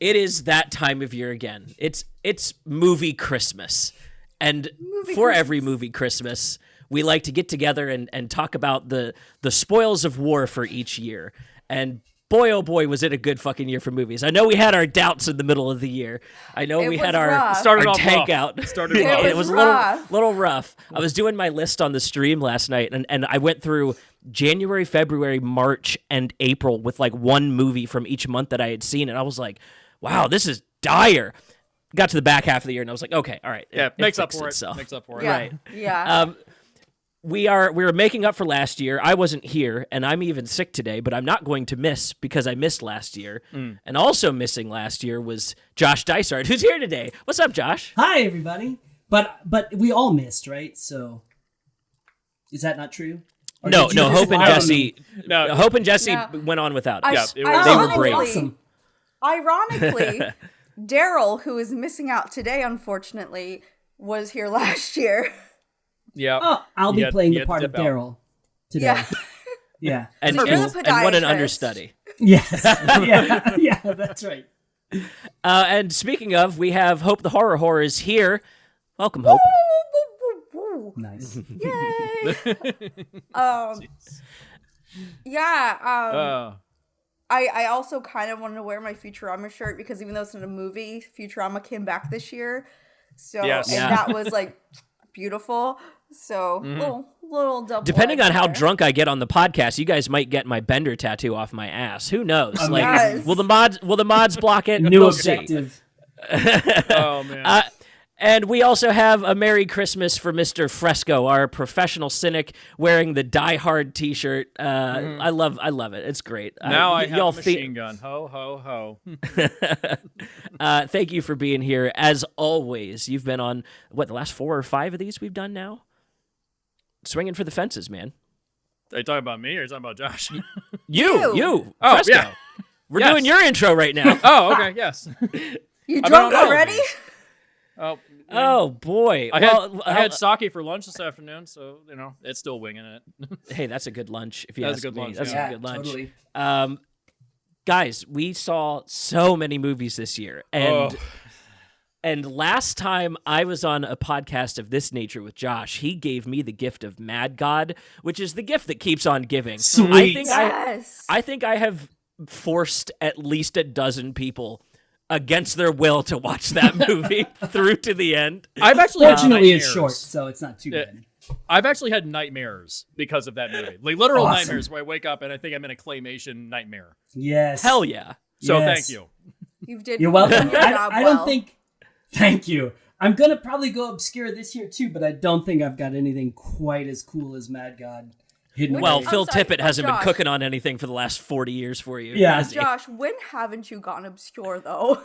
It is that time of year again. It's movie Christmas. And every movie Christmas, we like to get together and talk about the spoils of war for each year. And boy, oh boy, was it a good fucking year for movies. I know we had our doubts in the middle of the year. I know we had our tank out. It was a little rough. I was doing my list on the stream last night, and I went through January, February, March, and April with like one movie from each month that I had seen, and I was like, wow, this is dire. Got to the back half of the year, and I was like, okay, all right. Yeah, makes up for it. Makes up for it. Right. Yeah. We were making up for last year. I wasn't here, and I'm even sick today, but I'm not going to miss because I missed last year. And also missing last year was Josh Dysart, who's here today. What's up, Josh? Hi, everybody. But we all missed, right? So is that not true? Or No. Hope and Jesse. No. Hope and Jesse went on without us. They were brave. Awesome. Ironically, Daryl, who is missing out today, unfortunately, was here last year. Yeah. Oh, I'll be playing the part of Daryl today. Yeah. Yeah. And what an understudy. Yes. Yeah, that's right. And speaking of, we have Hope the Horror Whore is here. Welcome, Hope. Nice. Yay! I also kind of wanted to wear my Futurama shirt because even though it's not a movie, Futurama came back this year. So that was like beautiful. So little double. Depending on how drunk I get on the podcast, you guys might get my Bender tattoo off my ass. Who knows? Yes. Will the mods block it? New We'll objective. Oh man. And we also have a Merry Christmas for Mr. Fresco, our professional cynic, wearing the Die Hard T-shirt. I love it. It's great. Now I have a machine gun. Ho, ho, ho. Thank you for being here. As always, you've been on, the last 4 or 5 of these we've done now? Swinging for the fences, man. Are you talking about me or are you talking about Josh? You. Oh, Fresco. yeah. We're doing your intro right now. Oh, okay, yes. You drunk already? Oh, boy. I had sake for lunch this afternoon, so, it's still winging it. Hey, that's a good lunch, if you ask me. That's a good lunch. That's a good lunch. Totally. Guys, we saw so many movies this year, and last time I was on a podcast of this nature with Josh, he gave me the gift of Mad God, which is the gift that keeps on giving. Sweet. I think I have forced at least a dozen people against their will to watch that movie through to the end. Fortunately, it's short, so it's not too bad. I've actually had nightmares because of that movie. Like literal nightmares where I wake up and I think I'm in a claymation nightmare. Yes. Hell yeah. So thank you. You're welcome. I don't think... Thank you. I'm going to probably go obscure this year too, but I don't think I've got anything quite as cool as Mad God hidden away. Well, Phil Tippett hasn't been cooking on anything for the last 40 years for you. Yeah. Josh, when haven't you gotten obscure, though?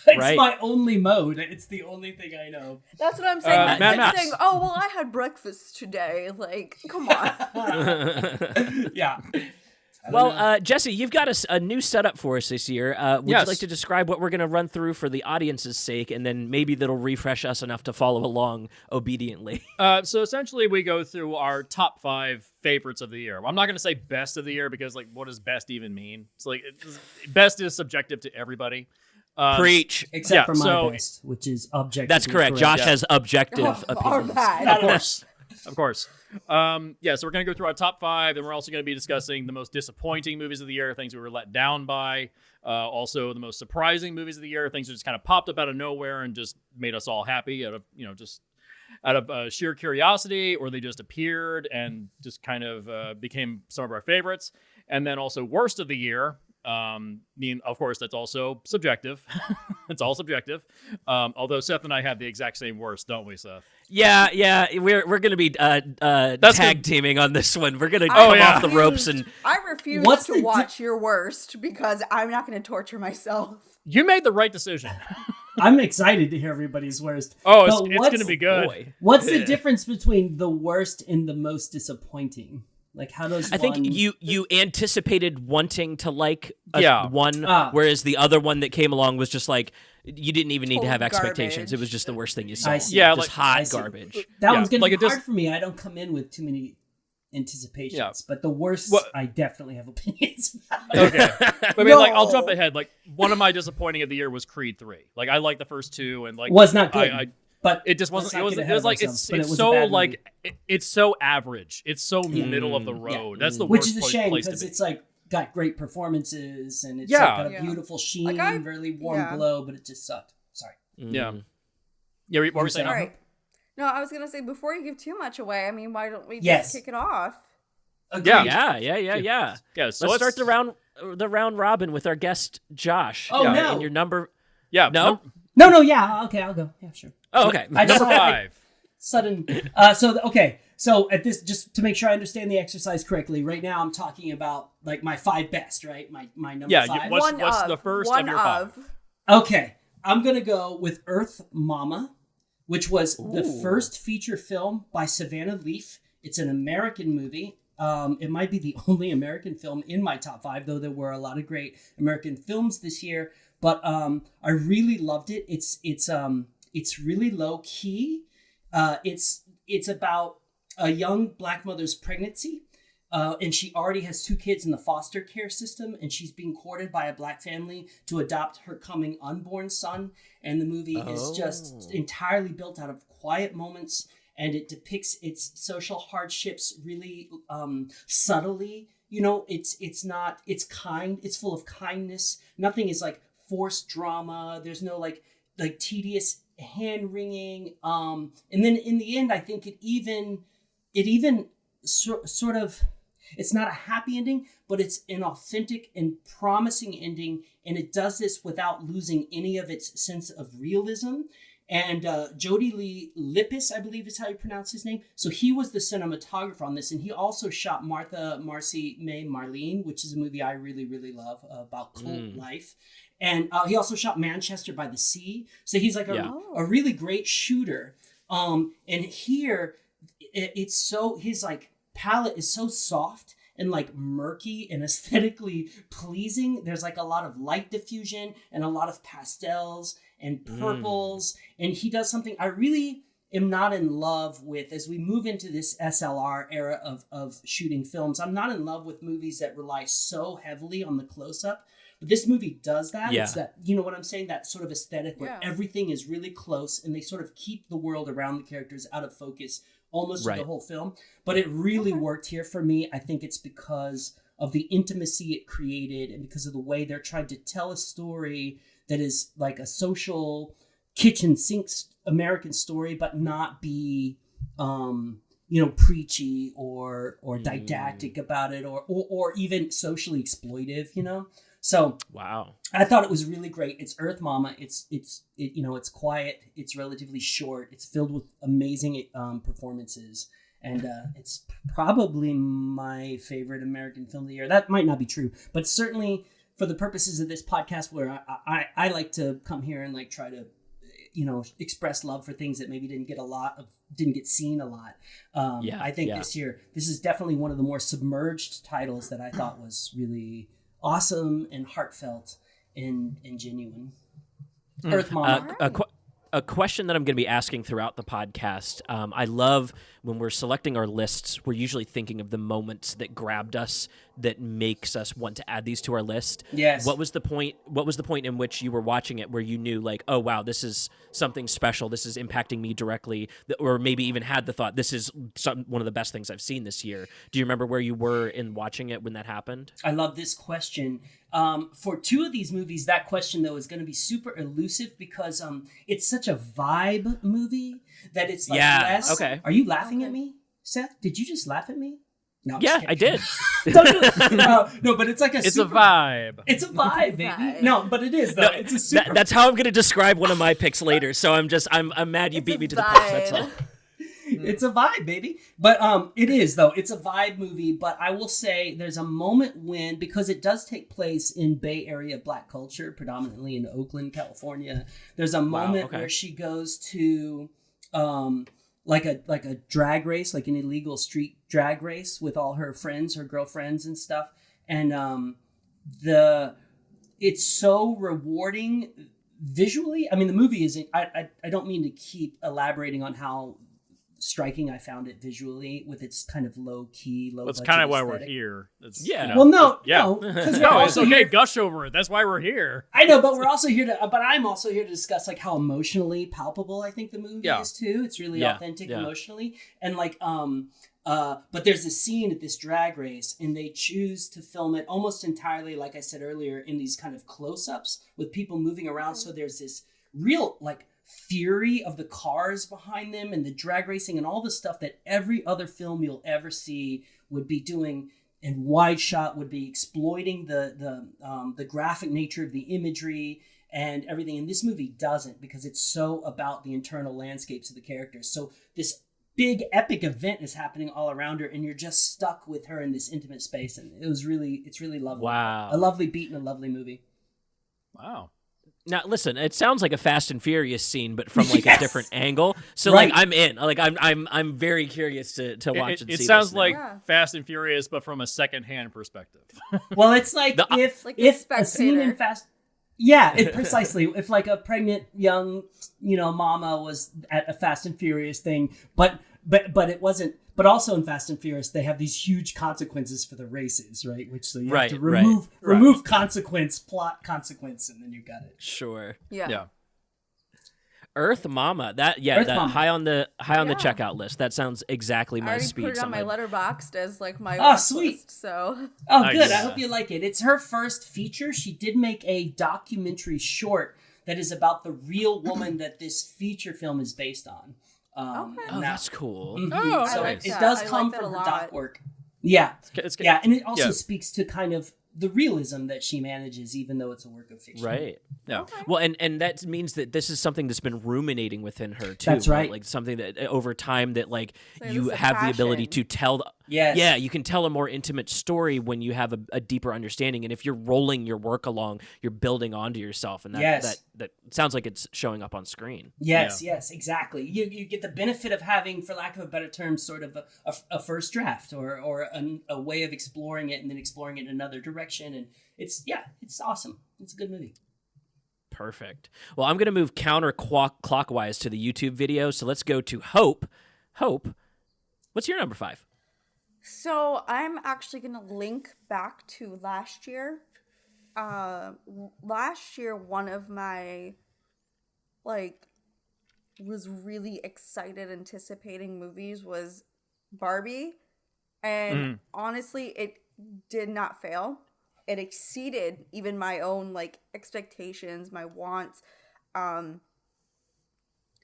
It's my only mode. It's the only thing I know. That's what I'm saying. Mad Max. Saying, oh, well, I had breakfast today. Like, come on. Yeah. Well, Jesse, you've got a new setup for us this year. Would you Yes. like to describe what we're going to run through for the audience's sake, and then maybe that'll refresh us enough to follow along obediently? So essentially, we go through our top 5 favorites of the year. I'm not going to say best of the year because, what does best even mean? It's best is subjective to everybody. Preach. Except for my best, which is objective. That's correct. Josh has objective opinions. Of course. So we're going to go through our top 5, and we're also going to be discussing the most disappointing movies of the year, things we were let down by, also the most surprising movies of the year, things that just kind of popped up out of nowhere and just made us all happy out of sheer curiosity, or they just appeared and just kind of became some of our favorites. And then also worst of the year. Of course, that's also subjective. It's all subjective. Although Seth and I have the exact same worst, don't we, Seth? Yeah. We're going to be tag teaming on this one. We're going to come off the ropes and. I refuse to watch your worst because I'm not going to torture myself. You made the right decision. I'm excited to hear everybody's worst. Oh, it's going to be good. Boy. What's the difference between the worst and the most disappointing? Like, how does I think you anticipated wanting to like one, whereas the other one that came along was just like you didn't even need to have expectations. It was just the worst thing you saw. I see. Yeah, just hot garbage. That one's gonna be hard for me. I don't come in with too many anticipations, but the worst, I definitely have opinions about. Okay, but I mean, like, I'll jump ahead. Like, one of my disappointing of the year was Creed 3. Like, I liked the first two, and like was not good. But it just wasn't. It was like it's so like it's so average. It's so middle of the road. That's the which worst is a shame because it's like got great performances and it's like got a beautiful sheen, like really warm glow, but it just sucked. Sorry. Yeah. What were you saying? All right. No, I was gonna say before you give too much away. I mean, why don't we just kick it off? Agreed. Yeah. So let's start the round robin with our guest Josh. Oh no! And your number? Yeah. No. No. Yeah. Okay, I'll go. Yeah, sure. Oh, okay. Number 5. Sudden. So at this, just to make sure I understand the exercise correctly, right now I'm talking about like my 5 best, right? My number 5. What's the first of your 5? Okay, I'm gonna go with Earth Mama, which was the first feature film by Savannah Leaf. It's an American movie. It might be the only American film in my top 5, though there were a lot of great American films this year. But I really loved it. It's really low key. It's about a young Black mother's pregnancy, and she already has 2 kids in the foster care system, and she's being courted by a Black family to adopt her coming unborn son. And the movie is just entirely built out of quiet moments, and it depicts its social hardships really subtly. You know, it's kind. It's full of kindness. Nothing is like forced drama. There's no like tedious hand wringing. And then in the end, I think it even sort of, it's not a happy ending, but it's an authentic and promising ending. And it does this without losing any of its sense of realism. And Jody Lee Lippis, I believe is how you pronounce his name. So he was the cinematographer on this. And he also shot Martha, Marcy, May, Marlene, which is a movie I really, really love about cult life. And he also shot Manchester by the Sea. So he's like a really great shooter. And here, it's so, his like palette is so soft and like murky and aesthetically pleasing. There's like a lot of light diffusion and a lot of pastels and purples. And he does something I really am not in love with as we move into this SLR era of shooting films. I'm not in love with movies that rely so heavily on the close-up. But this movie does that. Yeah. It's that, you know what I'm saying? That sort of aesthetic where everything is really close and they sort of keep the world around the characters out of focus almost the whole film. But it really worked here for me. I think it's because of the intimacy it created and because of the way they're trying to tell a story that is like a social kitchen sink American story, but not be, preachy or didactic about it or even socially exploitive, you know? So wow, I thought it was really great. It's Earth Mama. It's quiet. It's relatively short. It's filled with amazing performances, and it's probably my favorite American film of the year. That might not be true, but certainly for the purposes of this podcast, where I like to come here and like try to, express love for things that maybe didn't get seen a lot. I think this year, this is definitely one of the more submerged titles that I thought was really awesome and heartfelt and genuine. Earth Mama. A question that I'm going to be asking throughout the podcast. I love when we're selecting our lists, we're usually thinking of the moments that grabbed us, that makes us want to add these to our list. Yes. What was the point in which you were watching it where you knew like, oh, wow, this is something special. This is impacting me directly, or maybe even had the thought, this is one of the best things I've seen this year. Do you remember where you were in watching it when that happened? I love this question. For 2 of these movies, that question, though, is going to be super elusive because it's such a vibe movie that it's like less... Okay. Are you laughing at me, Seth? Did you just laugh at me? No, yeah, I did. Don't do it. No, but it's like It's a vibe. It's a vibe, baby. No, but it is, though. No, it's a super... That's how I'm going to describe one of my picks later. So I'm mad you beat me to the punch. That's all. It's a vibe, baby. But it is, though. It's a vibe movie. But I will say there's a moment when, because it does take place in Bay Area Black culture, predominantly in Oakland, California, there's a moment where she goes to like a drag race, like an illegal street drag race with all her friends, her girlfriends and stuff. And it's so rewarding visually. I mean, the movie isn't, I don't mean to keep elaborating on how striking I found it visually with its kind of low key, low. That's budget kind of why we're aesthetic. here. It's, Yeah. Well, no, Yeah. no, because No, it's okay. Gush over it. That's why we're here. I know, but we're also here to. But I'm also here to discuss like how emotionally palpable I think the movie is too. It's really authentic emotionally, and like but there's a scene at this drag race, and they choose to film it almost entirely, like I said earlier, in these kind of close-ups with people moving around. So there's this real like fury of the cars behind them and the drag racing and all the stuff that every other film you'll ever see would be doing. And wide shot would be exploiting the graphic nature of the imagery and everything. And this movie doesn't, because it's so about the internal landscapes of the characters. So this big epic event is happening all around her, and you're just stuck with her in this intimate space. And it's really lovely. Wow. A lovely beat and a lovely movie. Wow. Now listen, it sounds like a Fast and Furious scene, but from like Yes. a different angle. So Right. like I'm in. Like I'm very curious to watch and see. It sounds this like now. Fast and Furious, but from a second-hand perspective. Well, it's like if Like the a scene in Spectator. Fast. Yeah, precisely. If like a pregnant young, mama was at a Fast and Furious thing, but it wasn't. But also in Fast and Furious, they have these huge consequences for the races, right? Which so you have to remove plot consequence, and then you got it. Sure. Yeah. Earth Mama. That Earth that Mama. high on the Yeah. checkout list. That sounds exactly I my already speed. put it on my Something- letterboxd as like my Oh, watch sweet. list, so Oh, Nice. good. I hope you like it. It's her first feature. She did make a documentary short that is about the real woman that this feature film is based on. Okay. Oh, that's cool. Mhm. Oh, So nice. it that. does I come like that from a her lot. doc work. Yeah. Yeah, and it also Yeah. speaks to kind of the realism that she manages, even though it's a work of fiction. Right. Yeah. Okay. Well, and that means that this is something that's been ruminating within her too. That's right. Like something that over time that like So you this is a have the ability passion. to tell. Yes. Yeah, you can tell a more intimate story when you have a deeper understanding, and if you're rolling your work along, you're building onto yourself, and that Yes. that sounds like it's showing up on screen. Yes, exactly. You get the benefit of having, for lack of a better term, sort of a first draft or a way of exploring it and then exploring it in another direction. And it's awesome. It's a good movie. Perfect. Well, I'm going to move counterclockwise to the YouTube video, so let's go to Hope. Hope, what's your number 5? So I'm actually gonna link back to last year. Last year, one of my was really excited anticipating movies was Barbie, and honestly, it did not fail. It exceeded even my own expectations, my wants.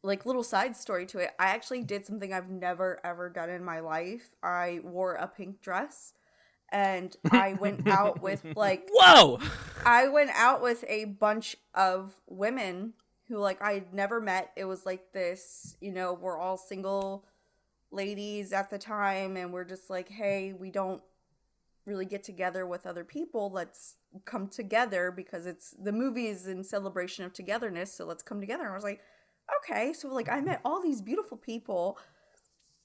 Little side story to it, I actually did something I've never ever done in my life. I wore a pink dress and I went out with Whoa! I went out with a bunch of women who I'd never met. It was this, we're all single ladies at the time, and we're just hey, we don't really get together with other people. Let's come together because the movie is in celebration of togetherness, so let's come together. And I was like, okay. So I met all these beautiful people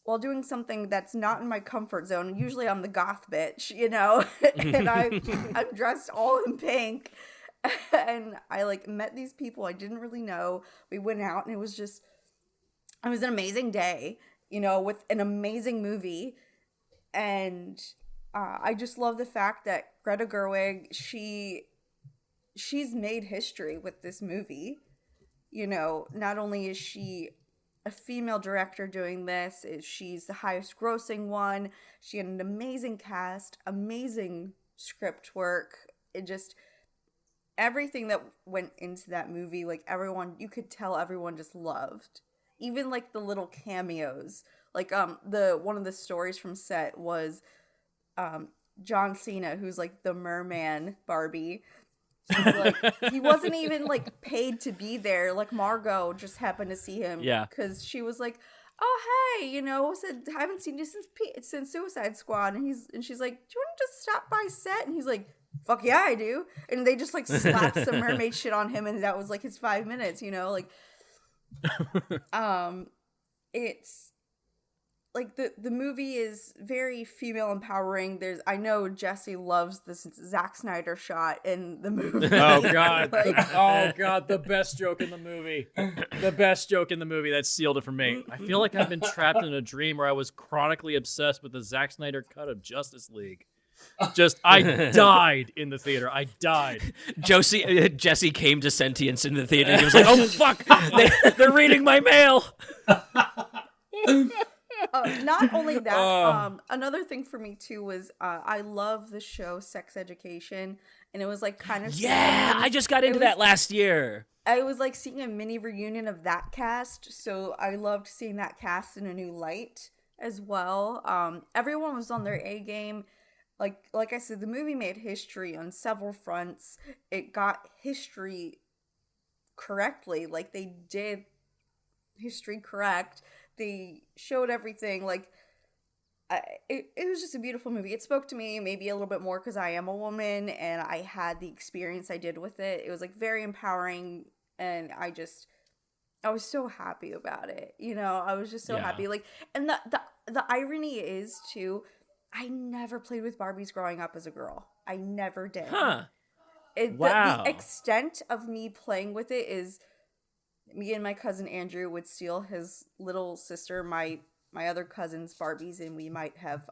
while doing something that's not in my comfort zone. Usually I'm the goth bitch, and I'm dressed all in pink, and I met these people I didn't really know. We went out, and it was an amazing day, with an amazing movie. And I just love the fact that Greta Gerwig, she's made history with this movie. Not only is she a female director doing this, she's the highest grossing one. She had an amazing cast, amazing script work. It just, everything that went into that movie, you could tell everyone just loved. Even the little cameos. One of the stories from set was John Cena, who's the merman Barbie. He wasn't even paid to be there. Margot just happened to see him. Yeah. Because she was oh hey, said I haven't seen you since Suicide Squad, and she's like, do you want to just stop by set? And he's like, fuck yeah, I do. And they just slapped some mermaid shit on him, and that was his 5 minutes. like the movie is very female empowering. I know Jesse loves this Zack Snyder shot in the movie. Oh god. Like, Oh god, the best joke in the movie. The best joke in the movie that sealed it for me. I feel like I've been trapped in a dream where I was chronically obsessed with the Zack Snyder cut of Justice League. I died in the theater. I died. Jesse came to sentience in the theater. He was like, "Oh fuck, they're reading my mail." Not only that, another thing for me too was I love the show Sex Education, and it was like kind of I just got into that last year. I was like seeing a mini reunion of that cast, so I loved seeing that cast in a new light as well. Everyone was on their A game. Like I said, the movie made history on several fronts. It got history correctly, like they did history correct. They showed everything. It was just a beautiful movie. It spoke to me maybe a little bit more because I am a woman and I had the experience I did with it. It was like very empowering, and I was so happy about it. You know, I was just so happy. Like, and the irony is too, I never played with Barbies growing up as a girl. I never did. Huh. The extent of me playing with it is me and my cousin Andrew would steal his little sister, my other cousin's Barbies, and we might have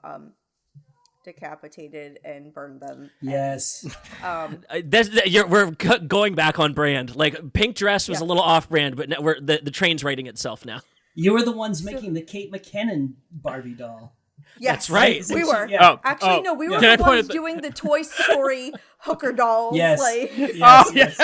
decapitated and burned them. Yes. We're going back on brand. Like, pink dress was a little off brand, but now the train's writing itself now. You were the ones making the Kate McKinnon Barbie doll. Yes, that's right. We were. Yeah. Actually, no, we were the ones doing the Toy Story hooker dolls. Yes. Yes. yes.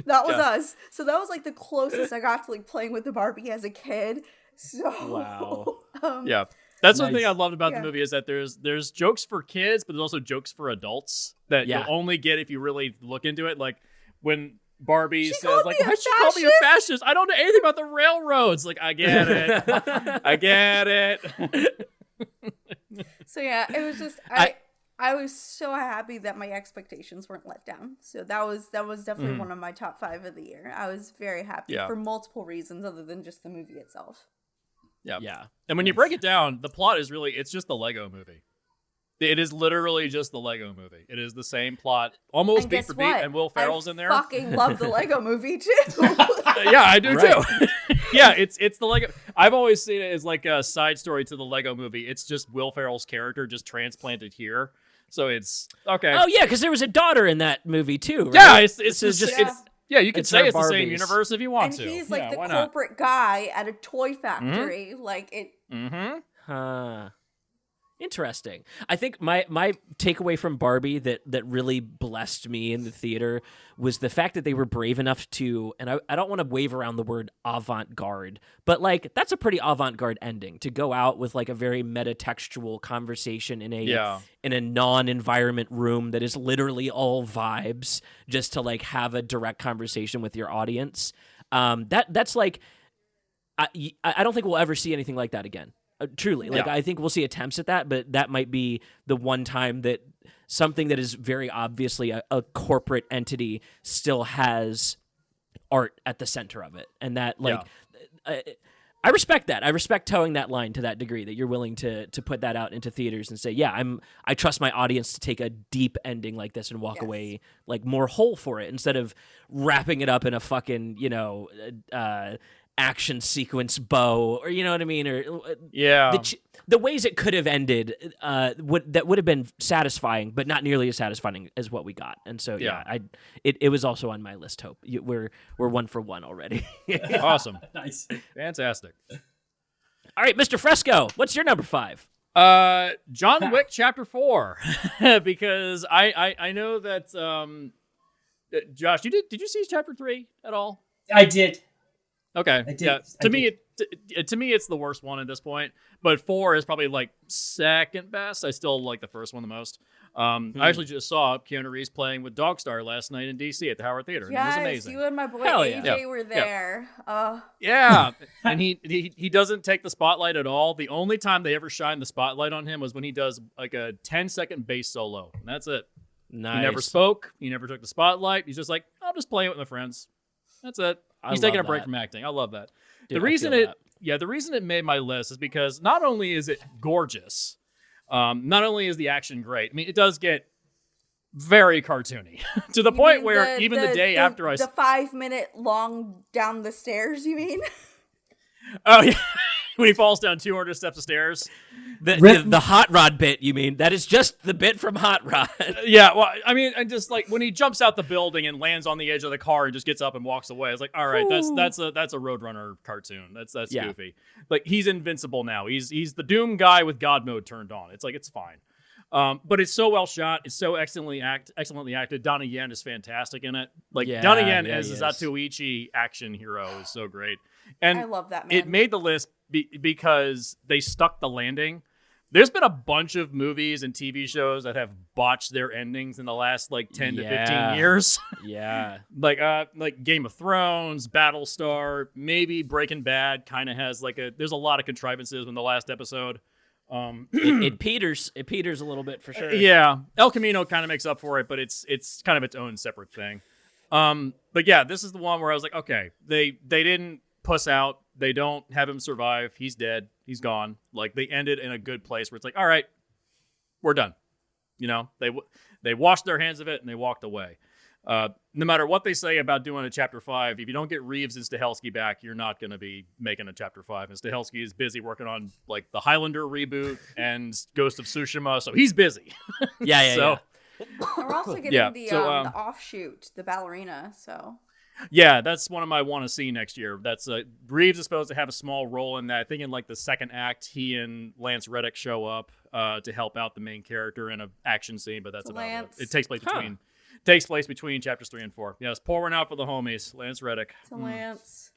That was us. So that was like the closest I got to like playing with the Barbie as a kid. So wow. Yeah. That's one Nice. thing I loved about the movie is that there's jokes for kids, but there's also jokes for adults that you'll only get if you really look into it. Like when Barbie says, like, why'd she call me a fascist? I don't know anything about the railroads. Like, I get it. I get it. So yeah, it was just I was so happy that my expectations weren't let down. So that was definitely one of my top 5 of the year. I was very happy for multiple reasons other than just the movie itself. Yeah. And when you break it down, the plot is really, it's just the Lego movie. It is literally just the Lego movie. It is the same plot, almost beat for beat, and Will Ferrell's in there. I fucking love the Lego movie too. Yeah, I do too. Yeah, it's the Lego. I've always seen it as like a side story to the Lego movie. It's just Will Ferrell's character just transplanted here. So it's okay. Oh yeah, because there was a daughter in that movie too, right? Yeah, it's just you can It's say her it's the same Barbies. universe if you want And to. he's like yeah, the why corporate guy at a toy factory. Like it. not? Huh. Interesting. I think my takeaway from Barbie that really blessed me in the theater was the fact that they were brave enough to, and I don't want to wave around the word avant-garde, but like that's a pretty avant-garde ending to go out with like a very metatextual conversation in a non-environment room that is literally all vibes, just to like have a direct conversation with your audience. That's like I don't think we'll ever see anything like that again. Truly. Like, I think we'll see attempts at that, but that might be the one time that something that is very obviously a corporate entity still has art at the center of it. And that, like, I respect that. I respect towing that line to that degree, that you're willing to put that out into theaters and say, yeah, I trust my audience to take a deep ending like this and walk away like more whole for it, instead of wrapping it up in a fucking, action sequence bow, or you know what I mean, or the ways it could have ended would have been satisfying, but not nearly as satisfying as what we got. And so it was also on my list. Hope we're 1 for 1 already. Awesome. Nice. Fantastic. All right, Mr. Fresco, what's your number 5? John Wick Chapter 4, because I know that Josh, did you see Chapter 3 at all? I did. Okay. I did. Yeah. To me, it's the worst one at this point. But 4 is probably like second best. I still like the first one the most. I actually just saw Keanu Reeves playing with Dogstar last night in DC at the Howard Theater. Yes, it was amazing. You and my boy Hell AJ were there. Yeah, and he doesn't take the spotlight at all. The only time they ever shine the spotlight on him was when he does like a 10-second bass solo, and that's it. Nice. He never spoke. He never took the spotlight. He's just like, I'll just play it with my friends. That's it. He's taking a break from acting. I love that. Dude, the reason I feel the reason it made my list is because not only is it gorgeous, not only is the action great. I mean, it does get very cartoony to the point where even the day after the 5-minute long down the stairs, you mean? Oh yeah, when he falls down 200 steps of stairs. The Hot Rod bit, you mean? That is just the bit from Hot Rod. Yeah, well, I mean, and just like when he jumps out the building and lands on the edge of the car and just gets up and walks away, it's like, all right, that's a Roadrunner cartoon. That's goofy. Like he's invincible now. He's the Doom guy with God mode turned on. It's like it's fine. But it's so well shot. It's so excellently acted. Donnie Yen is fantastic in it. Like Donnie Yen as a Zatoichi action hero is so great. And I love that man. It made the list because they stuck the landing. There's been a bunch of movies and TV shows that have botched their endings in the last like 10 to 15 years. Yeah. like Game of Thrones, Battlestar, maybe Breaking Bad kind of has there's a lot of contrivances in the last episode. It peters a little bit for sure. Yeah. El Camino kind of makes up for it, but it's kind of its own separate thing. But yeah, this is the one where I was like, okay, they didn't puss out. They don't have him survive. He's dead. He's gone. Like they ended in a good place where it's like, all right, we're done. You know, they washed their hands of it and they walked away. No matter what they say about doing a chapter 5, if you don't get Reeves and Stahelski back, you're not going to be making a chapter 5. And Stahelski is busy working on like the Highlander reboot and Ghost of Tsushima, so he's busy. Yeah. We're also getting the offshoot, the ballerina. So yeah, that's one of my want to see next year. That's Reeves is supposed to have a small role in that. I think in like the second act, he and Lance Reddick show up to help out the main character in an action scene, but that's about it. It takes place between chapters 3 and 4. Yes, pour one out for the homies. Lance Reddick. To Lance.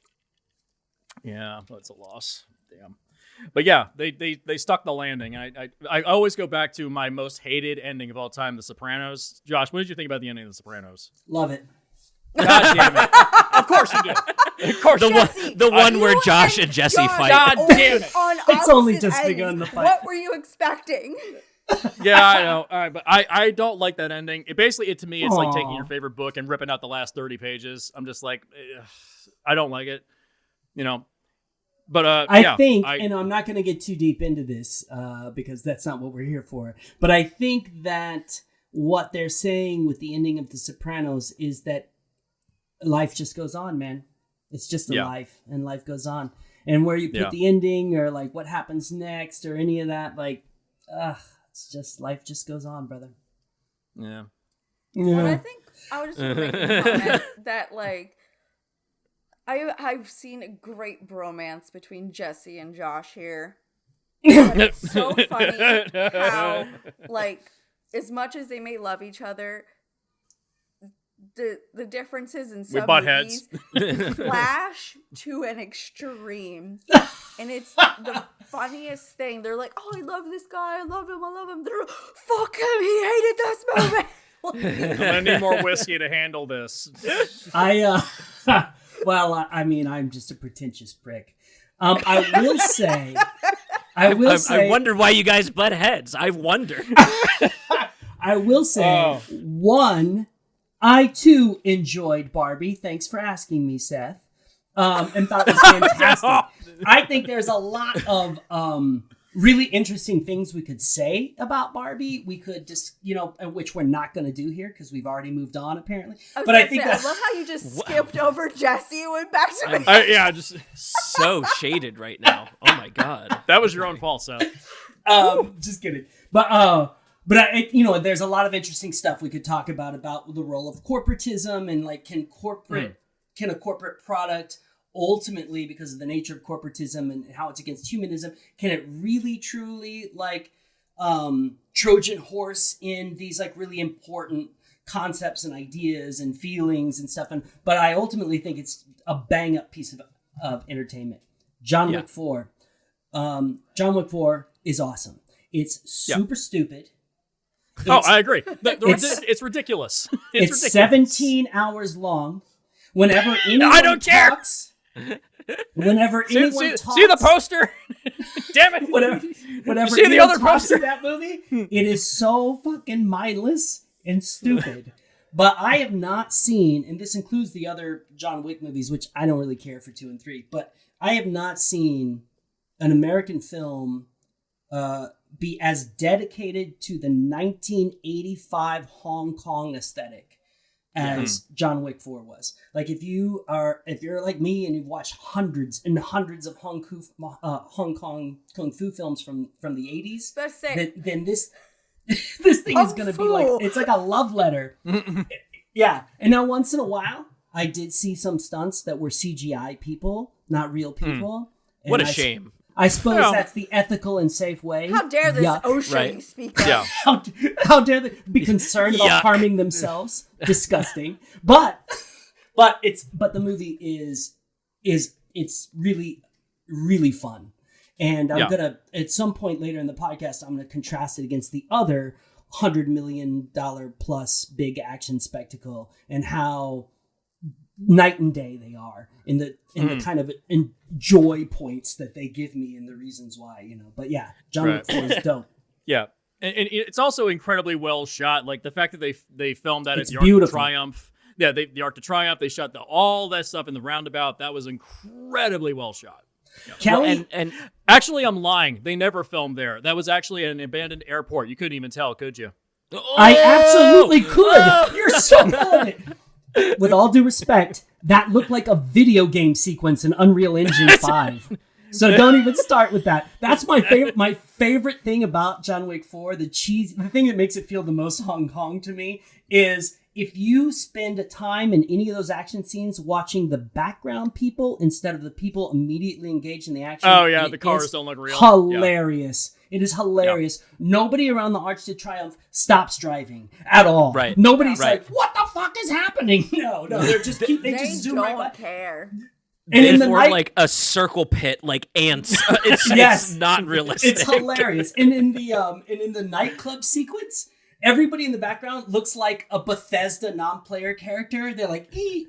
Yeah, that's a loss. Damn. But yeah, they stuck the landing. I always go back to my most hated ending of all time, The Sopranos. Josh, what did you think about the ending of The Sopranos? Love it. God damn it. Of course you do. Of course the one where Josh and Jesse fight. God damn it. It's only just begun the fight. What were you expecting? Yeah, I know. All right, but I don't like that ending. To me, it's like taking your favorite book and ripping out the last 30 pages. I'm just like, I don't like it. You know. But I think, and I'm not going to get too deep into this because that's not what we're here for. But I think that what they're saying with the ending of The Sopranos is that life just goes on, man. It's just a life, and life goes on. And where you put the ending or like what happens next or any of that, like, it's just life just goes on, brother. Yeah. Well, I think I was just making a comment that like I've seen a great bromance between Jesse and Josh here. But it's so funny how like as much as they may love each other, the differences in some movies clash to an extreme. And it's the funniest thing. They're like, oh, I love this guy. I love him. They're like, fuck him. He hated this movie. I'm going to need more whiskey to handle this. Well, I mean, I'm just a pretentious prick. I will say... I wonder why you guys butt heads. I wonder. I will say, one, I too enjoyed Barbie. Thanks for asking me, Seth. And thought it was fantastic. I think there's a lot of really interesting things we could say about Barbie. We could just, which we're not going to do here because we've already moved on apparently. I love how you just skipped over Jesse and went back to me. Just so shaded right now. Oh my god, that was your own fault, Seth. Just kidding. But there's a lot of interesting stuff we could talk about the role of corporatism and like can a corporate product ultimately, because of the nature of corporatism and how it's against humanism, can it really truly like Trojan horse in these like really important concepts and ideas and feelings and stuff? But I ultimately think it's a bang up piece of entertainment. John Wick 4. John Wick 4 is awesome. It's super stupid. I agree. It's ridiculous. It's ridiculous. 17 hours long. Whenever anyone I don't talks, whenever anyone talks, see the poster. Damn it! Whenever see the other talks poster in that movie, it is so fucking mindless and stupid. But I have not seen, and this includes the other John Wick movies, which I don't really care for 2 and 3, but I have not seen an American film be as dedicated to the 1985 Hong Kong aesthetic as John Wick 4 was. Like if you're like me and you've watched hundreds and hundreds of Hong Kong kung fu films from the 80s, then this thing is going to be like, it's like a love letter. Yeah. And now once in a while, I did see some stunts that were CGI people, not real people. What a shame. I suppose that's the ethical and safe way. How dare this ocean speak up? Yeah. How dare they be concerned about harming themselves? Disgusting. But the movie is it's really, really fun. And I'm gonna, at some point later in the podcast, I'm gonna contrast it against the other $100 million plus big action spectacle and how night and day they are in the kind of joy points that they give me and the reasons why, But yeah, John Wick 4 is dope. Yeah. And it's also incredibly well shot. Like the fact that they filmed that at the beautiful. Arc of Triumph. Yeah, the Arc of Triumph. They shot all that stuff in the roundabout. That was incredibly well shot. Yeah. Kelly, and actually, I'm lying. They never filmed there. That was actually an abandoned airport. You couldn't even tell, could you? I absolutely could. You're so good at it. With all due respect, that looked like a video game sequence in Unreal Engine 5. So don't even start with that. That's my favorite. My favorite thing about John Wick 4, the thing that makes it feel the most Hong Kong to me is if you spend a time in any of those action scenes watching the background people instead of the people immediately engaged in the action. Oh yeah, the cars don't look real. Hilarious. Yeah. It is hilarious. Yeah. Nobody around the Arch de Triomphe stops driving at all. Right. Nobody's like, what the fuck is happening? No, they're just they just zoom right by. Care. And in the night, like a circle pit, like ants. It's not realistic. It's hilarious. And in the nightclub sequence, everybody in the background looks like a Bethesda non-player character. They're like, they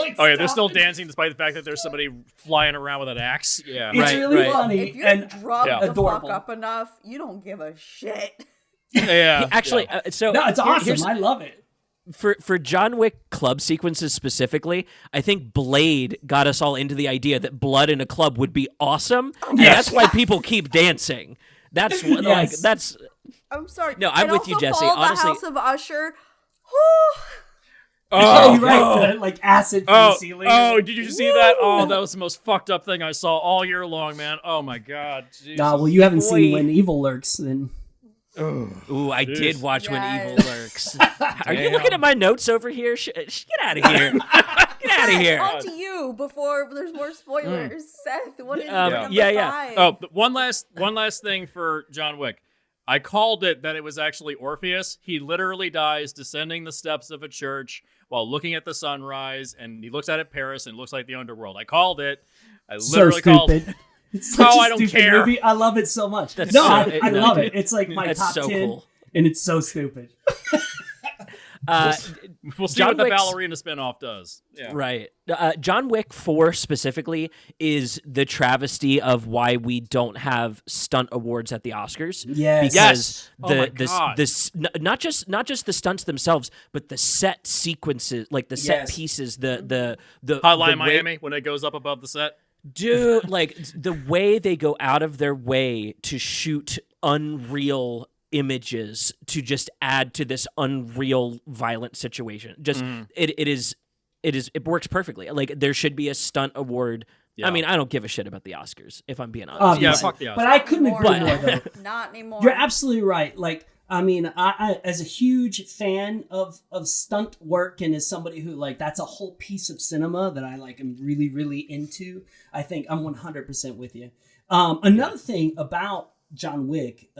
like they're still dancing despite the fact that there's somebody flying around with an axe. Yeah, it's really funny. If you're drugged the fuck up enough, you don't give a shit. Yeah, actually, so no, it's awesome. I love it. For John Wick club sequences specifically, I think Blade got us all into the idea that blood in a club would be awesome, and that's why people keep dancing. That's like that's. I'm sorry. No, I'm with you, Jesse. Honestly, the House of Usher. Oh, you're right. Like acid from the ceiling. Oh, did you see that? Oh, that was the most fucked up thing I saw all year long, man. Oh my god. Jesus. Nah, well, you haven't seen When Evil Lurks, then. Ooh, I did watch When Evil Lurks. Are you looking at my notes over here? Get out of here. Get out of here. On to you before there's more spoilers. Seth, what is number 5? Oh, one last thing for John Wick. I called it that it was actually Orpheus. He literally dies descending the steps of a church while looking at the sunrise, and he looks out at Paris and it looks like the underworld. I called it. I literally called it. It's such a I don't stupid care. movie. I love it so much. I love it. It's like my top 10, cool. And it's so stupid. We'll see what the ballerina spinoff does. Yeah. Right. John Wick 4 specifically is the travesty of why we don't have stunt awards at the Oscars. Yes. Because not just the stunts themselves, but the set sequences, like the set pieces, the Hotline Miami when it goes up above the set. Dude, like the way they go out of their way to shoot unreal images to just add to this unreal violent situation. Just it works perfectly. Like there should be a stunt award. Yeah. I mean, I don't give a shit about the Oscars if I'm being honest. Yeah, fuck the Oscars. But I couldn't agree more though. Not anymore. You're absolutely right. Like I mean, I as a huge fan of stunt work and as somebody who like that's a whole piece of cinema that I like am really really into. I think I'm 100% with you. Another thing about John Wick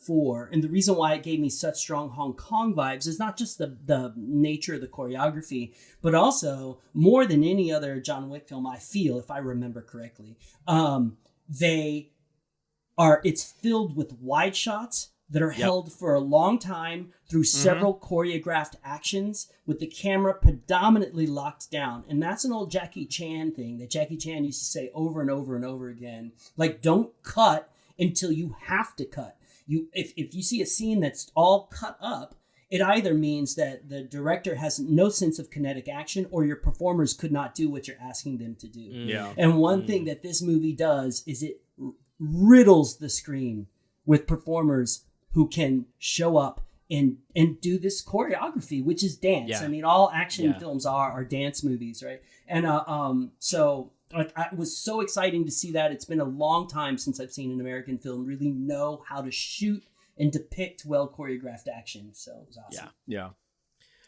4, and the reason why it gave me such strong Hong Kong vibes is not just the nature of the choreography, but also more than any other John Wick film, I feel, if I remember correctly, it's filled with wide shots that are held for a long time through several choreographed actions with the camera predominantly locked down. And that's an old Jackie Chan thing that Jackie Chan used to say over and over and over again. Like, don't cut until you have to cut. If you see a scene that's all cut up, it either means that the director has no sense of kinetic action or your performers could not do what you're asking them to do. Yeah. And one thing that this movie does is it riddles the screen with performers who can show up and do this choreography, which is dance. Yeah. I mean, all action films are dance movies, right? And so it was so exciting to see that. It's been a long time since I've seen an American film really know how to shoot and depict well choreographed action. So it was awesome. Yeah.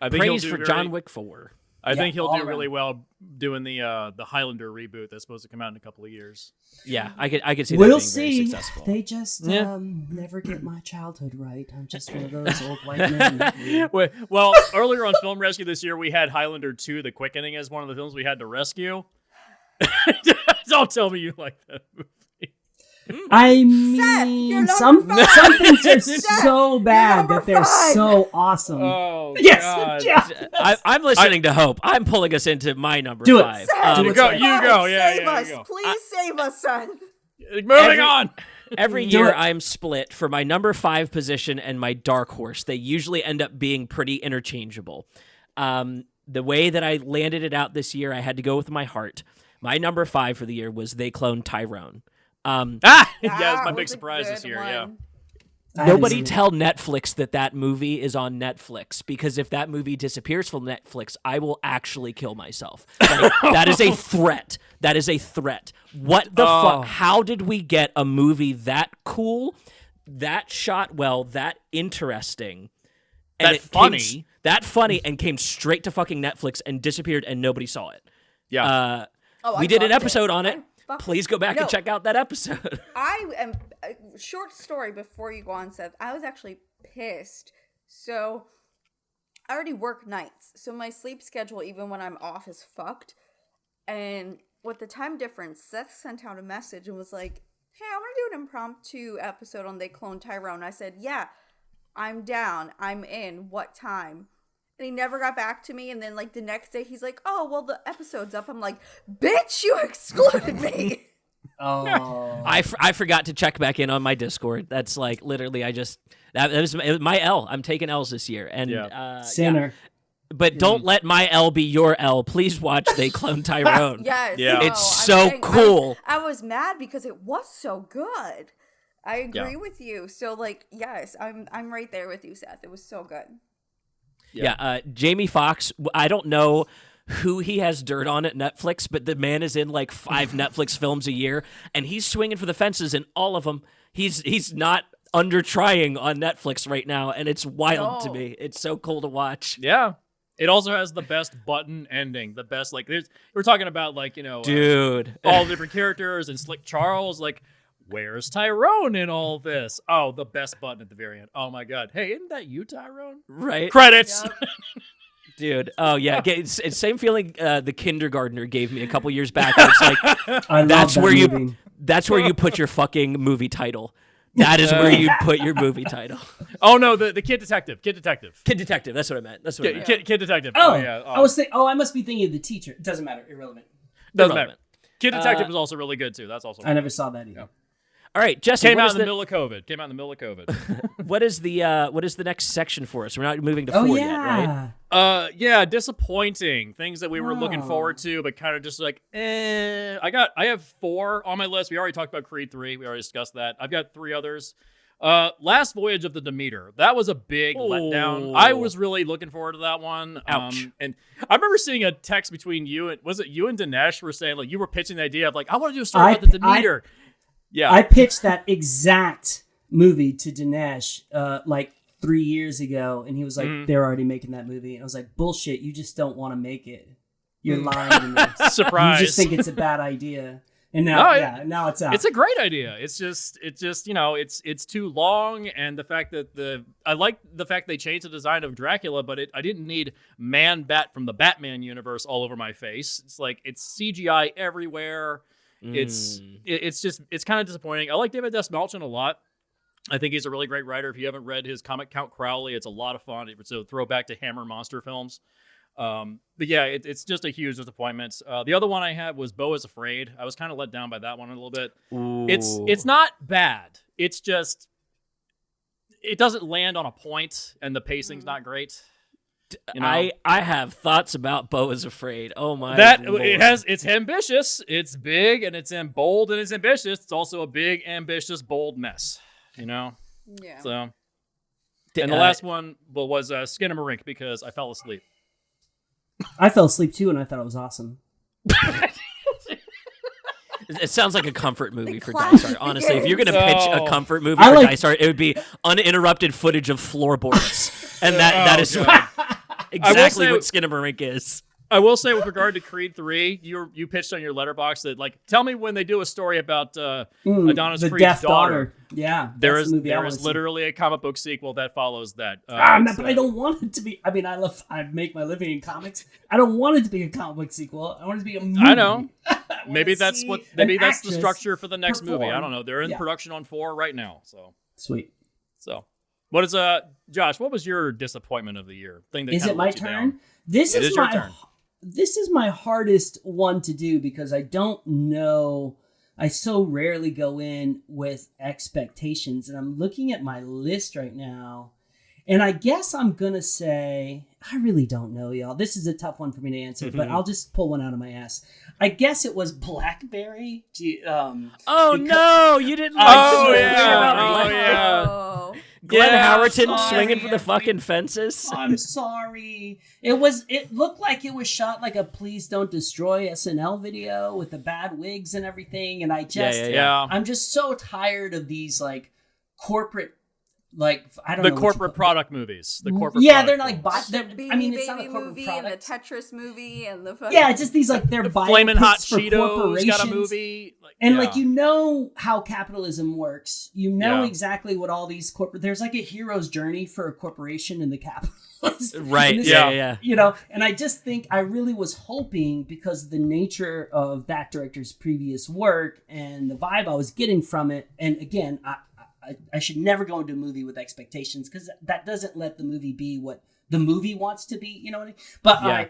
I think Praise for John Wick 4. I think he'll do all really around. well doing the Highlander reboot that's supposed to come out in a couple of years. Yeah, I could see that We'll being see. very successful. They just Yeah. never get my childhood right. I'm just one of those old white men. Well, earlier on Film Rescue this year, we had Highlander 2: The Quickening as one of the films we had to rescue. Don't tell me you like that movie. I you're mean, number some things are Seth, so bad number that they're 5. so awesome. Oh, Yes, God. yeah. I'm listening to Hope. I'm pulling us into my number Do it. 5. Seth, Do You it. go. You go. Yeah, save yeah, us. you go. Please save us, son. Moving on. Every Do year it. I'm split for my number 5 position and my dark horse. They usually end up being pretty interchangeable. The way that I landed it out this year, I had to go with my heart. My number 5 for the year was They Cloned Tyrone. Yeah, it's my That big was a surprise this good year. one. Yeah. Nobody tell Netflix that movie is on Netflix, because if that movie disappears from Netflix, I will actually kill myself. Like, that is a threat. That is a threat. What the fuck? How did we get a movie that cool, that shot well, that interesting, and That funny. and came straight to fucking Netflix and disappeared and nobody saw it? Yeah. Oh, We I did an loved episode on it. fucking- Please go back and No. check out that episode. I am short story before you go on, Seth. I was actually pissed. So I already work nights, so my sleep schedule, even when I'm off, is fucked. And with the time difference, Seth sent out a message and was like, "Hey, I want to do an impromptu episode on They Clone Tyrone." I said, "Yeah, I'm down. I'm in. What time?" And he never got back to me. And then, like, the next day, he's like, "Oh, well, the episode's up." I'm like, "Bitch, you excluded me." Oh, I forgot to check back in on my Discord. That's like literally that was my L. I'm taking L's this year, and sinner. But don't let my L be your L. Please watch They Clone Tyrone. Yes. Yeah. no, It's I'm so saying cool. I was mad because it was so good. I agree with you. So, like, yes, I'm right there with you, Seth. It was so good. Yeah, Jamie Foxx, I don't know who he has dirt on at Netflix, but the man is in like 5 Netflix films a year, and he's swinging for the fences in all of them. He's not under trying on Netflix right now, and it's wild to No. me. It's so cool to watch. Yeah. It also has the best button ending. The best, like, we're talking about, like, Dude. all the different characters and Slick Charles, like, where's Tyrone in all this? Oh, the best button at the very end. Oh my God. Hey, isn't that you, Tyrone? Right? Credits. Yep. Dude. Oh, yeah. It's same feeling the kindergartner gave me a couple years back. It's like, I love that's that where movie. that's where you put your fucking movie title. That is where you put your movie title. Oh no, the Kid Detective. Kid Detective. Kid Detective. That's what I meant. That's what I meant. Kid Detective. Oh, yeah. I was thinking. Oh, I must be thinking of the teacher. It doesn't matter. Irrelevant. Doesn't matter. Irrelevant. Kid Detective is also really good too. That's also I never saw that either. All right, Jesse. came what out is in the middle of COVID. What is the next section for us? We're not moving to 4 Oh yet, right? yeah. Yeah, disappointing things that we were looking Oh. forward to, but kind of just like, I have 4 on my list. We already talked about Creed 3. We already discussed that. I've got 3 others. Last Voyage of the Demeter. That was a big letdown. I was really looking forward to that one. Ouch. And I remember seeing a text between you and you and Dinesh were saying, like, you were pitching the idea of, like, I want to do a story about the Demeter. Yeah. I pitched that exact movie to Dinesh like 3 years ago, and he was like, "They're already making that movie." And I was like, "Bullshit! You just don't want to make it. You're lying to me. Surprise. You just think it's a bad idea." And now, now it's out. It's a great idea. It's just it's too long, and the fact that I like the fact they changed the design of Dracula, but I didn't need Man-Bat from the Batman universe all over my face. It's like it's CGI everywhere. It's kind of disappointing. I like David Desmalchin a lot. I think he's a really great writer. If you haven't read his comic Count Crowley, it's a lot of fun. It's a throwback to Hammer monster films. But yeah, it's just a huge disappointment. The other one I had was Beau is Afraid. I was kind of let down by that one a little bit. Ooh. It's not bad. It's just it doesn't land on a point, and the pacing's not great. You know? I have thoughts about Beau is Afraid. Oh my! That Lord. it's ambitious, it's big, and it's bold, and it's ambitious. It's also a big, ambitious, bold mess. You know. Yeah. So, and the last one was Skinamarink because I fell asleep. I fell asleep too, and I thought it was awesome. It sounds like a comfort movie for classic Dysart. Honestly, if you're going to No. pitch a comfort movie for Dysart, it would be uninterrupted footage of floorboards. And that is exactly what Skinamarink is. I will say, with regard to Creed 3, you pitched on your letterbox that, like, tell me when they do a story about Adonis the Creed's deaf daughter. Yeah, There that's the movie I is wanna see. literally a comic book sequel that follows that. But I don't want it to be. I mean, I make my living in comics. I don't want it to be a comic book sequel. I want it to be a movie. I know. I Maybe wanna that's see what. an Maybe that's the actress structure for the next movie. I perform. don't know. They're in Yeah. production on 4 right now. Sweet. So, what is Josh? What was your disappointment of the year? Thing that Is kinda it my let you turn? down? This It is is your my turn. this is my hardest one to do because I don't know. I so rarely go in with expectations, and I'm looking at my list right now, and I guess I'm gonna say I really don't know, y'all. This is a tough one for me to answer, but I'll just pull one out of my ass. I guess it was Blackberry. Oh no, you didn't like Oh, the movie yeah. about Oh, Glenn- yeah. Oh. Glenn Yeah, Howerton sorry. swinging for the fucking fences. I'm sorry. It looked like it was shot like a Please Don't Destroy SNL video with the bad wigs and everything. And I just, Yeah. I'm just so tired of these like corporate, like, I don't The know. what you corporate call- product movies. The corporate. Yeah, product they're not like, films. The I mean, it's Beanie not a Baby corporate movie and the product. Tetris movie and the fucking Yeah, just these like they're The biopics Flamin' Hot for Cheetos got a corporations. movie. And yeah. like you know how capitalism works. You know Yeah. exactly what all these corporate there's like a hero's journey for a corporation in the capitalist. Right, And this- yeah. You know, and I just think I really was hoping because of the nature of that director's previous work and the vibe I was getting from it. And again, I should never go into a movie with expectations because that doesn't let the movie be what the movie wants to be, you know what I mean? But Yeah.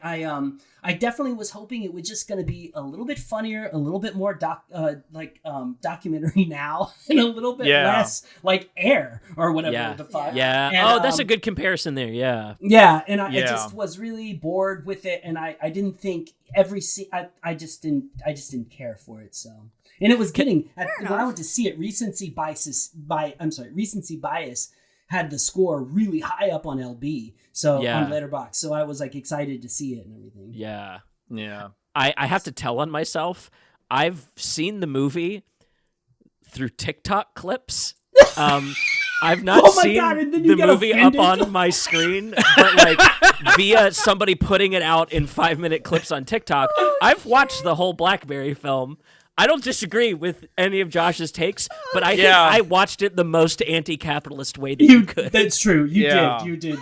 I definitely was hoping it was just going to be a little bit funnier, a little bit more documentary now, and a little bit less like Air or whatever Yeah. the fuck. Yeah. And, That's a good comparison there. Yeah. Yeah, and I Yeah. just was really bored with it, and I didn't think every scene. I just didn't care for it. So, and it was getting when I went to see it, recency bias had the score really high up on LB, so Yeah. on Letterboxd. So I was like excited to see it and everything. Yeah. Yeah. I have to tell on myself, I've seen the movie through TikTok clips. I've not Oh my seen God, and then you the get movie offended. up on my screen, but like via somebody putting it out in 5-minute clips on TikTok. I've watched the whole Blackberry film. I don't disagree with any of Josh's takes, but I think I watched it the most anti-capitalist way that you could. That's true. Yeah. You did.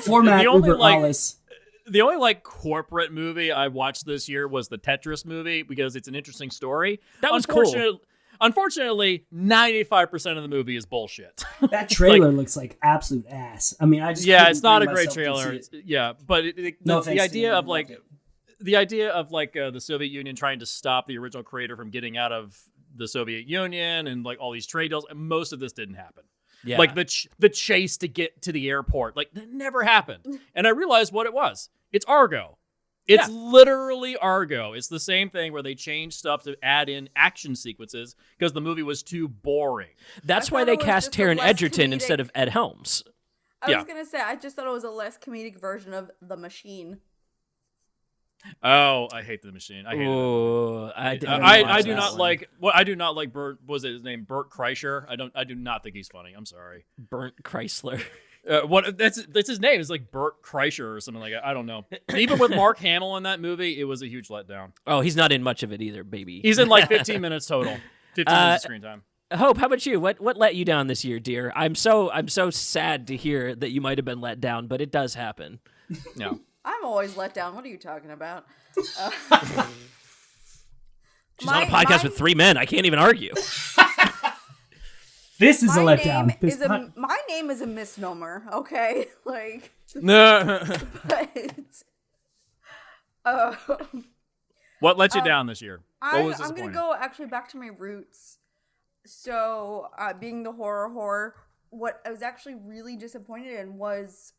Format The only, Uber like, alles. The only like corporate movie I watched this year was the Tetris movie because it's an interesting story. That was cool. Unfortunately, 95% of the movie is bullshit. That trailer looks like absolute ass. I mean, I just Yeah, couldn't it's not a bring great myself to trailer. see it. Yeah, but No the offense to idea you, I of like loved it. the idea of like the Soviet Union trying to stop the original creator from getting out of the Soviet Union and like all these trade deals, most of this didn't happen. Yeah. Like the chase to get to the airport, like that never happened. And I realized what it was. It's Argo. It's literally Argo. It's the same thing where they change stuff to add in action sequences because the movie was too boring. That's I why thought they it was cast just a Taron less Egerton comedic- instead of Ed Helms. I Yeah. was gonna say I just thought it was a less comedic version of The Machine. Oh, I hate the machine. I hate it. Ooh, I I watch do that not one. like what I do not like Bert. Was it his name? Bert Kreischer. I do not think he's funny. I'm sorry. Burnt Chrysler. What that's his name. It's like Bert Kreischer or something like that. I don't know. Even with Mark Hamill in that movie, it was a huge letdown. Oh, he's not in much of it either, baby. He's in like 15 minutes total. 15 minutes of screen time. Hope, how about you? What let you down this year, dear? I'm so sad to hear that you might have been let down, but it does happen. No. I'm always let down. What are you talking about? She's on a podcast with 3 men. I can't even argue. This is a My letdown. name This is my name is a misnomer. Okay, like, No. but What let you down this year? What was I'm gonna disappointing? go actually back to my roots. So, being the horror, what I was actually really disappointed in was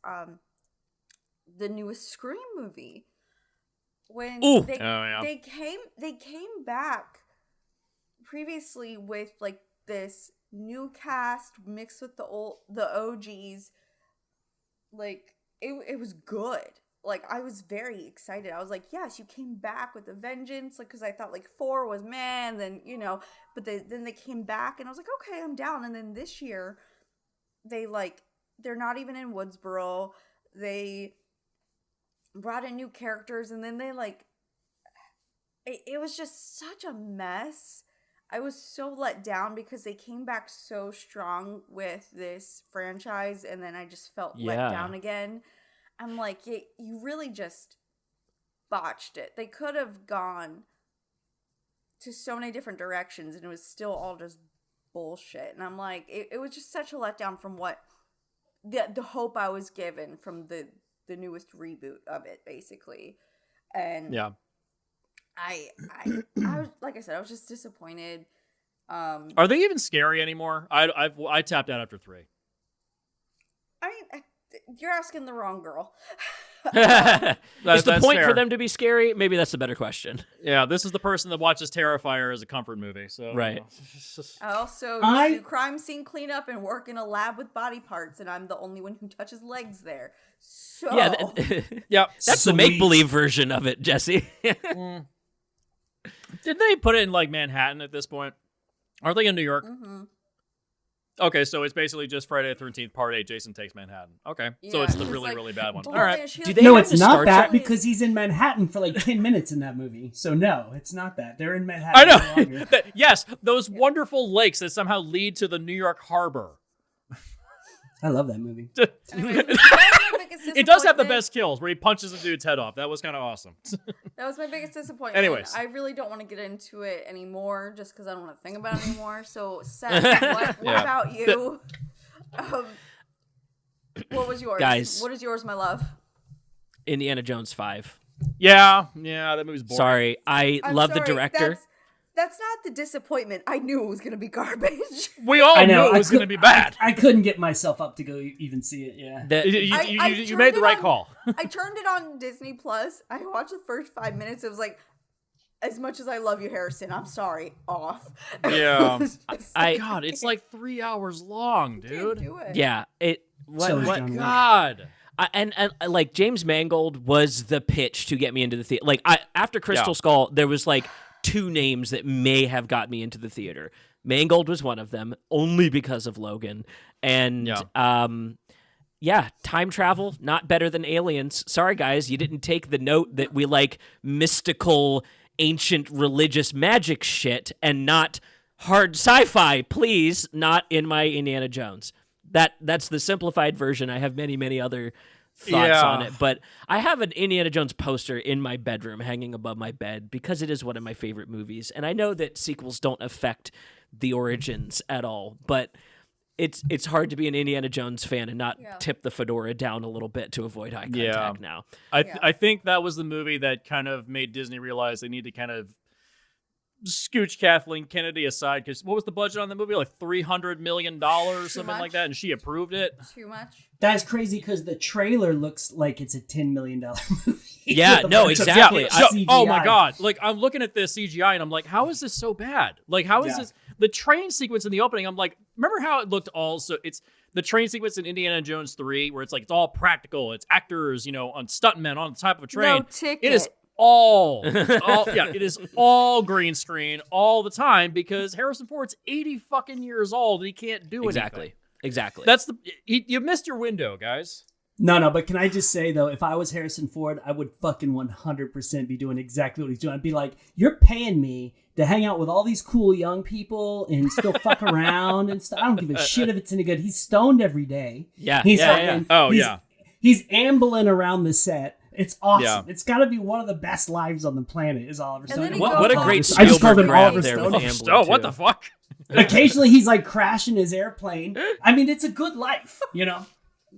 the newest Scream movie. When they came back previously with like this new cast mixed with the OGs. Like it was good. Like I was very excited. I was like, yes, you came back with a vengeance. Like because I thought like 4 was then but then they came back and I was like, okay, I'm down. And then this year they're not even in Woodsboro. They brought in new characters and then they it was just such a mess. I was so let down because they came back so strong with this franchise and then I just felt let down again. I'm like, you really just botched it. They could have gone to so many different directions and it was still all just bullshit. And I'm like, it was just such a letdown from what the hope I was given from the newest reboot of it, basically. And yeah. I was, like I said, I was just disappointed. Are they even scary anymore? I tapped out after 3. I mean, you're asking the wrong girl. Is the point fair. for them to be scary? Maybe that's a better question. Yeah, this is the person that watches Terrifier as a comfort movie. So right. I also do crime scene cleanup and work in a lab with body parts, and I'm the only one who touches legs there. So yeah, that's the make-believe version of it, Jesse. Did they put it in like Manhattan at this point? Are they in New York? Mm-hmm. Okay, so it's basically just Friday the 13th, Part 8, Jason Takes Manhattan. Okay, so it's the really, really bad one. All right. No, it's not that because he's in Manhattan for like 10 minutes in that movie. So no, it's not that. They're in Manhattan. I know. Yes, those wonderful lakes that somehow lead to the New York Harbor. I love that movie. It does have the best kills where he punches a dude's head off. That was kind of awesome. That was my biggest disappointment. Anyways. I really don't want to get into it anymore just because I don't want to think about it anymore. So, Seth, what about you? What was yours? Guys. What is yours, my love? Indiana Jones 5. Yeah, that movie's boring. Sorry, I'm love sorry, the director. That's not the disappointment. I knew it was going to be garbage. We all knew it was going to be bad. I couldn't get myself up to go even see it, yeah. You made the right call. I turned it on Disney Plus. I watched the first 5 minutes. It was like, as much as I love you, Harrison, I'm sorry, off. Yeah. God, it's like 3 hours long, dude. Do it. Yeah. What? God. And like James Mangold was the pitch to get me into the theater. Like after Crystal Skull, there was like 2 names that may have got me into the theater. Mangold was one of them, only because of Logan. And time travel, not better than Aliens. Sorry, guys, you didn't take the note that we like mystical, ancient, religious magic shit and not hard sci-fi. Please, not in my Indiana Jones. That's the simplified version. I have many, many other thoughts on it, but I have an Indiana Jones poster in my bedroom hanging above my bed because it is one of my favorite movies. And I know that sequels don't affect the origins at all, but it's hard to be an Indiana Jones fan and not tip the fedora down a little bit to avoid eye contact now. I think that was the movie that kind of made Disney realize they need to kind of scooch Kathleen Kennedy aside, because what was the budget on the movie? Like $300 million, something like that, and she approved it. Too much. That's crazy because the trailer looks like it's a $10 million movie. Yeah, no, exactly. Oh my God. Like, I'm looking at this CGI and I'm like, how is this so bad? Like, how is this? The train sequence in the opening, I'm like, remember how it looked it's the train sequence in Indiana Jones 3 where it's like, it's all practical. It's actors, on stuntmen on the top of a train. No ticket. It is it is all green screen all the time because Harrison Ford's 80 fucking years old and he can't do anything. Exactly. That's you missed your window, guys. No, but can I just say though, if I was Harrison Ford, I would fucking 100% be doing exactly what he's doing. I'd be like, you're paying me to hang out with all these cool young people and still fuck around and stuff. I don't give a shit if it's any good. He's stoned every day. Yeah. He's ambling around the set. It's awesome. Yeah. It's got to be one of the best lives on the planet. Is Oliver Stone. What a great I just called Spielberg him grab Oliver there Stone. with Ambler, Oh, what the fuck? Occasionally, he's like crashing his airplane. I mean, it's a good life,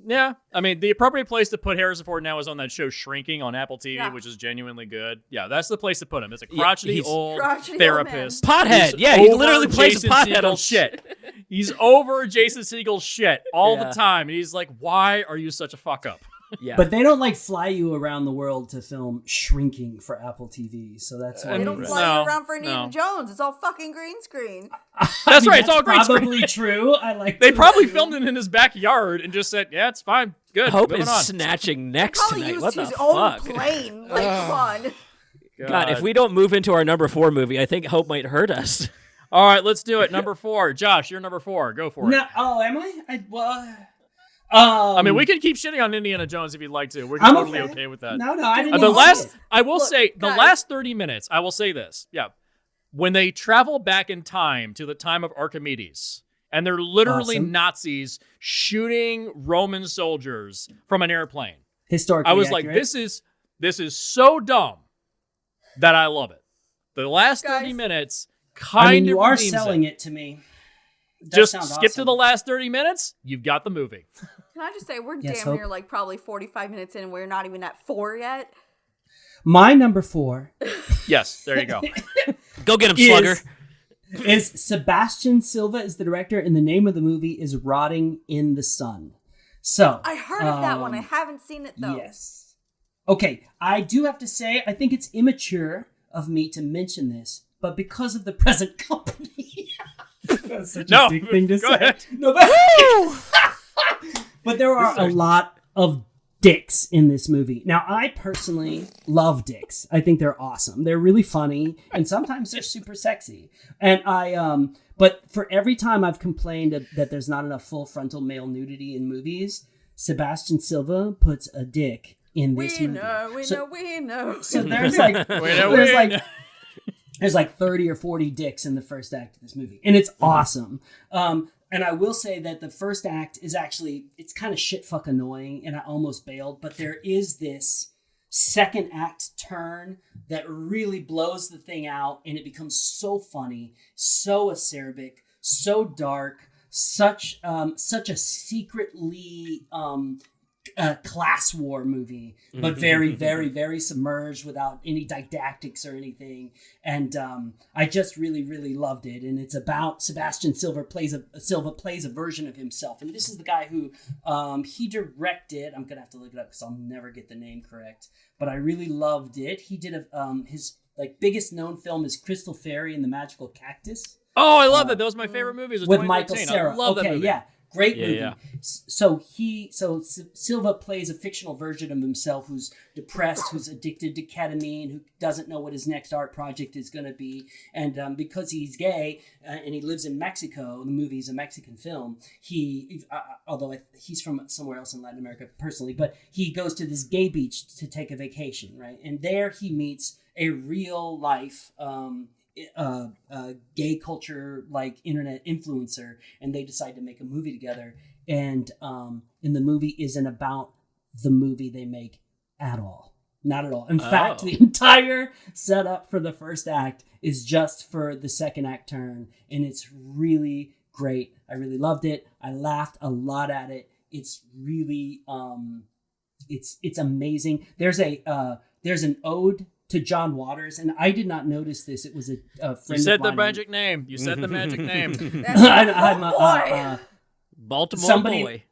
Yeah, I mean, the appropriate place to put Harrison Ford now is on that show Shrinking on Apple TV, which is genuinely good. Yeah, that's the place to put him. It's a crotchety old therapist. Pothead. Yeah, he literally plays a pothead on shit. He's over Jason Segel's shit all Yeah. the time. And he's like, why are you such a fuck up? Yeah. But they don't like fly you around the world to film Shrinking for Apple TV, so that's why They don't fly No, you around for Indiana no. Jones. It's all fucking green screen. That's right. It's all green screen. Probably true. I like. They to probably assume. filmed it in his backyard and just said, yeah, it's fine. Good. Hope moving is on. snatching necks Probably tonight. used What the his own fuck? plane. Like, come on. God, if we don't move into our number 4 movie, I think Hope might hurt us. All right, let's do it. Number 4. Josh, you're number 4. Go for it. No, oh, am I? I mean, we can keep shitting on Indiana Jones if you'd like to. We're I'm totally okay with that. No, I didn't. The even last, see it. I will Look, say, the guys. last 30 minutes, I will say this. Yeah. When they travel back in time to the time of Archimedes, and they're literally Awesome. Nazis shooting Roman soldiers from an airplane. Historically I was accurate. like, this is so dumb that I love it. The last 30 Guys. minutes I kind mean, of you are redeems selling it. it to me. That Just sounds skip to awesome. the last 30 minutes, you've got the movie. Can I just say, we're Yes, damn Hope. near like probably 45 minutes in and we're not even at 4 yet. My number 4 Yes, there you go. Go get him, Slugger. is Sebastian Silva is the director, and the name of the movie is Rotting in the Sun. So I heard of that one. I haven't seen it though. Yes. Okay, I do have to say, I think it's immature of me to mention this, but because of the present company. That's such No, a big thing to go say. ahead. No, but there are a lot of dicks in this movie. Now, I personally love dicks. I think they're awesome. They're really funny, and sometimes they're super sexy. And but for every time I've complained that there's not enough full frontal male nudity in movies, Sebastian Silva puts a dick in this We movie. know, we So- know, we know. So there's like there's like 30 or 40 dicks in the first act of this movie, and it's awesome. And I will say that the first act is actually, it's kind of shit fuck annoying, and I almost bailed, but there is this second act turn that really blows the thing out, and it becomes so funny, so acerbic, so dark, such a secretly class war movie, but very, very, very submerged without any didactics or anything. And I just really, really loved it. And it's about Sebastian Silva plays a version of himself. And this is the guy who he directed. I'm gonna have to look it up because I'll never get the name correct. But I really loved it. He did his biggest known film is Crystal Fairy and the Magical Cactus. Oh, I love that. That was my favorite movies of With Michael 2013. Cera. I love that movie. Yeah. Great Yeah, movie. yeah. So Silva plays a fictional version of himself who's depressed, who's addicted to ketamine, who doesn't know what his next art project is going to be. And because he's gay and he lives in Mexico, the movie is a Mexican film. Although he's from somewhere else in Latin America personally, but he goes to this gay beach to take a vacation, right? And there he meets a real life gay culture internet influencer, and they decide to make a movie together. And the movie isn't about the movie they make at all. Not at all. In fact, the entire setup for the first act is just for the second act turn, and it's really great. I really loved it. I laughed a lot at it. It's really it's amazing. There's an ode to John Waters, and I did not notice this. It was a friend You said of the mine. magic name. You said the magic name. Baltimore boy.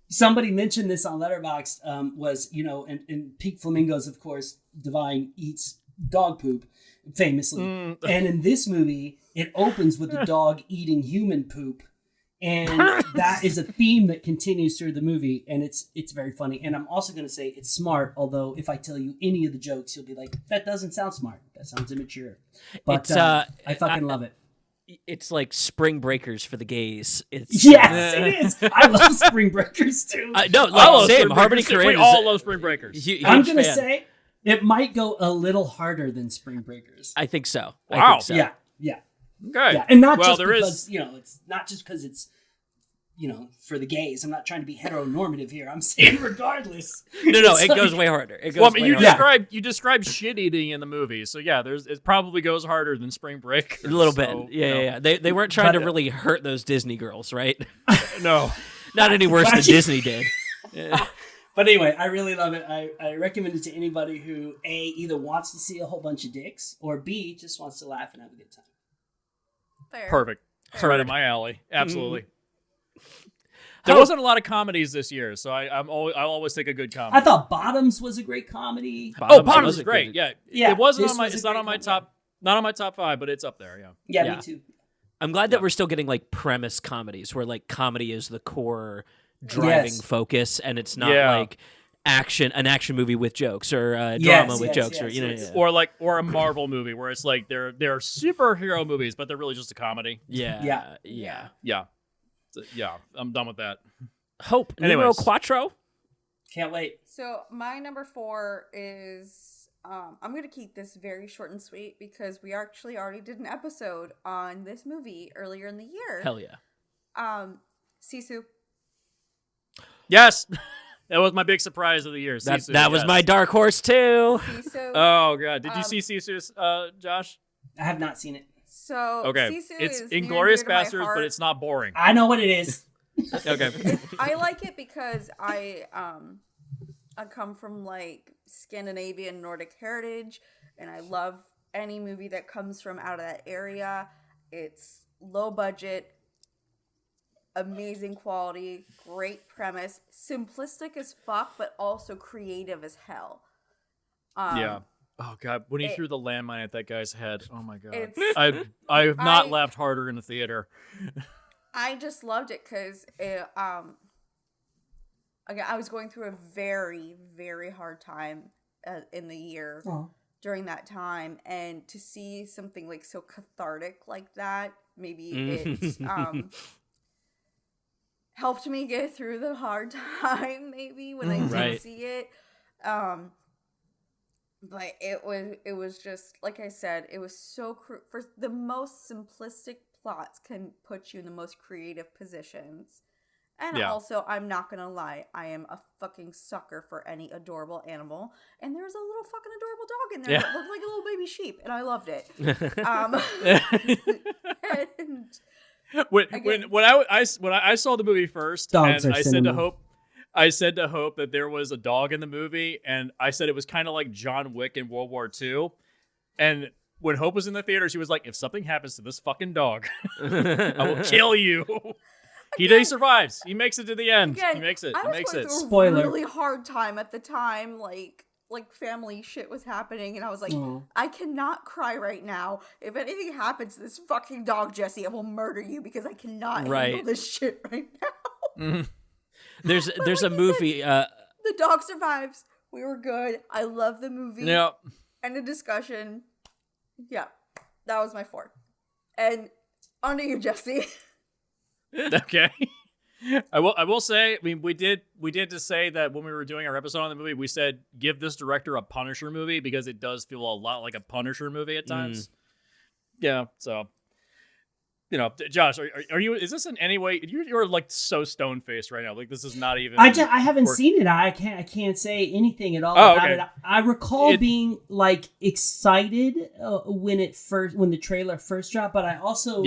Somebody mentioned this on Letterboxd. Was and Pete Flamingos, of course, Divine eats dog poop famously, and in this movie, it opens with the dog eating human poop. And that is a theme that continues through the movie, and it's very funny. And I'm also going to say it's smart, although if I tell you any of the jokes, you'll be like, that doesn't sound smart. That sounds immature. But I fucking love it. It's like Spring Breakers for the gays. It's Yes, it is. I love Spring Breakers, too. No, I love same. Spring Harmony Breakers. Korine We is all love Spring Breakers. I'm going to say it might go a little harder than Spring Breakers. I think so. Wow. I think so. Yeah. Okay. Yeah, and not Well, just there because, is- it's not just because it's, for the gays. I'm not trying to be heteronormative here. I'm saying regardless. No, It's it like- goes way harder. It goes Well, I mean, way you harder. described shit eating in the movie, so yeah, it probably goes harder than Spring Break. A little bit. So, Yeah. They weren't trying But, to really hurt those Disney girls, right? No. Not any worse than Disney did. But anyway, I really love it. I recommend it to anybody who A, either wants to see a whole bunch of dicks, or B, just wants to laugh and have a good time. Fair. Perfect. It's right up my alley. Absolutely. There wasn't a lot of comedies this year, so I'll always take a good comedy. I thought Bottoms was a great comedy. Bottoms is great. Yeah, it wasn't this on my. was a It's not great on my comedy. top. Not on my top 5, but it's up there. Yeah. Yeah, me too. I'm glad that we're still getting like premise comedies where like comedy is the core driving focus, and it's not like an action movie with jokes or drama with jokes or or a Marvel movie where it's like they're superhero movies, but they're really just a comedy. Yeah. So, I'm done with that. Hope. Numero quattro. Can't wait. So my number 4 is I'm going to keep this very short and sweet because we actually already did an episode on this movie earlier in the year. Hell yeah. Sisu. Yes. That was my big surprise of the year. That was my dark horse too. Sisu. Oh god, did you see Sisu's, Josh? I have not seen it. So okay, Sisu it's is Inglourious near and dear to my Basterds, heart. but it's not boring. I know what it is. Okay. I like it because I come from like Scandinavian Nordic heritage, and I love any movie that comes from out of that area. It's low budget, amazing quality, great premise, simplistic as fuck, but also creative as hell. Yeah. Oh god, when he threw the landmine at that guy's head. Oh my god. It's- I have not laughed harder in the theater. I just loved it because again, I was going through a very, very hard time in the year during that time, and to see something like so cathartic like that, maybe it helped me get through the hard time. Maybe when I did see it, but it was just like I said, it was so for the most simplistic plots can put you in the most creative positions. And also, I'm not gonna lie, I am a fucking sucker for any adorable animal. And there's a little fucking adorable dog in there that looked like a little baby sheep, and I loved it. And when I saw the movie first, Dogs and are I cinema. said to Hope that there was a dog in the movie, and I said it was kind of like John Wick in World War II. And when Hope was in the theater, she was like, "If something happens to this fucking dog, I will kill you." He survives. He makes it to the end. Again, he makes it. I He was makes going it. through Spoiler. a really hard time at the time, like family shit was happening, and I was like, I cannot cry right now. If anything happens to this fucking dog, Jesse, I will murder you because I cannot handle this shit right now. There's a movie. The dog survives. We were good. I love the movie. Yeah. End of discussion. Yeah, that was my 4. And on to you, Jesse. Okay. I will say, I mean, we did just say that when we were doing our episode on the movie, we said give this director a Punisher movie because it does feel a lot like a Punisher movie at times. Yeah, so Josh, are you? Is this in any way? You're like so stone faced right now. Like this is not even. I haven't seen it. I can't say anything at all about it. I recall being like excited when the trailer first dropped, but I also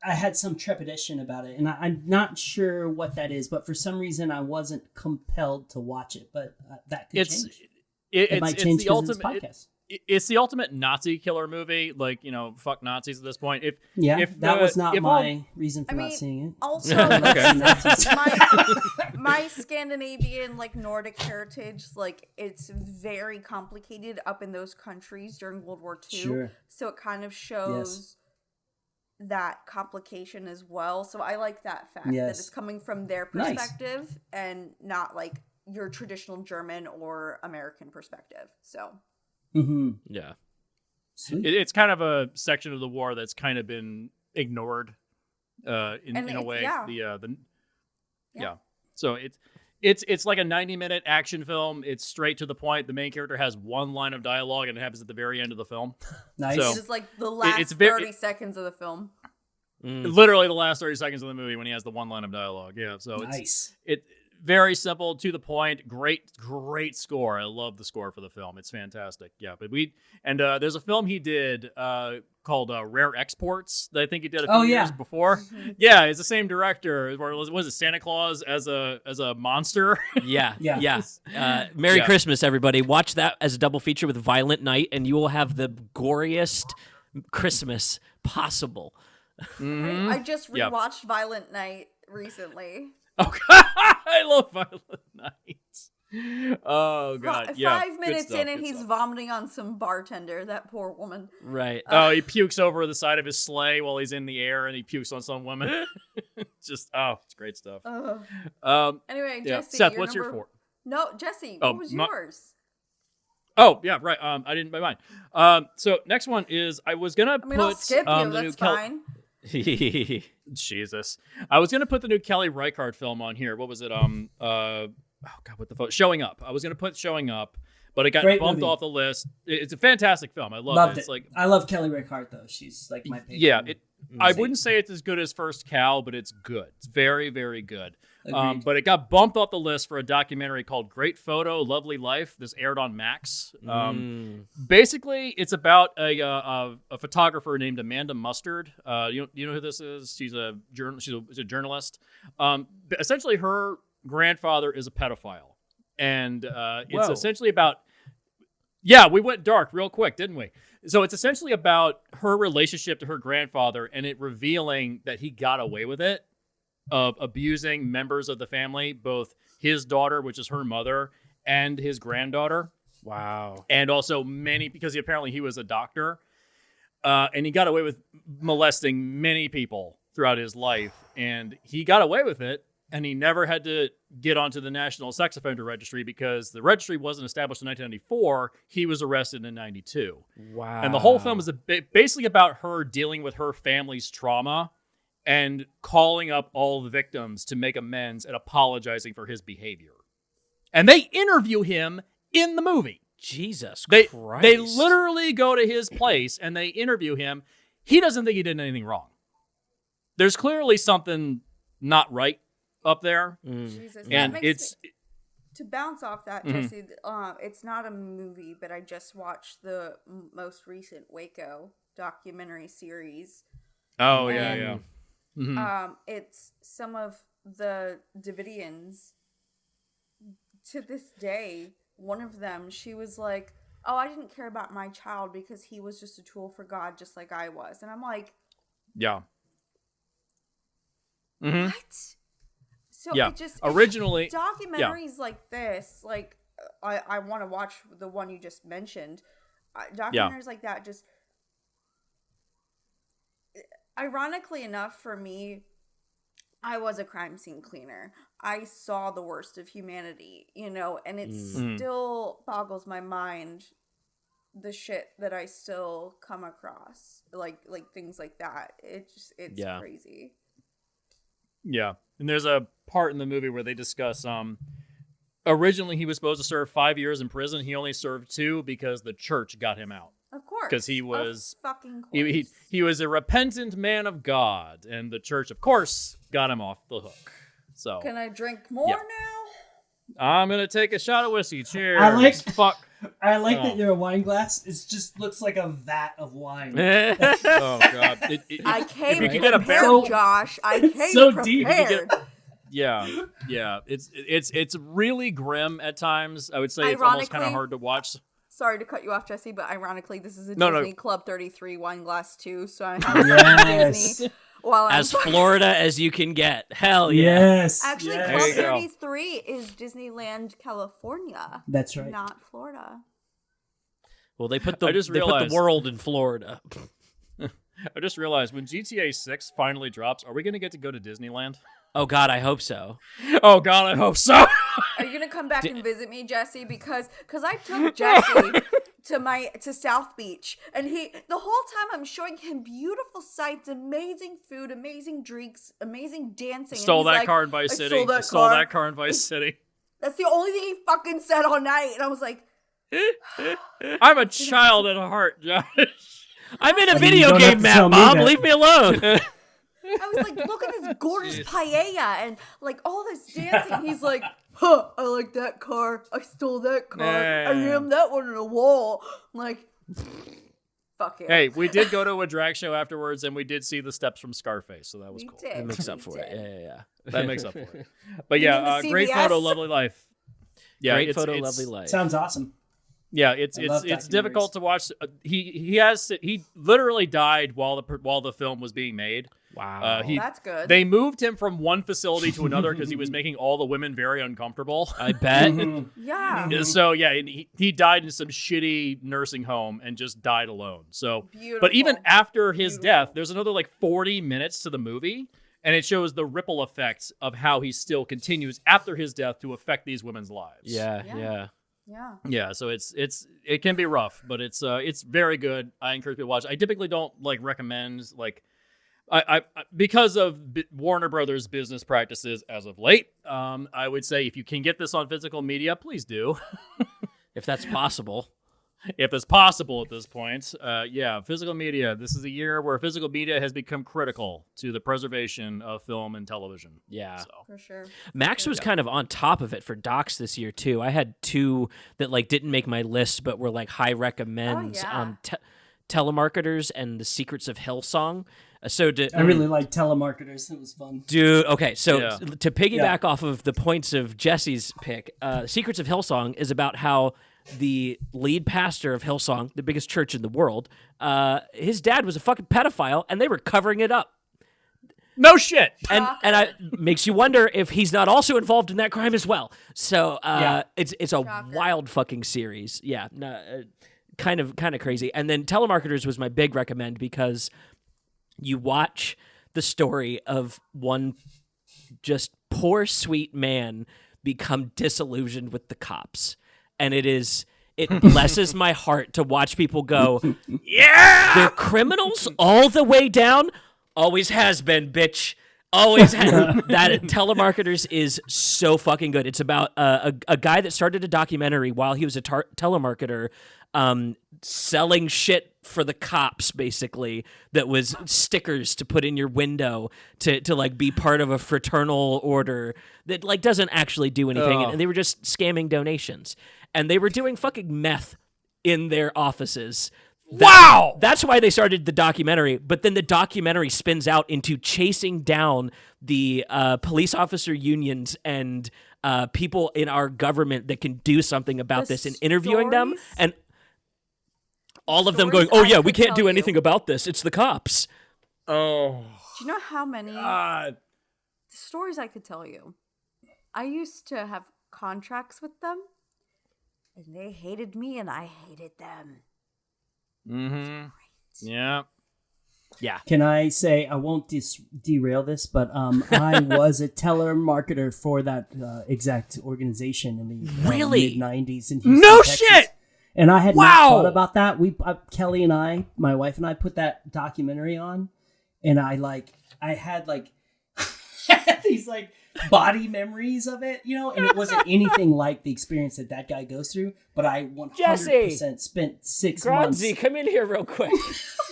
I had some trepidation about it, and I'm not sure what that is. But for some reason, I wasn't compelled to watch it. But that could change. It might change because of this podcast. It's the ultimate Nazi killer movie. Like, fuck Nazis at this point. If that was not my reason for not seeing it. Also, my Scandinavian, like Nordic heritage, like it's very complicated up in those countries during World War II. Sure. So it kind of shows that complication as well. So I like that fact that it's coming from their perspective and not like your traditional German or American perspective. So. Yeah. It's kind of a section of the war that's kind of been ignored in a way. So it's like a 90-minute action film. It's straight to the point. The main character has one line of dialogue, and it happens at the very end of the film. Nice. So, it's just like the last 30 seconds of the film. Literally the last 30 seconds of the movie when he has the one line of dialogue. Yeah. So it's very simple, to the point. Great score. I love the score for the film. It's fantastic. Yeah, but there's a film he did called Rare Exports that I think he did a few years before. Yeah, it's the same director. Was it Santa Claus as a monster? Yeah. Merry Christmas, everybody. Watch that as a double feature with Violent Night, and you will have the goriest Christmas possible. I just rewatched Violent Night recently. Oh, God. I love Violent Night. Oh, God. Yeah. 5 minutes in and he's vomiting on some bartender. That poor woman. Right. He pukes over the side of his sleigh while he's in the air, and he pukes on some woman. Just, it's great stuff. Anyway, yeah. Jesse, Seth, what's your 4? No, Jesse, what was yours? Oh, yeah, right. I didn't buy mine. So next one is I was gonna put I'll skip you. the That's new fine. Jesus, I was gonna put the new Kelly Reichardt film on here. What was it? Oh God, what the fuck? Showing Up. I was gonna put Showing Up, but it got bumped off the list. It's a fantastic film. I loved it. It's like I love Kelly Reichardt though. She's like my favorite. Yeah, I wouldn't say it's as good as First Cow, but it's good. It's very, very good. But it got bumped off the list for a documentary called Great Photo, Lovely Life. This aired on Max. Basically, it's about a photographer named Amanda Mustard. You know who this is? She's a journalist. Essentially, her grandfather is a pedophile, and it's essentially about. Yeah, we went dark real quick, didn't we? So it's essentially about her relationship to her grandfather and it revealing that he got away with it, of abusing members of the family, both his daughter, which is her mother, and his granddaughter. Wow. And also because apparently he was a doctor. And he got away with molesting many people throughout his life. And he got away with it. And he never had to get onto the National Sex Offender Registry because the registry wasn't established in 1994. He was arrested in 92. Wow. And the whole film is basically about her dealing with her family's trauma and calling up all the victims to make amends and apologizing for his behavior. And they interview him in the movie. Jesus Christ. They literally go to his place and they interview him. He doesn't think he did anything wrong. There's clearly something not right up there. Jesus, and it's to bounce off that, Jesse. It's not a movie, but I just watched the most recent Waco documentary series. Oh, yeah. Mm-hmm. It's some of the Davidians. To this day, one of them, she was like, "Oh, I didn't care about my child because he was just a tool for God, just like I was." And I'm like, "Yeah, what?" So yeah. it just originally documentaries like this, like I want to watch the one you just mentioned. Documentaries like that, just ironically enough, for me, I was a crime scene cleaner. I saw the worst of humanity, and it still boggles my mind the shit that I still come across, like things like that. It's crazy. Yeah. And there's a part in the movie where they discuss originally he was supposed to serve 5 years in prison. He only served 2 because the church got him out. Of course. Because he was fucking course. He was a repentant man of God, and the church, of course, got him off the hook. So can I drink more now? I'm gonna take a shot of whiskey. Cheers. I like that your wine glass just looks like a vat of wine. Oh God! I came if you prepared, get a barrel, Josh. I came so prepared. deep. Yeah. It's really grim at times. I would say it's almost kind of hard to watch. Sorry to cut you off, Jesse, but ironically, this is a Disney Club 33 wine glass too, so I have Disney. As Florida as you can get. Hell yeah. Yes. Actually, Club 33 is Disneyland, California. That's right. Not Florida. Well, they put the world in Florida. I just realized when GTA 6 finally drops, are we going to get to go to Disneyland? Oh, God, I hope so. Oh, God, I hope so. Are you going to come back and visit me, Jesse? Because I took Jesse to South Beach, and the whole time I'm showing him beautiful sights, amazing food, amazing drinks, amazing dancing. Stole that car in Vice City. Stole that car in Vice City. That's the only thing he fucking said all night, and I was like, I'm a child at heart, Josh. I'm in a video game map, Mom. Leave me alone. I was like, look at this gorgeous paella and like all this dancing. He's like, I like that car. I stole that car. I rammed that one in a wall. I'm like, fuck yeah. Hey, we did go to a drag show afterwards, and we did see the steps from Scarface, so that was cool. That makes up for it. Yeah. That makes up for it. But yeah, great photo, lovely life. Yeah, great photo, lovely life. Sounds awesome. Yeah, I love it's documentaries. difficult to watch. He literally died while the film was being made. Wow. That's good. They moved him from one facility to another because he was making all the women very uncomfortable. I bet. Yeah. So yeah, and he died in some shitty nursing home and just died alone. So, Beautiful. but even after his death, there's another like 40 minutes to the movie, and it shows the ripple effects of how he still continues after his death to affect these women's lives. Yeah. Yeah, so it can be rough, but it's very good. I encourage people to watch. I typically don't like recommend like I because of Warner Brothers business practices as of late. I would say if you can get this on physical media, please do. If that's possible. If it's possible at this point. Yeah, physical media. This is a year where physical media has become critical to the preservation of film and television. Yeah. So. For sure. Max was kind of on top of it for docs this year too. I had 2 that like didn't make my list but were like high recommends. Telemarketers and The Secrets of Hillsong. I really like telemarketers. It was fun. Dude, okay, so to piggyback off of the points of Jesse's pick, Secrets of Hillsong is about how the lead pastor of Hillsong, the biggest church in the world, his dad was a fucking pedophile, and they were covering it up. No shit. And I makes you wonder if he's not also involved in that crime as well. So it's a Shocker. wild fucking series. Yeah, kind of crazy. And then Telemarketers was my big recommend because you watch the story of one just poor sweet man become disillusioned with the cops. And it blesses my heart to watch people go, yeah, they're criminals all the way down. Always has been, bitch. Always has. That Telemarketers is so fucking good. It's about a guy that started a documentary while he was a telemarketer, selling shit for the cops, basically, that was stickers to put in your window to like be part of a fraternal order that like doesn't actually do anything. And they were just scamming donations. And they were doing fucking meth in their offices. Wow! That's why they started the documentary. But then the documentary spins out into chasing down the police officer unions and people in our government that can do something about this and interviewing them. And all of them going, oh, yeah, we can't do anything about this. It's the cops. Oh. Do you know how many stories I could tell you? I used to have contracts with them, and they hated me, and I hated them. Mm-hmm. Yeah. Yeah. Can I say, I won't derail this, but I was a telemarketer for that exact organization in the mid-90s in Houston, No Texas. shit! And I had not thought about that. Kelly and I, my wife and I, put that documentary on, and I had these like body memories of it, you know, and it wasn't anything like the experience that guy goes through. But I 100% spent 6 months. Gronzi, come in here real quick.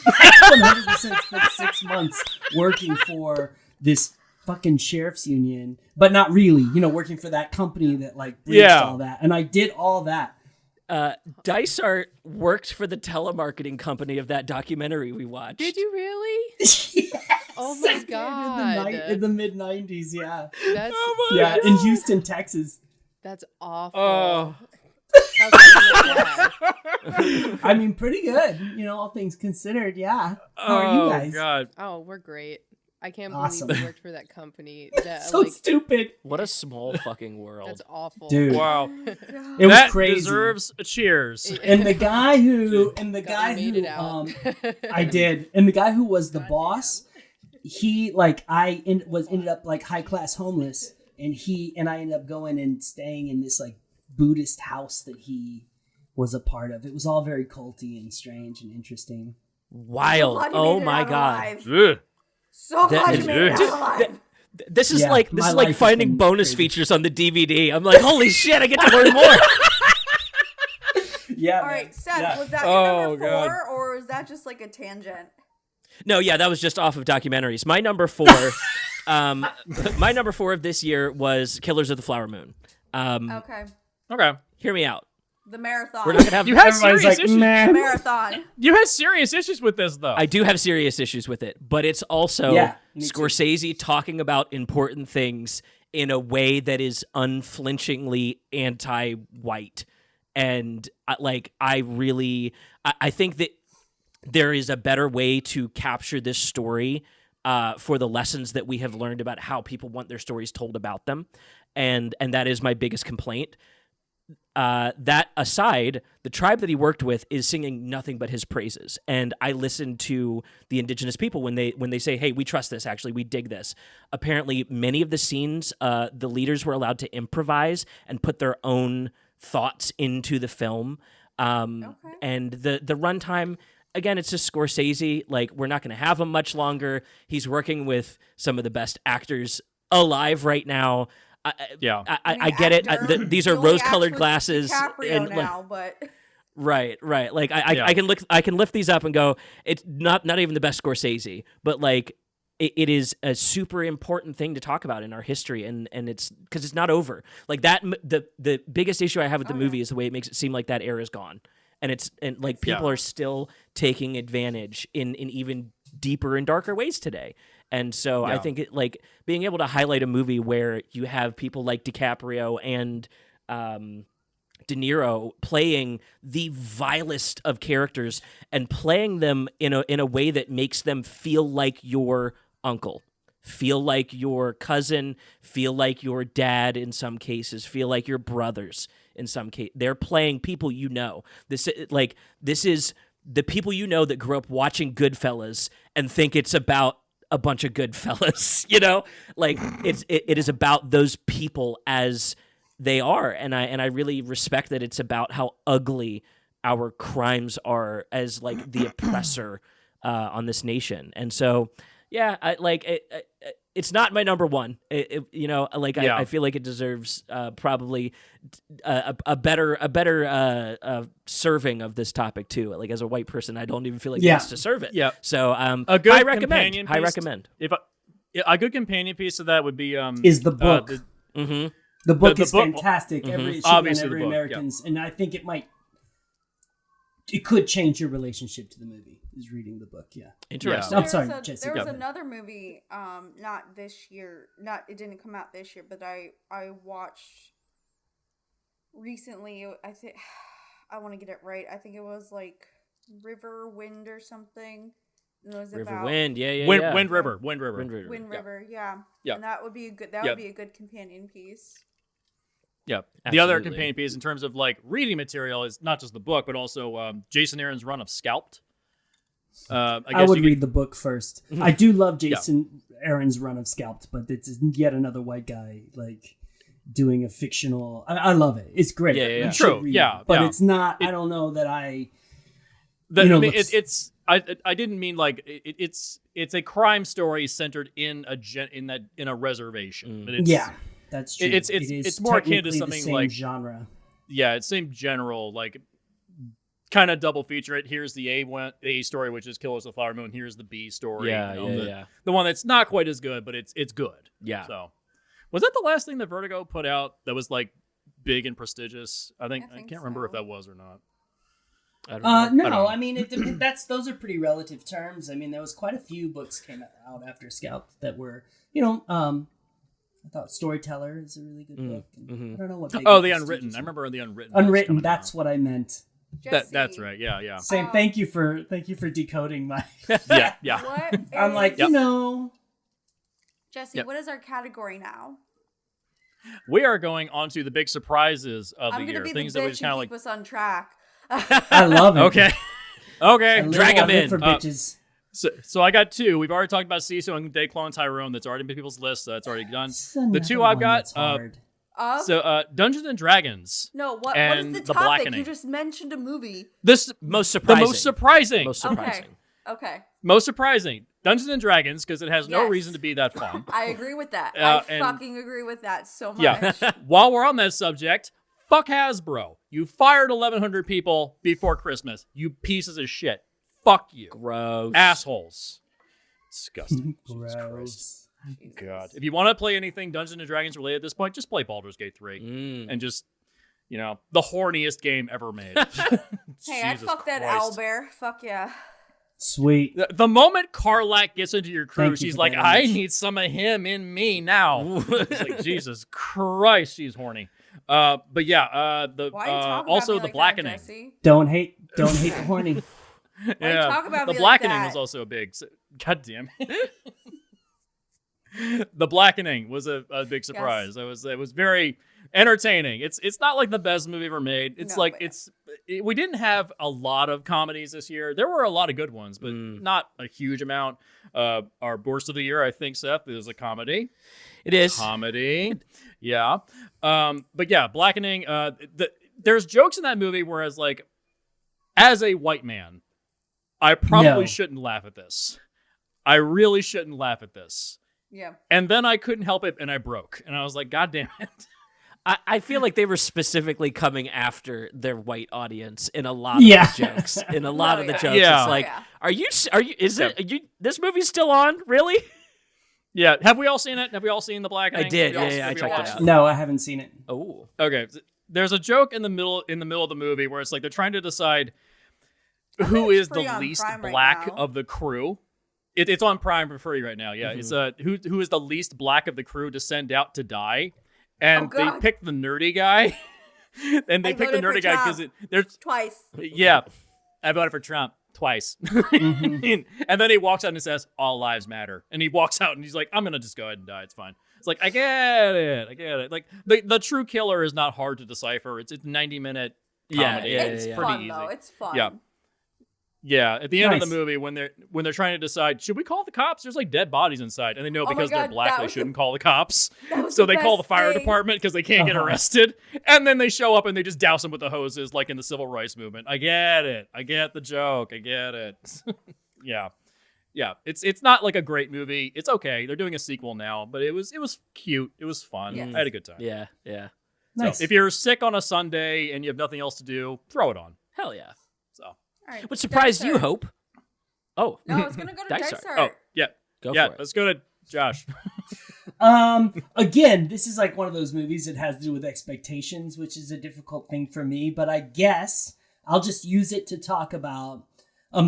100% spent 6 months working for this fucking sheriff's union, but not really, you know, working for that company that like breached all that, and I did all that. Dysart worked for the telemarketing company of that documentary we watched. Did you really? Yes. Oh my god! In the mid '90s, yeah. That's in Houston, Texas. That's awful. Oh. How's that bad? I mean, pretty good, you know, all things considered. Yeah. How are you guys? God. Oh, we're great. I can't Awesome. believe you worked for that company. That, So stupid, What a small fucking world. That's awful, dude. Wow. It was That crazy. deserves a cheers. And the guy who, made it out. I did, and the guy who was the boss, he ended up like high class homeless, and I ended up going and staying in this like Buddhist house that he was a part of. It was all very culty and strange and interesting. Wild. Glad you Oh made it my out god. alive. Ugh. So glad That you made it is- out alive. This is Yeah, like my life like has finding been bonus crazy. features on the DVD. I'm like, holy shit, I get to learn more. Yeah. All man. right, Seth, Yeah. was that your Oh, number God. 4, or is that just like a tangent? No, yeah, that was just off of documentaries. My number 4 my number 4 of this year was Killers of the Flower Moon. Okay. Okay. Hear me out. The marathon. We're not gonna have You had Everybody's serious like, issues. man. Marathon. You had serious issues with this, though. I do have serious issues with it, but it's also Yeah, me too. Scorsese talking about important things in a way that is unflinchingly anti-white And I think that there is a better way to capture this story for the lessons that we have learned about how people want their stories told about them. And that is my biggest complaint. That aside, the tribe that he worked with is singing nothing but his praises. And I listened to the indigenous people when they say, hey, we trust this, actually, we dig this. Apparently, many of the scenes, the leaders were allowed to improvise and put their own thoughts into the film. And the runtime, again, it's just Scorsese. Like, we're not going to have him much longer. He's working with some of the best actors alive right now. I get it. These are rose-colored glasses. DiCaprio now, but right. Like I can lift these up and go. It's not even the best Scorsese, but like it is a super important thing to talk about in our history, and it's because it's not over. Like that, the biggest issue I have with the movie is the way it makes it seem like that era is gone, and people are still taking advantage in even deeper and darker ways today. And so I think being able to highlight a movie where you have people like DiCaprio and De Niro playing the vilest of characters and playing them in a way that makes them feel like your uncle, feel like your cousin, feel like your dad in some cases, feel like your brothers in some cases. They're playing people you know. This is the people you know that grew up watching Goodfellas and think it's about a bunch of good fellas, like it is about those people as they are. And I really respect that it's about how ugly our crimes are as like the oppressor on this nation. And so, it's not my number one. I feel like it deserves probably a better serving of this topic too. Like as a white person, I don't even feel like it has to serve it. Yeah. So a good I recommend. A good companion piece to that would be is the book. The book is fantastic. It should be on every book, Americans, and I think it could change your relationship to the movie. Is reading the book, interesting. I'm sorry, Jesse. There was another movie, not this year. It didn't come out this year, but I watched recently. I think I want to get it right. I think it was like River Wind or something. And it was River Wind, Wind River, yeah. And that would be a good. That would be a good companion piece. Yeah. The other companion piece in terms of like reading material is not just the book, but also Jason Aaron's run of Scalped. I would read the book first. I do love Jason Aaron's run of Scalped, but it's yet another white guy like doing a fictional. I love it. It's great. Yeah. True. But it's not. I don't know that I. It's. I didn't mean like it's a crime story centered in a reservation. But it's, that's true. It's more akin to something like genre. Yeah, it's same general like. Kind of double feature it. Here's the A story, which is Killers of the Flower Moon. Here's the B story. The one that's not quite as good, but it's good. Yeah. So, was that the last thing that Vertigo put out that was like big and prestigious? I can't remember if that was or not. I don't know. I mean, those are pretty relative terms. I mean, there was quite a few books came out after Scalped that were, I thought Storyteller is a really good book. I don't know what. The Unwritten. I remember the Unwritten. Unwritten. That's what I meant. That's right. Yeah. Same. Thank you for decoding my. Yeah. What I'm like, Jesse, what is our category now? We are going on to the big surprises of the year. I'm going to be things the that we bitch just kind of and keep us on track. I love it. Okay. Drag them in. For bitches. So I got two. We've already talked about Cecil and Daquan and Tyrone. That's already been people's list. So that's already done. The two I've got. Dungeons and Dragons. No, what is the topic? Blackening. You just mentioned a movie. The most surprising. Okay. Most surprising. Dungeons and Dragons, because it has no reason to be that fun. I agree with that. I fucking agree with that so much. Yeah. While we're on that subject, fuck Hasbro. You fired 1,100 people before Christmas. You pieces of shit. Fuck you. Gross. Assholes. Disgusting. Gross. God. If you want to play anything Dungeons and Dragons related at this point, just play Baldur's Gate 3. And just, the horniest game ever made. Hey, I'd fuck that owlbear. Fuck yeah. Sweet. The moment Karlak gets into your crew, she's like, I need some of him in me now. It's like, Jesus Christ, she's horny. But yeah, the Why are you talking also about the me like blackening. That, Jesse? Don't hate the horny. Why you Yeah, talk about the me like blackening that? was also a big. God damn it. The blackening was a big surprise. It was very entertaining. It's not like the best movie ever made. It's No, like but we didn't have a lot of comedies this year. There were a lot of good ones, but not a huge amount. Our worst of the year, I think, Seth, is a comedy. It is. Comedy. Yeah. But yeah, blackening. There's jokes in that movie whereas like as a white man, I probably shouldn't laugh at this. I really shouldn't laugh at this. Yeah. And then I couldn't help it and I broke. And I was like, God damn it. I feel like they were specifically coming after their white audience in a lot of the jokes. In a lot of the jokes, Yeah. it's like, are you? This movie's still on? Really? Yeah. Have we all seen it? Have we all seen The Blackening? I did. Have we all- Yeah, have I we checked all it watched out. No, I haven't seen it. Oh, Okay. There's a joke in the middle of the movie where it's like they're trying to decide who is the free on least Prime right black now. of the crew. It's on Prime for free right now. Yeah, it's who is the least black of the crew to send out to die, and they God. pick the nerdy guy, and they I pick the voted for nerdy guy because Trump. there's Twice. yeah, I voted for Trump twice, and then he walks out and says all lives matter, and he walks out and he's like I'm gonna just go ahead and die. It's fine. It's like I get it. Like the true killer is not hard to decipher. It's a 90-minute comedy. It's Pretty fun easy. though. It's fun. Yeah. Yeah, at the end of Nice. the movie, when they're trying to decide, should we call the cops? There's like dead bodies inside, and they know Oh my because they're God, black, that they was shouldn't call the cops. That was So the they call the best fire thing. department because they can't get arrested, and then they show up and they just douse them with the hoses, like in the civil rights movement. I get it. I get the joke. I get it. Yeah. It's not like a great movie. It's okay. They're doing a sequel now, but it was cute. It was fun. Yes. I had a good time. yeah. Nice. So if you're sick on a Sunday and you have nothing else to do, throw it on. Hell yeah. So All right. What surprised you, Dysart. Hope? Oh, No, it's gonna go to Dysart. Dysart. oh yeah. go Yeah, for it. let's go to Josh. Again, this is like one of those movies that has to do with expectations, which is a difficult thing for me, but I guess I'll just use it to talk about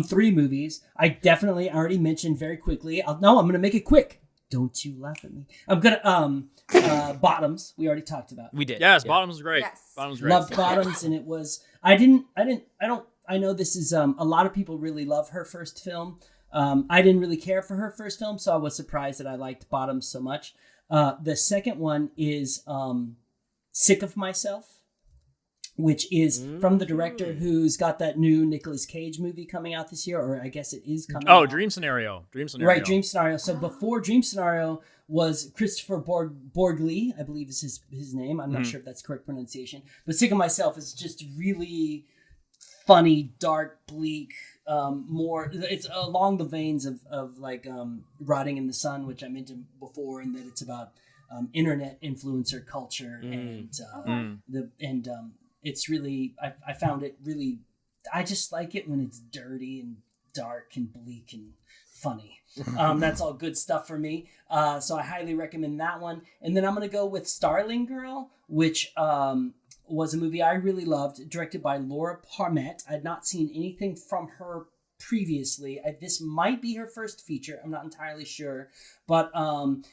3 movies. I definitely already mentioned very quickly. I'm going to make it quick. Don't you laugh at me. I'm going to Bottoms, we already talked about. We did. Yes, yeah. Bottoms was great. Yes. Bottoms was great. Loved Bottoms, and it was I know this is a lot of people really love her first film. I didn't really care for her first film, so I was surprised that I liked Bottoms so much. The second one is Sick of Myself, which is from the director who's got that new Nicolas Cage movie coming out this year, or I guess it is coming Oh, out. Dream Scenario. Right, Dream Scenario. So before Dream Scenario was Christopher Borgli, I believe is his name. I'm not sure if that's correct pronunciation. But Sick of Myself is just really funny, dark, bleak, it's along the veins of like Rotting in the Sun, which I mentioned before, and that it's about internet influencer culture and it's really I found it really, I just like it when it's dirty and dark and bleak and funny. That's all good stuff for me. So I highly recommend that one. And then I'm going to go with Starling Girl, which was a movie I really loved, directed by Laura Parmet. I had not seen anything from her previously. This might be her first feature. I'm not entirely sure. But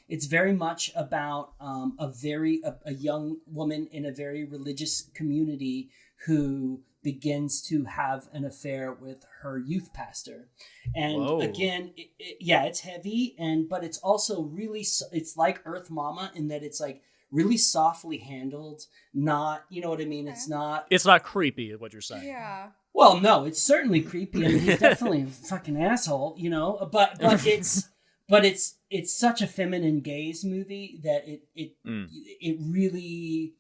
it's very much about a young woman in a very religious community who begins to have an affair with her youth pastor. And Whoa. again, it's heavy, but it's also really, it's like Earth Mama in that it's like really softly handled. Not, you know what I mean? Okay. It's not creepy, is what you're saying. Yeah. Well, no, it's certainly creepy. I mean, he's definitely a fucking asshole, you know. But it's such a feminine gaze movie that it really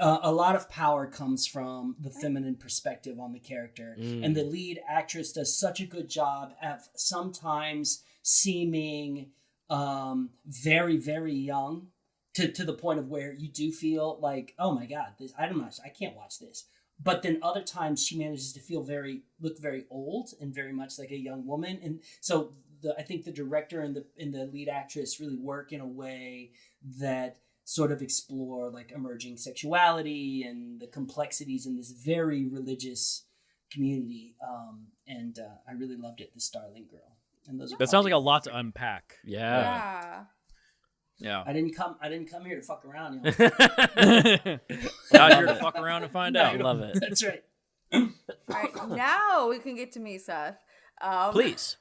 a lot of power comes from the feminine perspective on the character, and the lead actress does such a good job at sometimes seeming very, very young to the point of where you do feel like, oh my god, I can't watch this. But then other times she manages to look very old and very much like a young woman. And so I think the director and the lead actress really work in a way that sort of explore like emerging sexuality and the complexities in this very religious community. And I really loved it, The Starling Girl. And those are That sounds like a lot to unpack. Yeah. Yeah. Yeah. I didn't come here to fuck around. Not here to fuck around and find I out. love it. That's right. All right, now we can get to me, Seth. Please.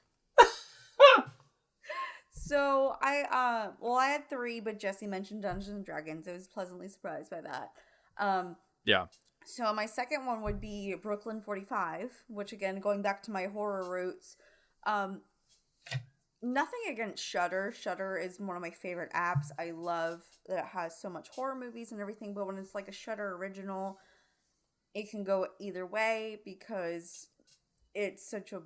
So I had 3, but Jesse mentioned Dungeons and Dragons. I was pleasantly surprised by that. Yeah. So my second one would be Brooklyn 45, which again, going back to my horror roots, nothing against Shudder. Shudder is one of my favorite apps. I love that it has so much horror movies and everything, but when it's like a Shudder original, it can go either way because it's such a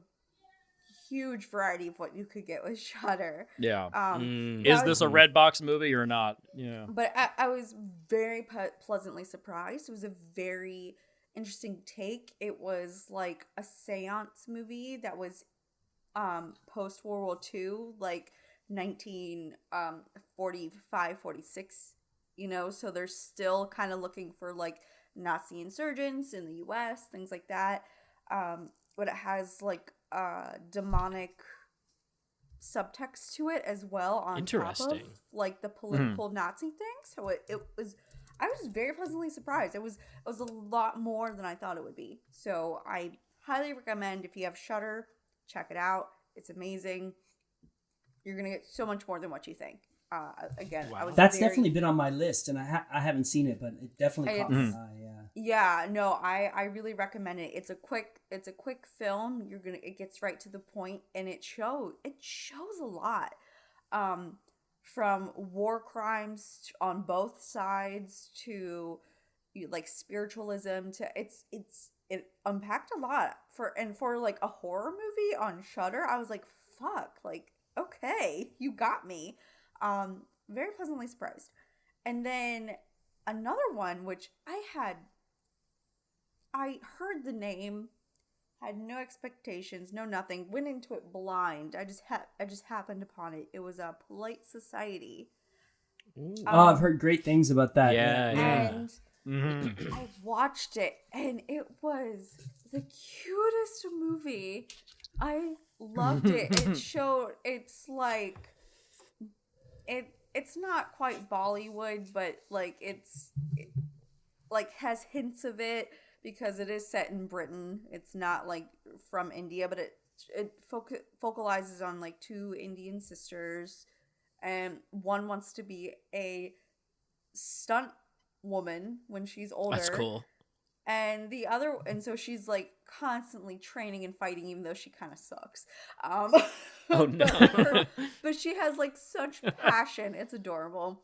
huge variety of what you could get with Shudder. Yeah. Is this a Redbox movie or not? Yeah. But I was very pleasantly surprised. It was a very interesting take. It was like a seance movie that was post World War II, like 1945, 46, so they're still kind of looking for like Nazi insurgents in the US, things like that. But it has like demonic subtext to it as well on top of like the political Nazi thing. So I was very pleasantly surprised. It was a lot more than I thought it would be. So I highly recommend, if you have Shudder, check it out. It's amazing. You're gonna get so much more than what you think. Again, wow. That's definitely been on my list, and I haven't seen it, but it definitely caught my eye. Yeah, no, I really recommend it. It's a quick film. It gets right to the point, and it shows a lot, from war crimes on both sides to like spiritualism to it unpacked a lot for like a horror movie on Shudder. I was like, fuck, like, okay, you got me. Very pleasantly surprised. And then another one, which I heard the name, had no expectations, no nothing, went into it blind. I just happened upon it. It was a Polite Society. I've heard great things about that. And I watched it, and it was the cutest movie. I loved it. It's like it's not quite Bollywood, but like it has hints of it because it is set in Britain. It's not like from India, but it focalizes on like 2 Indian sisters, and one wants to be a stunt woman when she's older. That's cool. And so she's like constantly training and fighting, even though she kind of sucks. Oh no! But she has like such passion. It's adorable.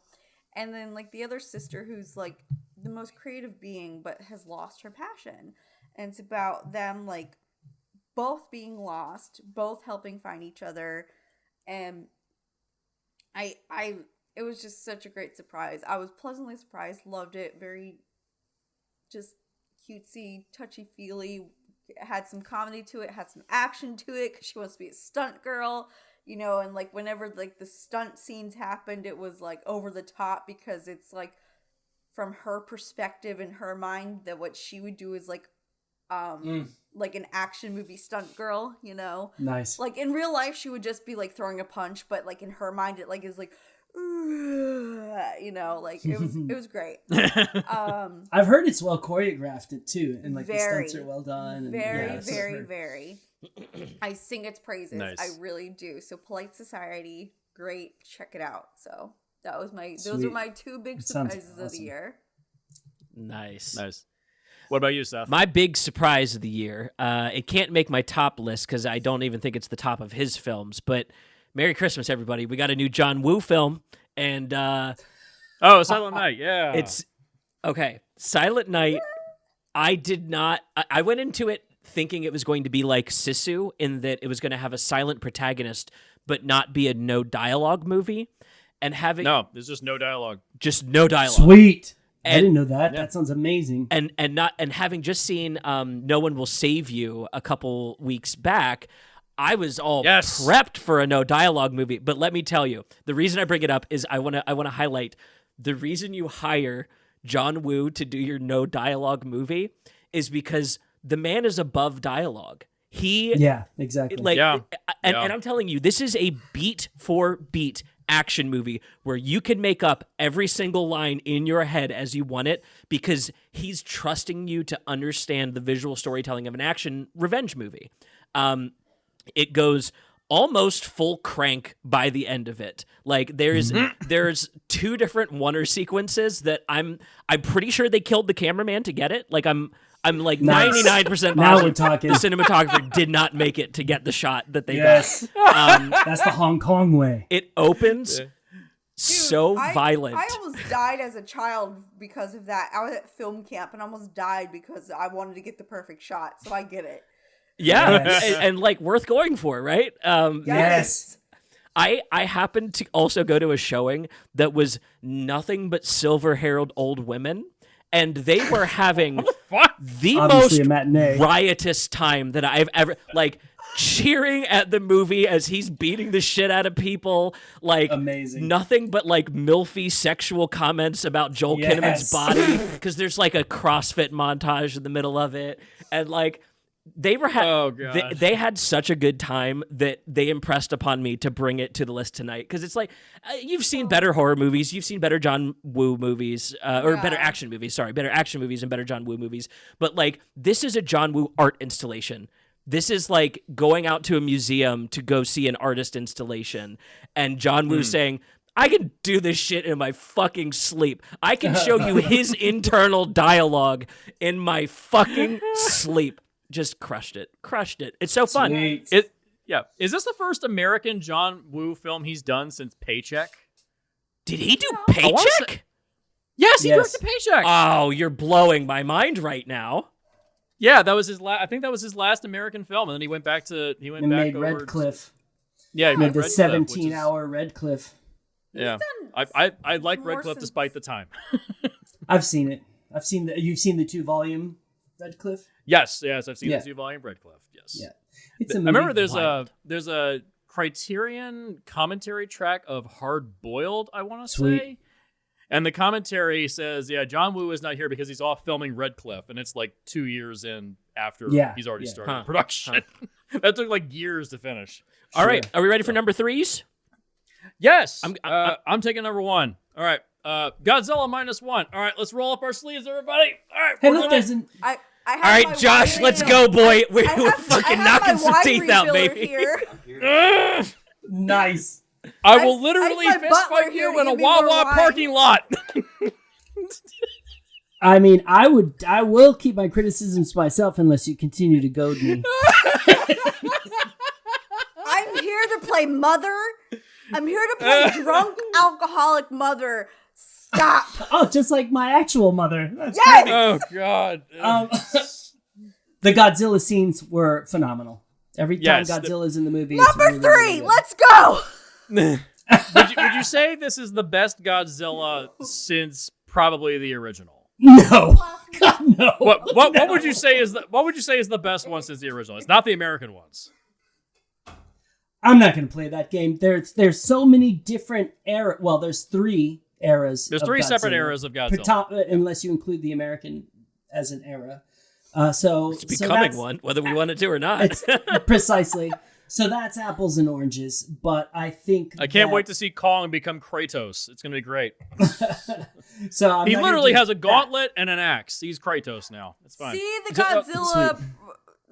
And then like the other sister, who's like the most creative being, but has lost her passion. And it's about them like both being lost, both helping find each other. And it was just such a great surprise. I was pleasantly surprised. Loved it. Very just cutesy, touchy-feely. It had some comedy to it, had some action to it, because she wants to be a stunt girl, and like whenever like the stunt scenes happened, it was like over the top, because it's like from her perspective in her mind that what she would do is like like an action movie stunt girl, Nice. Like in real life she would just be like throwing a punch, but like in her mind it like is like like it was great. I've heard it's well choreographed too, and like the stunts are well done. Very. I sing its praises. Nice. I really do. So Polite Society, great. Check it out. So that was those are my 2 big surprises of the year. Nice. What about you, Seth? My big surprise of the year. It can't make my top list because I don't even think it's the top of his films, but Merry Christmas, everybody. We got a new John Woo film, and Silent Night, yeah. It's okay. Silent Night. I went into it thinking it was going to be like Sisu, in that it was going to have a silent protagonist but not be a no dialogue movie, and having there's just no dialogue. Just no dialogue. Sweet. I didn't know that. Yeah. That sounds amazing. And having just seen No One Will Save You a couple weeks back, I was all prepped for a no dialogue movie. But let me tell you, the reason I bring it up is I want to highlight the reason you hire John Woo to do your no dialogue movie is because the man is above dialogue. Yeah, exactly. And I'm telling you, this is a beat for beat action movie where you can make up every single line in your head as you want it because he's trusting you to understand the visual storytelling of an action revenge movie. It goes almost full crank by the end of it. Like there's 2 different wonder sequences that I'm pretty sure they killed the cameraman to get it. Like I'm like 99% positive Now we're talking. the cinematographer did not make it to get the shot that they Yes. got. That's the Hong Kong way. It opens so I violent. almost died as a child because of that. I was at film camp and almost died because I wanted to get the perfect shot. So I get it. Yeah, Yes. and like worth going for, right? Yes. I happened to also go to a showing that was nothing but silver-haired old women, and they were having the Obviously a most matinee. riotous time that I've ever like cheering at the movie as he's beating the shit out of people, like Amazing. nothing but like milfy sexual comments about Joel Kinnaman's Yes. body because there's like a CrossFit montage in the middle of it, and like. They were Oh, gosh. they had such a good time that they impressed upon me to bring it to the list tonight because it's like you've seen better horror movies, you've seen better John Woo movies or better action movies, better action movies and better John Woo movies, but like this is a John Woo art installation. This is like going out to a museum to go see an artist installation and John Woo saying, I can do this shit in my fucking sleep. I can show you his internal dialogue in my fucking sleep. Just crushed it. It's so fun. Sweet. Is this the first American John Woo film he's done since Paycheck? Did he do I wanna Paycheck? Yes, he Yes. directed Paycheck. Oh, you're blowing my mind right now. Yeah, that was his I think that was his last American film, and then he went back And back made over. Redcliffe. Yeah, he Made made the Redcliffe, which is- 17-hour Redcliffe. Yeah, done I like more Redcliffe since- despite the time. I've seen it. You've seen the 2-volume Redcliffe? yes, I've seen Yeah. the 2-volume Redcliffe. Yes, Yeah. It's I a movie. remember there's Wild. a Criterion commentary track of Hard Boiled, I want to Sweet. say. And the commentary says, yeah, John Woo is not here because he's off filming Redcliffe, and it's like 2 years in after he's already started Huh. production. That took like years to finish. All right, are we ready for number 3s? Yes, I'm- I'm taking number 1. All right, Godzilla -1. All right, let's roll up our sleeves, everybody. All right, Hey, we're look, gonna- there's an... I have All right, my Josh, wine let's refill. go, boy. We're I have fucking my knocking some wine teeth out, refiller baby. Here. Nice. I will I literally have my fist butler fight here you to in a give me more Wawa wine. parking lot. I mean, I will keep my criticisms to myself unless you continue to goad me. I'm here to play mother. I'm here to play drunk alcoholic mother. Stop. Oh, just like my actual mother. That's Yes. Oh God. Um, the Godzilla scenes were phenomenal. Every time Yes, Godzilla's in the movie, it's Number really, 3. really good. Let's go. would you say this is the best Godzilla since probably the original? No, God, no. What would you say is the best one since the original? It's not the American ones. I'm not going to play that game. There's so many different eras. Well, there's 3 eras. There's of 3 separate Godzilla. eras of Godzilla. Unless you include the American as an era. So It's becoming one, whether we want it to or not. It's precisely. So that's apples and oranges. But I think I can't wait to see Kong become Kratos. It's gonna be great. So I'm He not gonna literally do has a that. gauntlet and an axe. He's Kratos now. It's fine. See the So- Godzilla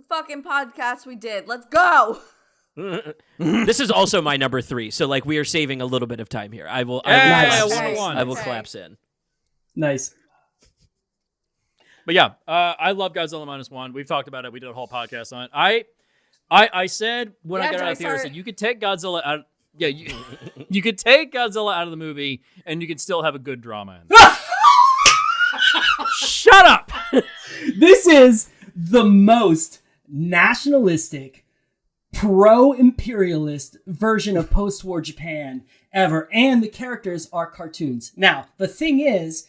fucking podcast we did. Let's go. This is also my number 3, so like we are saving a little bit of time here. I will Yeah, Nice. 1-1. I will Okay. collapse in. Nice. But yeah, I love Godzilla -1. We've talked about it. We did a whole podcast on it. I said when I Yeah, got out of theater, I Dysart. said you could take Godzilla out. Yeah, you could take Godzilla out of the movie, and you could still have a good drama in it. Shut up. This is the most nationalistic, pro-imperialist version of post-war Japan ever, and the characters are cartoons. Now, the thing is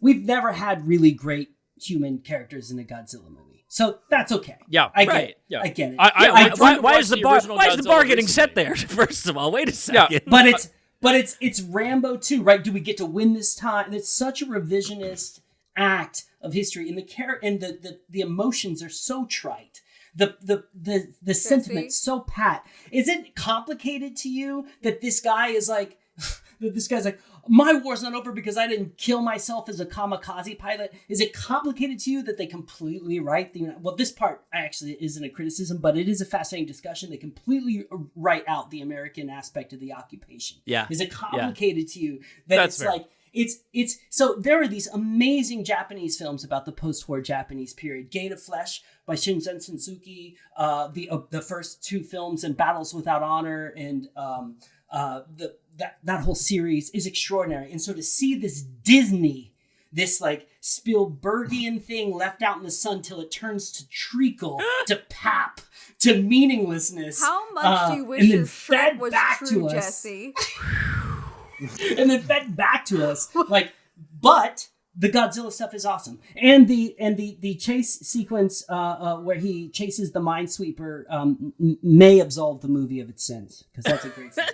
we've never had really great human characters in a Godzilla movie, so that's okay. Yeah, I get right. it. Yeah. I get it. I Why watched is the the bar? original Why is the Godzilla bar getting set recently. there? First of all, wait a second. But it's Rambo too, right? Do we get to win this time? It's such a revisionist act of history, and the emotions are so trite. The sentiment's so pat. Is it complicated to you that this guy is like this guy's like, my war's not over because I didn't kill myself as a kamikaze pilot. Is it complicated to you that they completely write the... Well, this part actually isn't a criticism, but it is a fascinating discussion. They completely write out the American aspect of the occupation. Yeah. Is it complicated to you that That's it's fair. like... It's so there are these amazing Japanese films about the post-war Japanese period. Gate of Flesh by Shinzen Sensuki, the first two films, and Battles Without Honor, and that whole series is extraordinary. And so to see this Disney, this like Spielbergian thing left out in the sun till it turns to treacle, to pap, to meaninglessness. How much do you wish and then your shirt fed was back true, to us. Jesse? And then fed back to us. Like, but the Godzilla stuff is awesome. And the chase sequence where he chases the Minesweeper may absolve the movie of its sins, because that's a great film.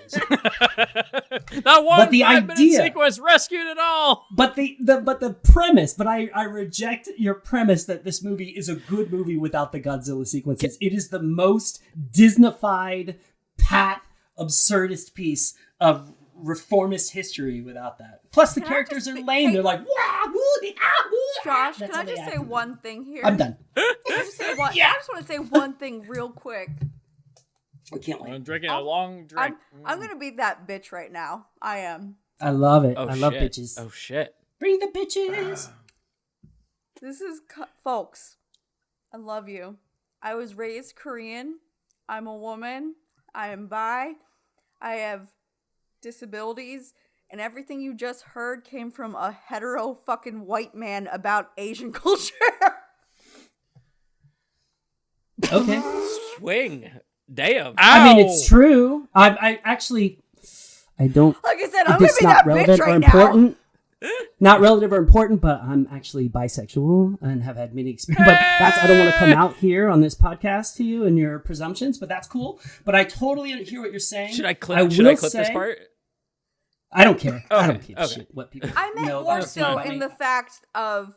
That one But the 5-minute idea- sequence rescued it all. But the premise, but I reject your premise that this movie is a good movie without the Godzilla sequences. It is the most Disneyfied, pat, absurdist piece of reformist history without that. Plus the Can I characters just are be- lame. hey- They're like, wah, woo, ah, woo, ah. Josh, That's can I how they just say act. one thing here? I'm done. Can I just say one? I just want to say one thing real quick. I can't I'm wait. drinking a long drink. I'm gonna be that bitch right now. I am. I love it. Oh, I love shit. bitches. Oh shit. Bring the bitches. This is folks. I love you. I was raised Korean. I'm a woman. I am bi. I have disabilities. And everything you just heard came from a hetero fucking white man about Asian culture. Okay. Swing. Damn. I mean, it's true. I actually, I don't. Like I said, I'm gonna It's be not that bitch relevant or right now. important. Not relative or important, but I'm actually bisexual and have had many experiences. But I don't want to come out here on this podcast to you and your presumptions, but that's cool. But I totally hear what you're saying. Should I clip this say- part? I don't care. I Okay, don't give a okay. shit what people I meant know more about so me. in the fact of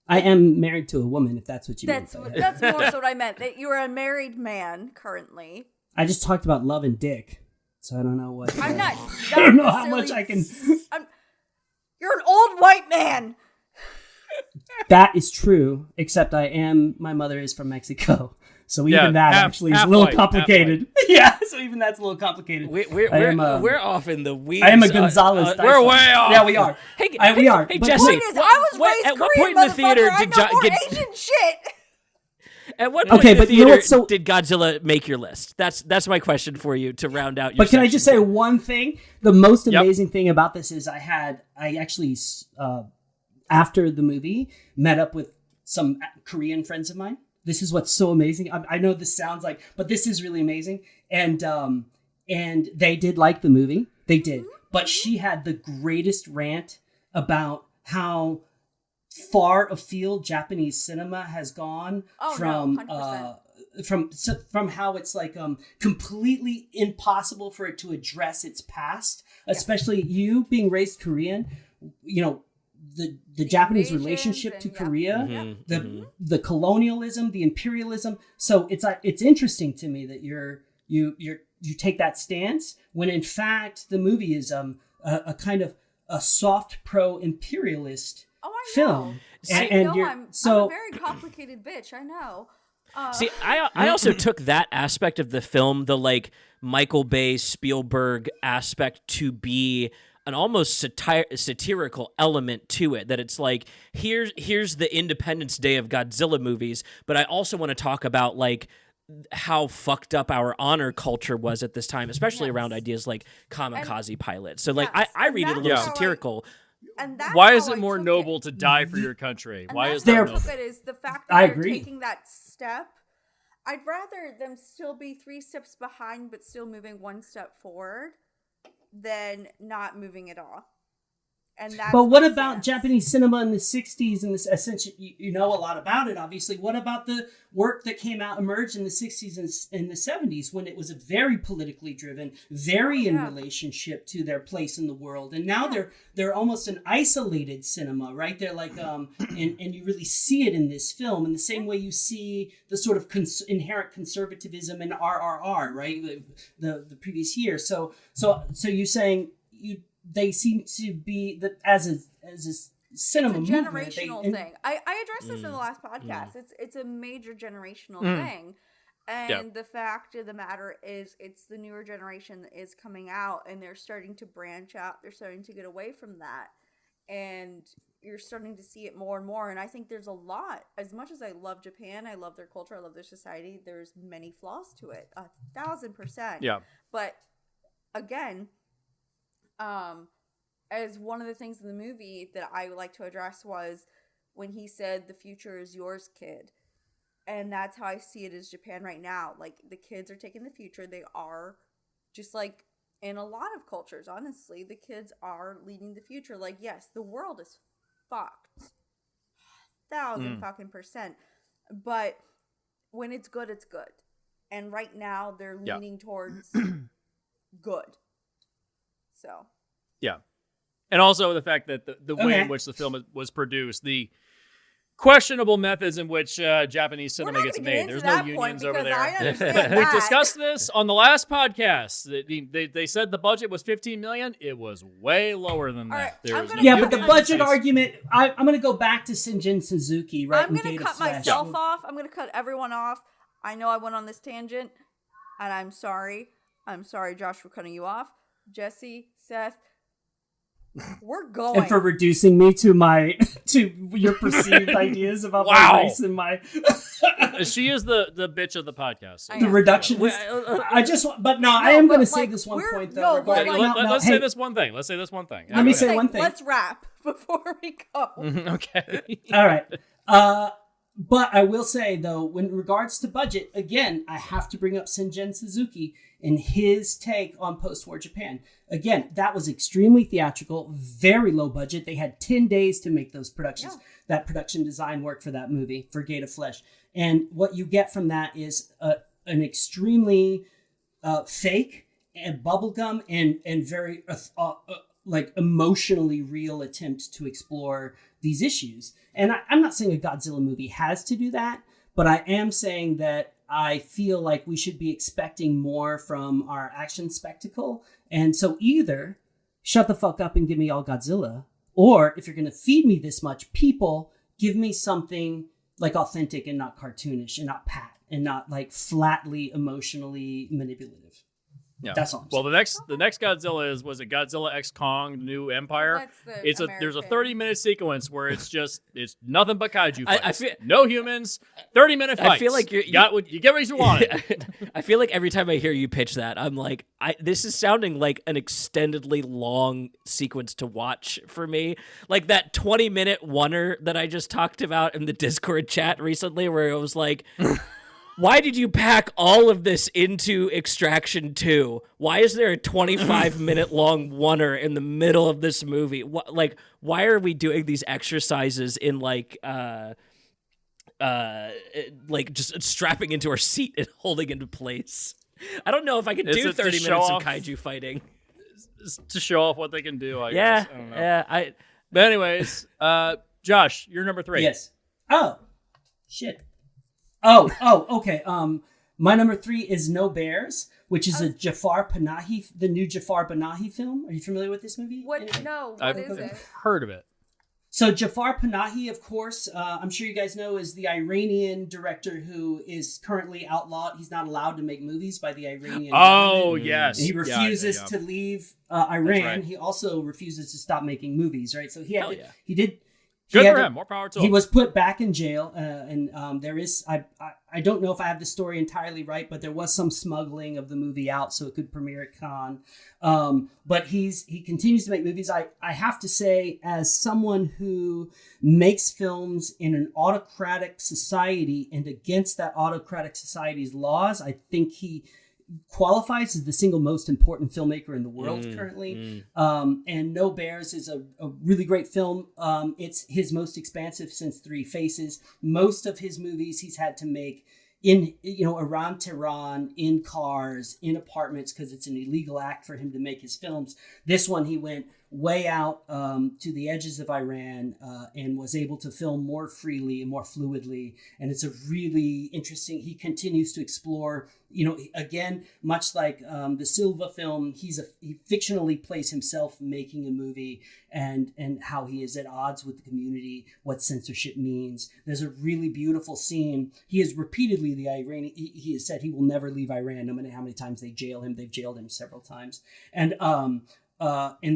I am married to a woman, if that's what you mean. that's more so what I meant. That you're a married man currently. I just talked about love and dick, so I don't know what. I'm not. I don't know how much I can. You're an old white man. That is true, except my mother is from Mexico. So even Yeah, that half- actually is a half little white, half complicated. Yeah, so even that's a little complicated. We're off in the weeds. I am a Gonzalez. we're Dysart. way off. Yeah, we are. Hey, we are. Hey, But Jesse. Point is, I was raised at what Korean, point in the theater motherfucker. did I know more did, Asian shit. at what point Okay, in the but you know theater what, so- did Godzilla make your list? That's my question for you to round out your But can I just say section. one thing? The most Yep. amazing thing about this is I actually, after the movie, met up with some Korean friends of mine. This is what's so amazing. I know this sounds like, but this is really amazing. And they did like the movie. They did. But she had the greatest rant about how far afield Japanese cinema has gone from 100%. from how it's like completely impossible for it to address its past, especially you being raised Korean, you know, the Japanese invasions relationship to and- Korea, the colonialism, the imperialism. So it's interesting to me that you take that stance when in fact the movie is a kind of a soft pro-imperialist Oh, I know. film. I know you're I'm so a very complicated bitch. I know. See, I also took that aspect of the film, the like Michael Bay Spielberg aspect, to be an almost satirical element to it. That it's like here's the Independence Day of Godzilla movies, but I also want to talk about like how fucked up our honor culture was at this time, especially around ideas like kamikaze pilots. So like Yes, I and read it a that's little how I- satirical. And that's Why is how it I more took noble it. to die for your country? And Why that's is that how I noble? took it is the fact that I they're agree. taking that step. I'd rather them still be 3 steps behind but still moving 1 step forward than not moving at all. And that's but what my about stance. Japanese cinema in the 60s and this essentially, you know a lot about it, obviously. What about the work that emerged in the 60s and the 70s when it was a very politically driven, very in relationship to their place in the world. And now they're almost an isolated cinema, right? They're like, and you really see it in this film in the same way you see the sort of inherent conservatism in RRR, right? The previous year. So you're saying they seem to be that as a cinema it's a movement, generational thing. I addressed this in the last podcast. It's a major generational thing. And the fact of the matter is it's the newer generation that is coming out and they're starting to branch out. They're starting to get away from that. And you're starting to see it more and more. And I think there's a lot. As much as I love Japan, I love their culture, I love their society, there's many flaws to it. 1,000%. Yeah. But again, as one of the things in the movie that I would like to address was when he said, "The future is yours, kid." And that's how I see it as Japan right now. Like, the kids are taking the future. They are, just like in a lot of cultures, honestly, the kids are leading the future. Like, yes, the world is fucked. 1,000%. But when it's good, it's good. And right now, they're leaning towards good. So. Yeah. And also the fact that the way in which the film was produced, the questionable methods in which Japanese cinema gets made. There's no unions over there. We discussed this on the last podcast. They said the budget was $15 million. It was way lower than that. Right, but the budget argument, I'm going to go back to Shinjin Suzuki, right? I'm going to cut myself off. I'm going to cut everyone off. I know I went on this tangent, and I'm sorry. I'm sorry, Josh, for cutting you off. Jesse, Seth, we're going. And for reducing me to your perceived ideas about my race and my. She is the bitch of the podcast. So. The reduction. I am going to say this one point though. Let's say this one thing. Let me say one thing. Let's wrap before we go. Okay. All right. But I will say though, in regards to budget, again, I have to bring up Shinjin Suzuki and his take on post-war Japan. Again, that was extremely theatrical, very low budget. They had 10 days to make those productions, that production design work for that movie, for Gate of Flesh. And what you get from that is an extremely fake and bubblegum and very like emotionally real attempt to explore these issues. And I'm not saying a Godzilla movie has to do that, but I am saying that I feel like we should be expecting more from our action spectacle. And so either shut the fuck up and give me all Godzilla, or if you're going to feed me this much, people, give me something like authentic and not cartoonish and not pat and not like flatly emotionally manipulative. Yeah. That's all I'm saying. Well, the next Godzilla was it Godzilla X Kong New Empire? There's a 30-minute sequence where it's nothing but kaiju fights. No humans, 30-minute fights. I feel like you get what you wanted. I feel like every time I hear you pitch that, I'm like, this is sounding like an extendedly long sequence to watch for me. Like that 20-minute oneer that I just talked about in the Discord chat recently, where it was like. Why did you pack all of this into Extraction 2? Why is there a 25-minute long oneer in the middle of this movie? Why are we doing these exercises in like just strapping into our seat and holding into place? I don't know if I can do 30 minutes of kaiju fighting. To show off what they can do, I guess. I don't know. Yeah. But anyways, Josh, you're number 3. Yes. Oh, shit. Oh, okay. My number 3 is No Bears, which is a Jafar Panahi, the new Jafar Panahi film. Are you familiar with this movie? What is it? Heard of it. So Jafar Panahi, of course, I'm sure you guys know, is the Iranian director who is currently outlawed. He's not allowed to make movies by the Iranian government. Yes. And he refuses to leave Iran. Right. He also refuses to stop making movies, right? So he did. Good for him. More power to him. He was put back in jail, and there is I don't know if I have the story entirely right, but there was some smuggling of the movie out so it could premiere at Cannes. But he continues to make movies. I have to say, as someone who makes films in an autocratic society and against that autocratic society's laws, I think qualifies as the single most important filmmaker in the world currently. And No Bears is a really great film. It's his most expansive since Three Faces. Most of his movies he's had to make in, around Tehran, in cars, in apartments, because it's an illegal act for him to make his films. This one, he went way out to the edges of Iran and was able to film more freely and more fluidly. And it's a really interesting, he continues to explore, again, much like the Silva film, he fictionally plays himself making a movie and how he is at odds with the community, what censorship means. There's a really beautiful scene. He has repeatedly, he has said he will never leave Iran, no matter how many times they jail him. They've jailed him several times. And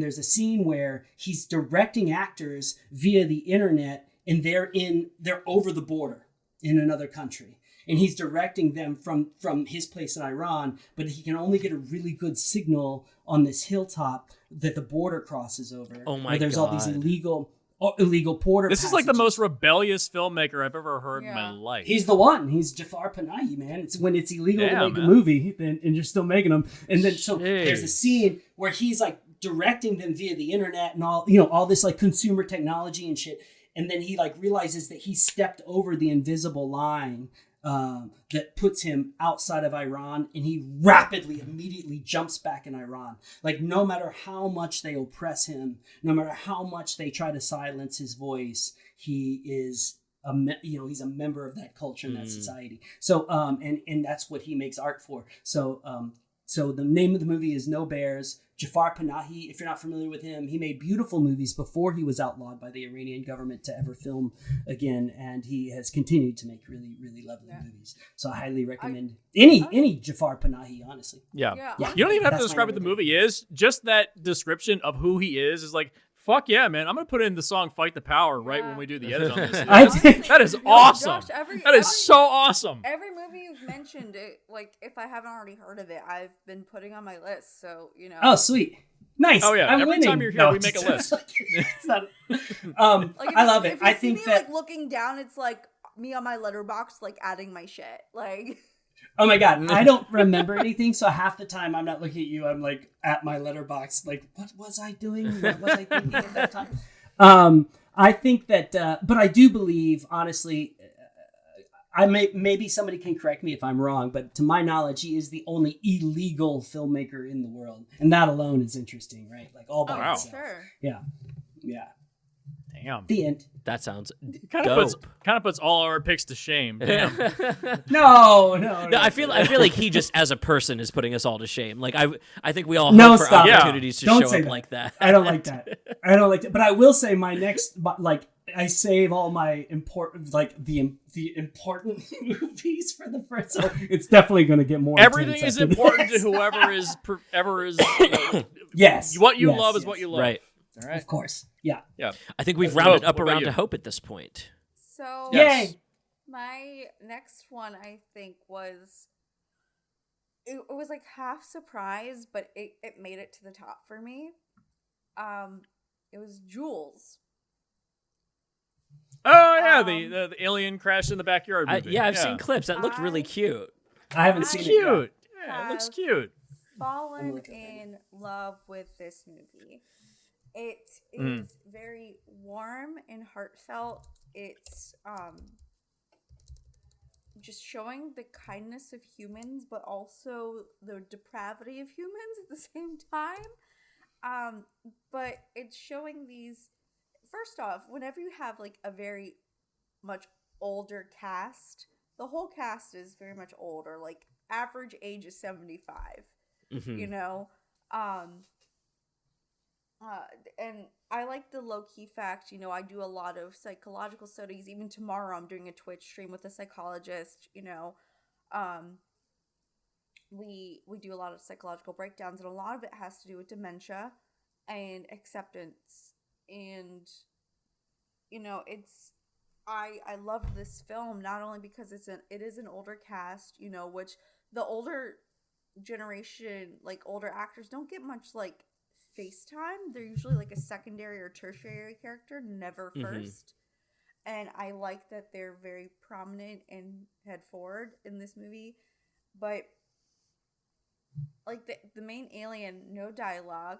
there's a scene where he's directing actors via the internet, and they're over the border in another country. And he's directing them from his place in Iran, but he can only get a really good signal on this hilltop that the border crosses over. Oh my where there's God. all these illegal border This is like the passages. most rebellious filmmaker I've ever heard in my life. He's the one. He's Jafar Panahi, man. It's when it's illegal to make man. a movie, and you're still making them. And then so there's a Jeez. scene where he's like directing them via the internet and all this like consumer technology and shit. And then he like realizes that he stepped over the invisible line that puts him outside of Iran, and he immediately jumps back in Iran. Like, no matter how much they oppress him, no matter how much they try to silence his voice, he is he's a member of that culture and that society. So and that's what he makes art for. So the name of the movie is No Bears. Jafar Panahi, if you're not familiar with him, he made beautiful movies before he was outlawed by the Iranian government to ever film again, and he has continued to make really, really lovely movies. So I highly recommend any Jafar Panahi, honestly. Yeah. Yeah. You don't even have to That's my describe what the movie is. Just that description of who he is like, fuck yeah, man. I'm going to put in the song Fight the Power right when we do the edit on this. I think That is No, awesome. Josh, That is so awesome. Every movie you've mentioned, if I haven't already heard of it, I've been putting on my list. So Oh, sweet. Nice. Oh, yeah. I'm Every winning. time you're here, we make a list. It's not, Like, I love it. If you I see think me, that. like looking down, it's like me on my letterbox, like adding my shit. Like, Oh my God, I don't remember anything, so half the time I'm not looking at you. I'm like at my letterbox, like, what was I doing? What was I thinking at that time? I think that, but I do believe, honestly, maybe somebody can correct me if I'm wrong, but to my knowledge, he is the only illegal filmmaker in the world, and that alone is interesting, right? Like all by wow. itself. sure. Yeah. Damn. The end. That sounds Kind dope. of puts all our picks to shame. Damn. No. No, I feel like he just as a person is putting us all to shame. Like I think we all No, hope for stop. opportunities to Don't show say up that. like that. I don't like that. But I will say my next, I save all my important, the important movies for the first. So it's definitely going to get more. Everything intense is after important this. to whoever is Yes. What you Yes, love is yes. what you love. Right. All right. Of course. Yeah. Yeah. I think we've Hope. rounded up What about around you? to hope at this point. So Yes. Yay. my next one, I think, was it was like half surprise, but it made it to the top for me. It was Jules. Oh yeah, the alien crashed in the backyard movie. I've seen clips. That looked really cute. I haven't It's seen Cute. it. Yet. Yeah, it looks Have- cute. Fallen look at it. in love with this movie. It is very warm and heartfelt. It's just showing the kindness of humans, but also the depravity of humans at the same time. But it's showing these. First off, whenever you have like a very much older cast, the whole cast is very much older. Like average age is 75. You know, and I like the low-key fact, I do a lot of psychological studies. Even tomorrow I'm doing a Twitch stream with a psychologist. We do a lot of psychological breakdowns, and a lot of it has to do with dementia and acceptance. And I love this film not only because it is an older cast, which the older generation, like older actors, don't get much like face time. They're usually like a secondary or tertiary character, never first. And I like that they're very prominent and head forward in this movie. But like the main alien, no dialogue,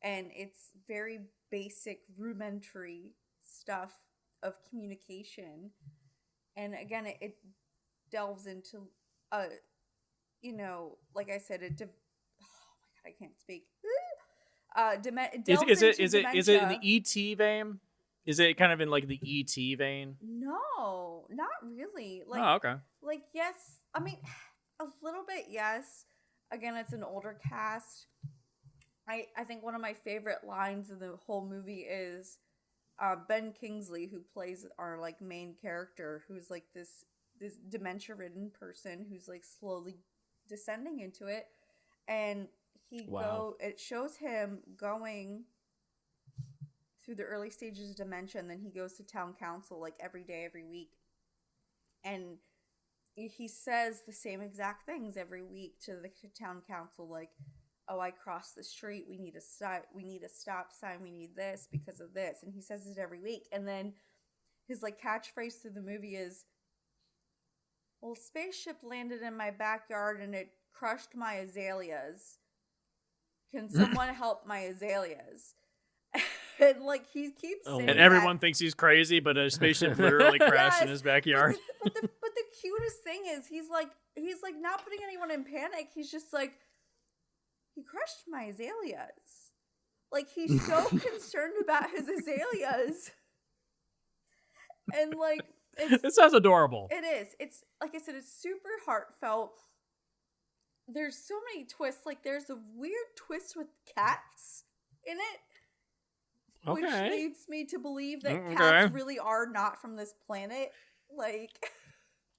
and it's very basic, rudimentary stuff of communication. And again, it delves into, like I said, oh my god, I can't speak. Is it in the ET vein? Is it kind of in like the ET vein? No, not really. Like, oh, okay. Like, yes, I mean, a little bit, yes. Again, it's an older cast. I think one of my favorite lines in the whole movie is Ben Kingsley, who plays our like main character, who's like this dementia-ridden person who's like slowly descending into it, and it shows him going through the early stages of dementia, and then he goes to town council like every day, every week, and he says the same exact things every week to the town council, like, oh, I crossed the street, we need a stop sign, we need this because of this, and he says it every week. And then his like catchphrase through the movie is, well, spaceship landed in my backyard and it crushed my azaleas. Can someone help my azaleas? And like he keeps saying and everyone thinks he's crazy, but a spaceship literally crashed in his backyard. But the cutest thing is he's like not putting anyone in panic. He's just like, he crushed my azaleas. Like, he's so concerned about his azaleas. And like, it sounds adorable. It is. It's like I said, it's super heartfelt. There's so many twists. Like, there's a weird twist with cats in it. Okay. Which leads me to believe that cats really are not from this planet. Like,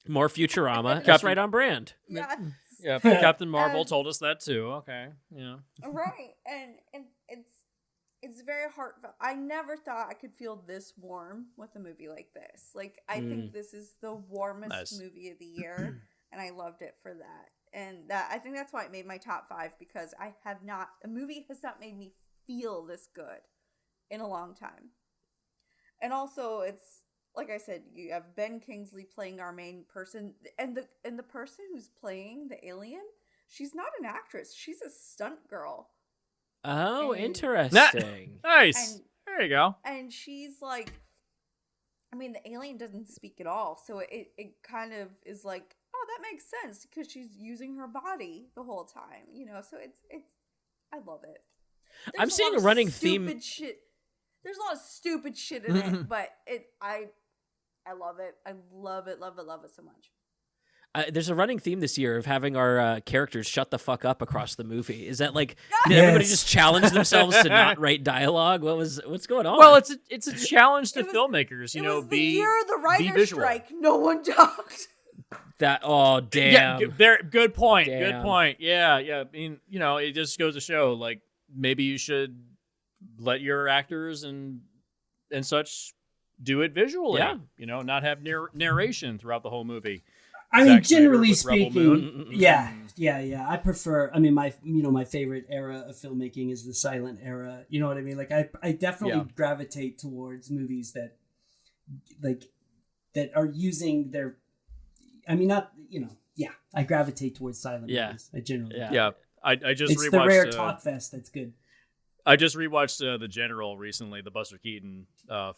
more Futurama. That's right on brand. Yes. Yeah, Captain Marvel told us that too. Okay. Yeah. Right. And it's very heartfelt. I never thought I could feel this warm with a movie like this. Like, I think this is the warmest movie of the year, and I loved it for that. And I think that's why it made my top 5, because a movie has not made me feel this good in a long time. And also, it's like I said, you have Ben Kingsley playing our main person, and the person who's playing the alien, she's not an actress, she's a stunt girl. Oh, interesting. Nice. There you go. And she's like, I mean, the alien doesn't speak at all, so it kind of is like, oh, that makes sense, because she's using her body the whole time, so it's I love it. I'm seeing a running theme. There's a lot of stupid shit in it, but I love it. I love it so much. There's a running theme this year of having our characters shut the fuck up across the movie. Is that like, did everybody just challenge themselves to not write dialogue? What's going on? Well, it's a challenge to filmmakers, it was the year of the writer's strike. No one talked. Damn. Yeah, good point. Damn. Good point. Yeah. I mean, it just goes to show, like, maybe you should let your actors and such do it visually. Yeah. Not have narration throughout the whole movie. I mean, generally speaking, yeah. I prefer. I mean, my favorite era of filmmaking is the silent era. You know what I mean? Like, I definitely gravitate towards movies that are using their. I mean, not I gravitate towards silent movies. I generally. Yeah. I just it's rewatched the rare talk fest that's good. I just rewatched The General recently, the Buster Keaton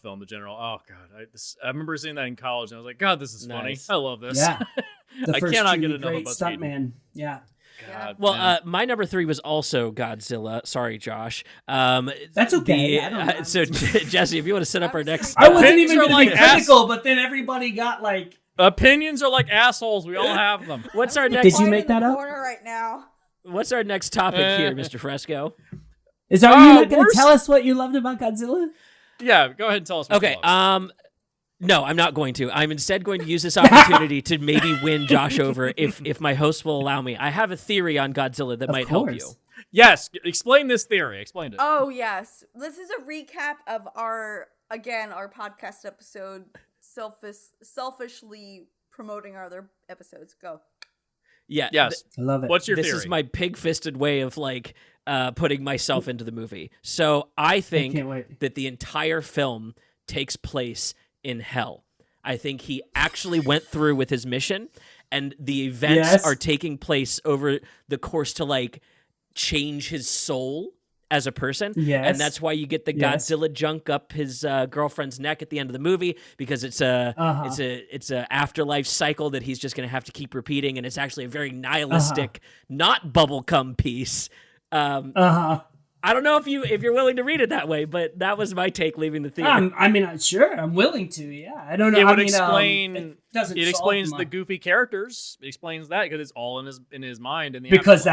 film, The General. Oh God, I remember seeing that in college, and I was like, God, this is funny. I love this. Yeah, I cannot get enough of Buster Keaton. Stuntman. Yeah. God, well, my number 3 was also Godzilla. Sorry, Josh. That's okay. So Jesse, if you want to set up our next, I wasn't even going to be critical, but then everybody got like. Opinions are like assholes. We all have them. What's our next? Did you make that up? Right now. What's our next topic here, Mr. Fresco? Is that you not going to tell us what you loved about Godzilla? Yeah, go ahead and tell us what you loved. No, I'm not going to. I'm instead going to use this opportunity to maybe win Josh over if my host will allow me. I have a theory on Godzilla that might help you. Yes, explain this theory. Explain it. Oh, yes. This is a recap of our podcast episode, selfishly promoting our other episodes. Go. Yeah. Yes. I love it. What's your theory? This is my pig-fisted way of like putting myself into the movie. So I think that the entire film takes place in hell. I think he actually went through with his mission, and the events are taking place over the course to like change his soul as a person. And that's why you get the Godzilla junk up his girlfriend's neck at the end of the movie, because it's a afterlife cycle that he's just going to have to keep repeating, and it's actually a very nihilistic, not bubblegum piece. I don't know if you're willing to read it that way, but that was my take leaving the theater. I mean, sure, I'm willing to. Yeah, I don't know. It would explain. It explains the goofy characters. It explains that because it's all in his mind. In the because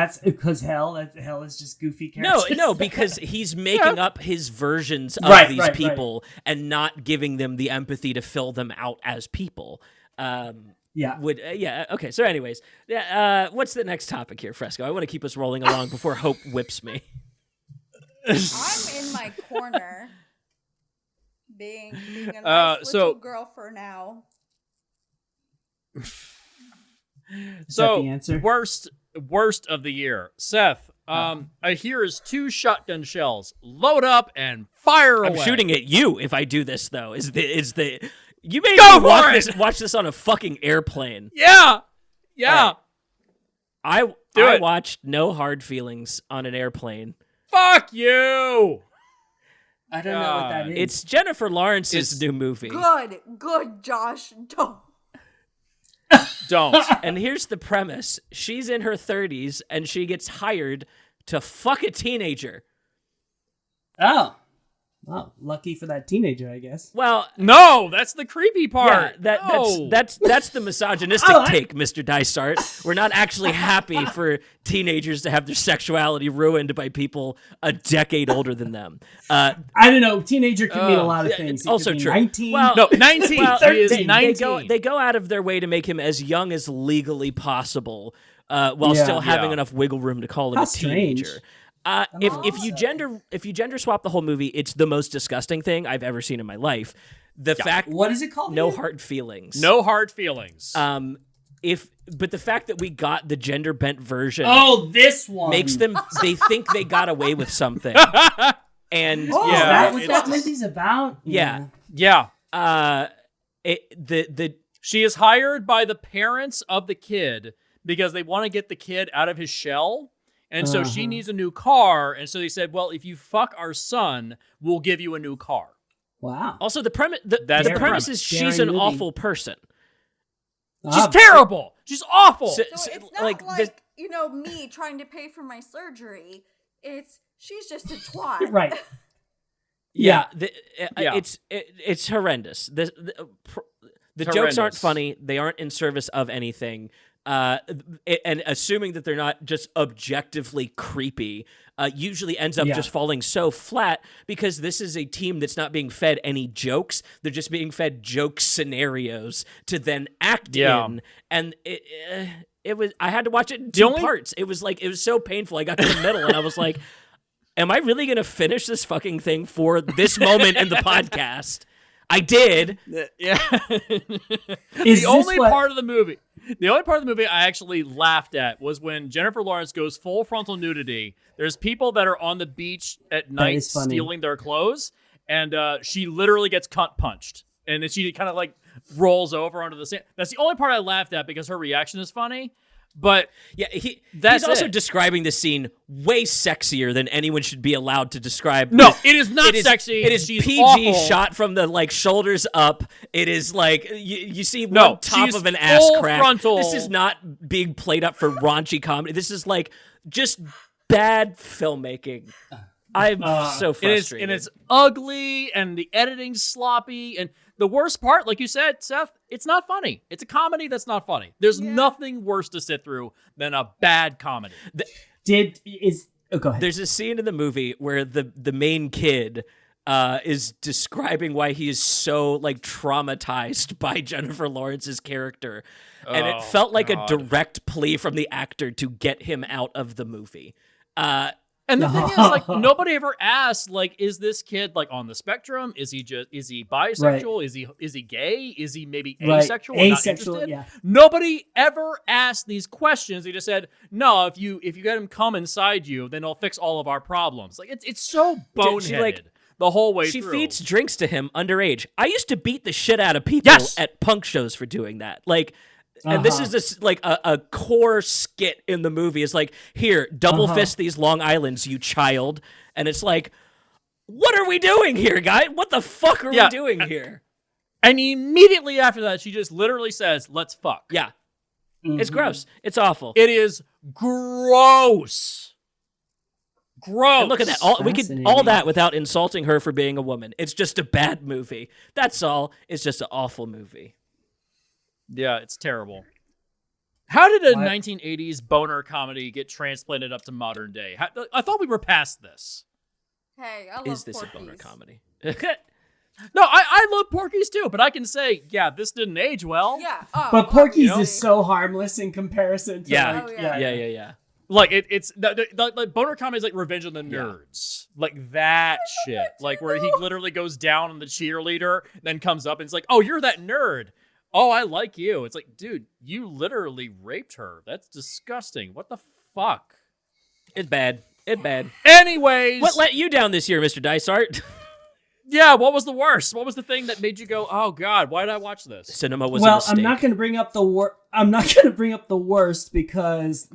hell is just goofy characters. No, because he's making up his versions of these people and not giving them the empathy to fill them out as people. Okay. So, anyways, what's the next topic here, Fresco? I want to keep us rolling along before Hope whips me. I'm in my corner, being a nice little girl for now. So the answer? worst of the year, Seth. I hear is 2 shotgun shells. Load up and fire away. I'm shooting at you if I do this though. You made Go me for watch this on a fucking airplane. Yeah. Right. I Do it. watched No Hard Feelings on an airplane. Fuck you. I don't know what that is. It's Jennifer Lawrence's new movie. Good, Josh. Don't. And here's the premise. She's in her 30s and she gets hired to fuck a teenager. Oh. Well, lucky for that teenager, I guess. Well, No, that's the creepy part. No. That's the misogynistic take, Mr. Dysart. We're not actually happy for teenagers to have their sexuality ruined by people a decade older than them. I don't know. Teenager can mean a lot of things. It's also true. 19. Well, No, 19. Well, He is 19. They go out of their way to make him as young as legally possible, while still having enough wiggle room to call him How a teenager. strange. If you gender swap the whole movie, it's the most disgusting thing I've ever seen in my life. The fact What is it called? no again? hard feelings. No hard feelings. But the fact that we got the gender bent version this one makes them they think they got away with something. And Oh, is that what that movie's about? Yeah. She is hired by the parents of the kid because they want to get the kid out of his shell. And so she needs a new car. And so they said, well, if you fuck our son, we'll give you a new car. Wow. Also, the premise the That's premise the is she's Daring an movie. awful person. She's terrible. She's awful. So- So it's not like, like, me trying to pay for my surgery. She's just a twat. Right. Yeah, Yeah. it's horrendous. The jokes aren't horrendous. funny. They aren't in service of anything. And assuming that they're not just objectively creepy, usually ends up just falling so flat because this is a team that's not being fed any jokes. They're just being fed joke scenarios to then act in. And it was I had to watch it in two parts. It was so painful. I got to the middle and I was like, am I really going to finish this fucking thing for this moment in the podcast? I did. Yeah. Is The only part of the movie I actually laughed at was when Jennifer Lawrence goes full frontal nudity. There's people that are on the beach at night is funny. stealing their clothes, and she literally gets cunt punched. And then she kind of like rolls over onto the sand. That's the only part I laughed at because her reaction is funny. But yeah, he's that's also it. describing the scene way sexier than anyone should be allowed to describe. No, it is not sexy. It is She's PG, awful. shot from the shoulders up. It is like you see No, one top she's of an ass full crack. frontal. This is not being played up for raunchy comedy. This is like just bad filmmaking. I'm so frustrated. And it's ugly, and the editing's sloppy, and the worst part, like you said, Seth, it's not funny. It's a comedy that's not funny. There's nothing worse to sit through than a bad comedy. Go ahead. There's a scene in the movie where the main kid is describing why he is so like traumatized by Jennifer Lawrence's character, and it felt like a direct plea from the actor to get him out of the movie. And the thing is, like, nobody ever asked, like, is this kid like on the spectrum? Is he bisexual? Right. Is he gay? Is he maybe Right. asexual? Or not Asexual, interested? yeah. Nobody ever asked these questions. They just said, no, if you get him come inside you, then it'll fix all of our problems. Like it's so boneheaded the whole way She through. feeds drinks to him underage. I used to beat the shit out of people at punk shows for doing that. Like, And this is this like a core skit in the movie. It's like, here, double fist these Long Islands, you child. And it's like, what are we doing here, guy? What the fuck are we doing here? And immediately after that, she just literally says, "Let's fuck." Yeah. It's gross. It's awful. It is gross. Gross. And look at that. We could all that without insulting her for being a woman. It's just a bad movie. That's all. It's just an awful movie. Yeah, it's terrible. How did a 1980s boner comedy get transplanted up to modern day? I thought we were past this. Hey, I love Is this Porky's. a boner comedy? No, I love Porky's too, but I can say, yeah, this didn't age well. Yeah. But Porky's obviously. is so harmless in comparison to Yeah. Oh, Yeah. Like it's the boner comedy is like Revenge of the Nerds, like that shit, like where he literally goes down on the cheerleader, then comes up and it's like, "Oh, you're that nerd. Oh, I like you." It's like, dude, you literally raped her. That's disgusting. What the fuck? It's bad. It's bad. Anyways, What let you down this year, Mr. Dysart? yeah, what was the worst? What was the thing that made you go, "Oh God, why did I watch this?" Cinema was a Well, mistake. I'm not going to bring up the I'm not going to bring up the worst because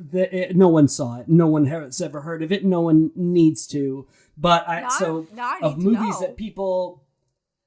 no one saw it. No one has ever heard of it. No one needs to. But Now I of need to movies know. that people,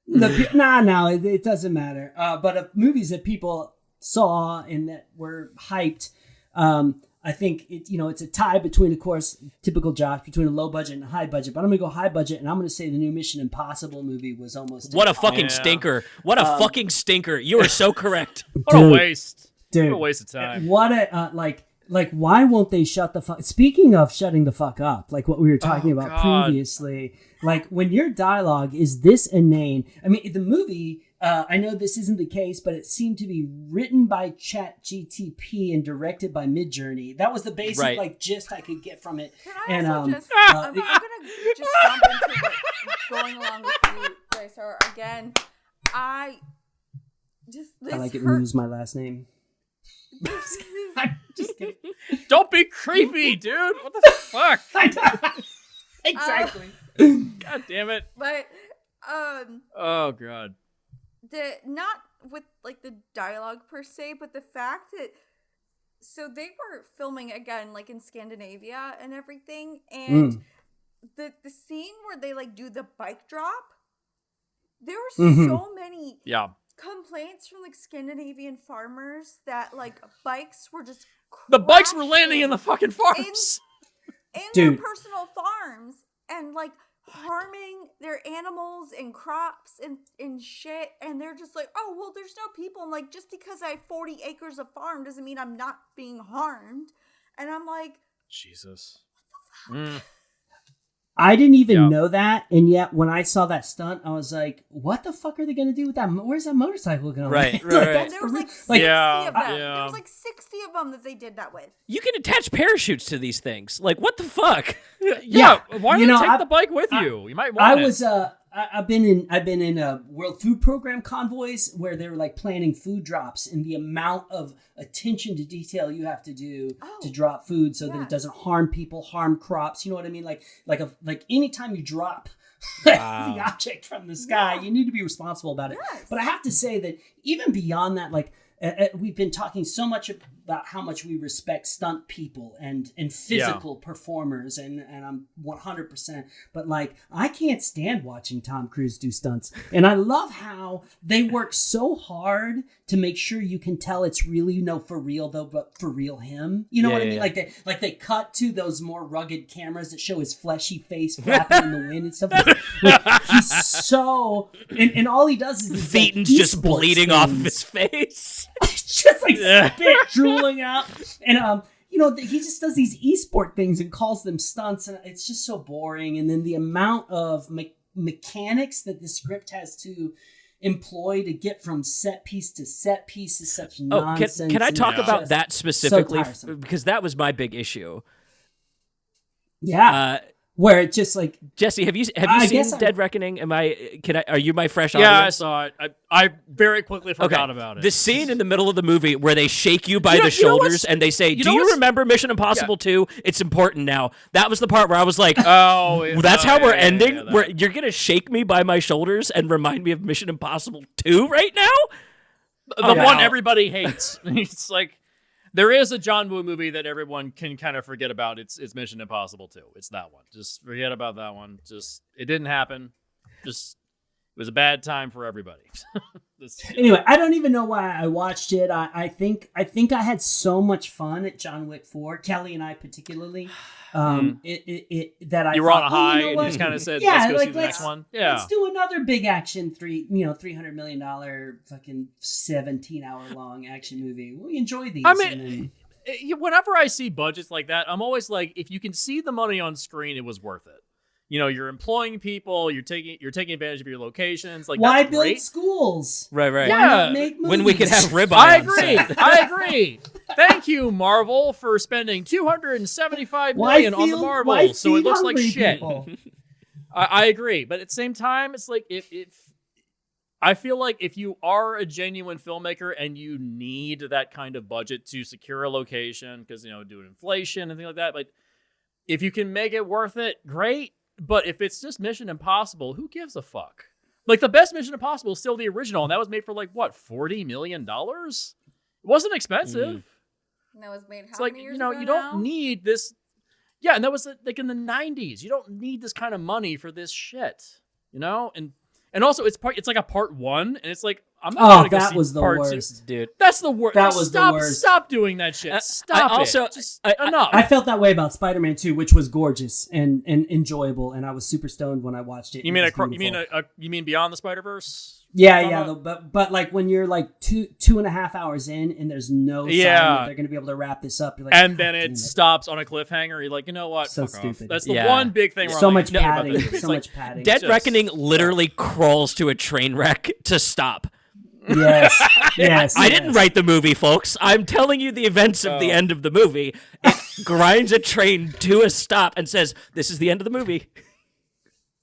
it doesn't matter. But of movies that people saw and that were hyped, I think it's a tie between, of course, typical Josh, between a low budget and a high budget. But I'm gonna go high budget, and I'm gonna say the new Mission Impossible movie was almost What a fucking stinker. What a fucking stinker. You are so correct. What a waste. dude. What a waste of time. What a like why won't they shut the fuck? Speaking of shutting the fuck up, like what we were talking about God. previously, like when your dialogue is this inane. I mean, the movie. I know this isn't the case, but it seemed to be written by ChatGTP and directed by Midjourney. That was the basic gist I could get from it. Can I also just? I'm gonna just jump into going along with you, Dysart. Again, I like it when you use my last name. Just kidding. Don't be creepy, dude. What the fuck? Exactly. God damn it. But Oh God. not with like the dialogue per se, but the fact that so they were filming again like in Scandinavia and everything, and the scene where they like do the bike drop, there were so many complaints from like Scandinavian farmers that like bikes were just The bikes were landing in the fucking farms. in Dude. their personal farms and like harming their animals and crops and shit, and they're just like, oh well, there's no people, and like just because I have 40 acres of farm doesn't mean I'm not being harmed. And I'm like, Jesus. I didn't even know that, and yet when I saw that stunt, I was like, "What the fuck are they gonna do with that? Where's that motorcycle gonna Right, land?" right. and there was like 60 of them. There was like 60 of them that they did that with. You can attach parachutes to these things. Like, what the fuck? Yeah. Why you not know, take the bike with you? You might want it. I've been in World Food Program convoys where they were like planning food drops, and the amount of attention to detail you have to do to drop food so that it doesn't harm people, harm crops. You know what I mean? Like anytime you drop the object from the sky, you need to be responsible about it. Yes. But I have to say that even beyond that, like we've been talking so much about how much we respect stunt people and physical performers, and I'm 100%. But like, I can't stand watching Tom Cruise do stunts, and I love how they work so hard to make sure you can tell it's really for real though, but for real him. You know what I mean? Yeah. Like they cut to those more rugged cameras that show his fleshy face flapping in the wind and stuff. Like, he's so and all he does is Thetan's just bleeding off of his face. It's just like spit drooling out, and he just does these esport things and calls them stunts, and it's just so boring. And then the amount of mechanics that the script has to employ to get from set piece to set piece is such nonsense. Can I talk and about just that specifically? so Because that was my big issue. Yeah. Where it just like Jesse, have you I seen guess Dead Reckoning? Are you my fresh Yeah, audience? I saw it. I very quickly forgot about it. The scene in the middle of the movie where they shake you by the shoulders and they say, "Do you remember Mission Impossible 2? It's important now." That was the part where I was like, that's how we're ending? Where you're going to shake me by my shoulders and remind me of Mission Impossible 2 right now? the one everybody hates. It's like there is a John Woo movie that everyone can kind of forget about. It's Mission Impossible 2. It's that one. Just forget about that one. Just it didn't happen. Just it was a bad time for everybody. Anyway, I don't even know why I watched it. I think I had so much fun at John Wick 4. Kelly and I particularly. That I you were thought, on a high you know and what? you just kind of said, yeah, let's go like, see the next one. Yeah. Let's do another big action $300 million fucking 17-hour long action movie. We enjoy these. I mean, whenever I see budgets like that, I'm always like, if you can see the money on screen, it was worth it. You know, you're employing people, you're taking advantage of your locations. Like, why that's build great. schools? Right. Why Yeah. not make movies? When we could have ribeye. I on agree. set. I agree. Thank you, Marvel, for spending $275 million on the Marvel, so it looks like shit. I agree, but at the same time, it's like if I feel like if you are a genuine filmmaker and you need that kind of budget to secure a location, because due to inflation and things like that, but if you can make it worth it, great. But if it's just Mission Impossible, who gives a fuck? Like, the best Mission Impossible is still the original, and that was made for, like, what, $40 million? It wasn't expensive. And that was made It's how like, many years you ago don't now? need this. Yeah, and that was, like, in the 90s. You don't need this kind of money for this shit, And also, it's like a part 1, and it's like, I'm not gonna go that see was the part worst. 2. Dude. That's the worst. That was the worst. Stop doing that shit. Stop it. Just enough. I felt that way about Spider-Man 2, which was gorgeous and enjoyable, and I was super stoned when I watched it. You mean Beyond the Spider-Verse? Yeah, but like when you're like 2.5 hours in and there's no sign that they're gonna be able to wrap this up, you're like, and then it stops on a cliffhanger. You're like, you know what? So Fuck off. stupid. That's the one big thing. So where much I'm like, padding, about that movie. It's so like, much padding. Dead Just- Reckoning literally crawls to a train wreck to stop. Yes. I didn't write the movie, folks. I'm telling you the events of the end of the movie. It grinds a train to a stop and says, "This is the end of the movie."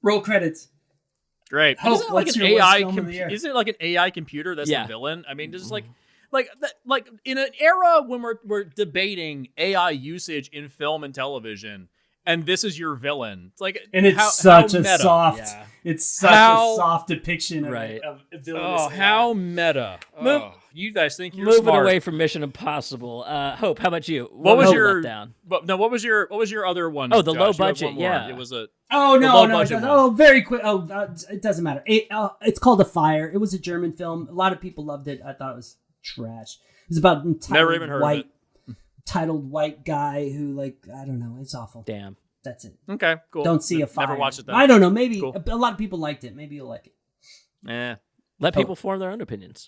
Roll credits. Great. Hope, Isn't it like what's an your worst AI? film of the year? Isn't it like an AI computer that's Yeah. the villain? I mean, just like in an era when we're debating AI usage in film and television, and this is your villain. It's like, And it's how such a meta. soft, Yeah. it's such How- a soft depiction of, Right. of villainous Oh, AI. how meta! Move- Oh, you guys think you're Moving smart. away from Mission Impossible. Hope, how about you? What was was your letdown? What was your other one? Oh, the Josh? low You have budget, one more. yeah. It was a Oh The no, low no! budget one. Oh, very quick. Oh, it doesn't matter. It's called The Fire. It was a German film. A lot of people loved it. I thought it was trash. It was about Never even heard of it. titled white guy who, like, I don't know. It's awful. Damn. That's it. okay, cool. Don't see a fire. Never watched it then. I don't know. Maybe Cool. a lot of people liked it. Maybe you'll like it. Let Hope. people form their own opinions.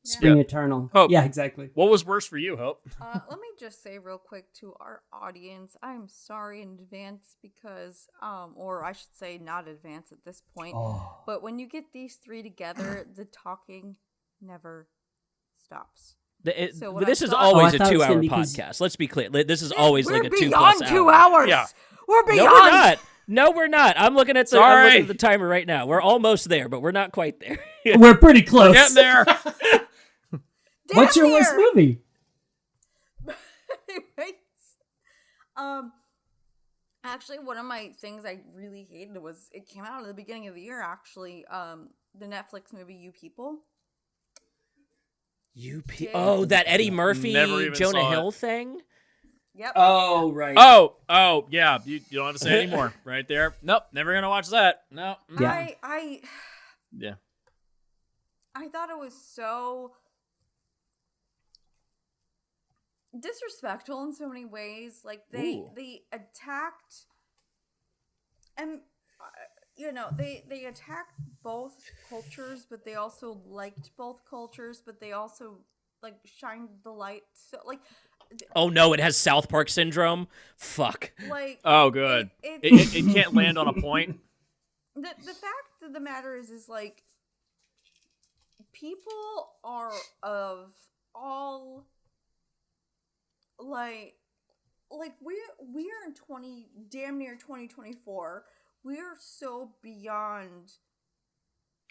Spring Eternal. Hope. Yeah, exactly. What was worse for you, Hope? Let me just say real quick to our audience, I'm sorry in advance because, or I should say not advance at this point, Oh. but when you get these three together, the talking never stops. So what This I is thought- always I a thought it was 2-hour gonna be 'cause- podcast. Let's be clear. This is always We're like a 2+ beyond hour. 2 hours. Yeah. We're beyond. No, we're not. No, we're not. I'm looking at Sorry. the timer right now. We're almost there, but we're not quite there. We're pretty close. Getting there. What's your worst Damn movie? Anyways, actually, one of my things I really hated was it came out at the beginning of the year. Actually, the Netflix movie "You People." Oh, that Eddie Murphy, Never even Jonah saw it. Hill thing? Yep. Oh, right. Oh, yeah. You don't have to say anymore. Right there. Nope. Never gonna watch that. No. Yeah. Yeah. I thought it was so disrespectful in so many ways. Like they attacked, and they attacked both cultures, but they also liked both cultures, but they also like shined the light. So like, Oh no, it has South Park syndrome. Fuck. like Oh, good. It, It can't land on a point. the fact of the matter is like people are of all like we're in damn near 2024. We're so beyond,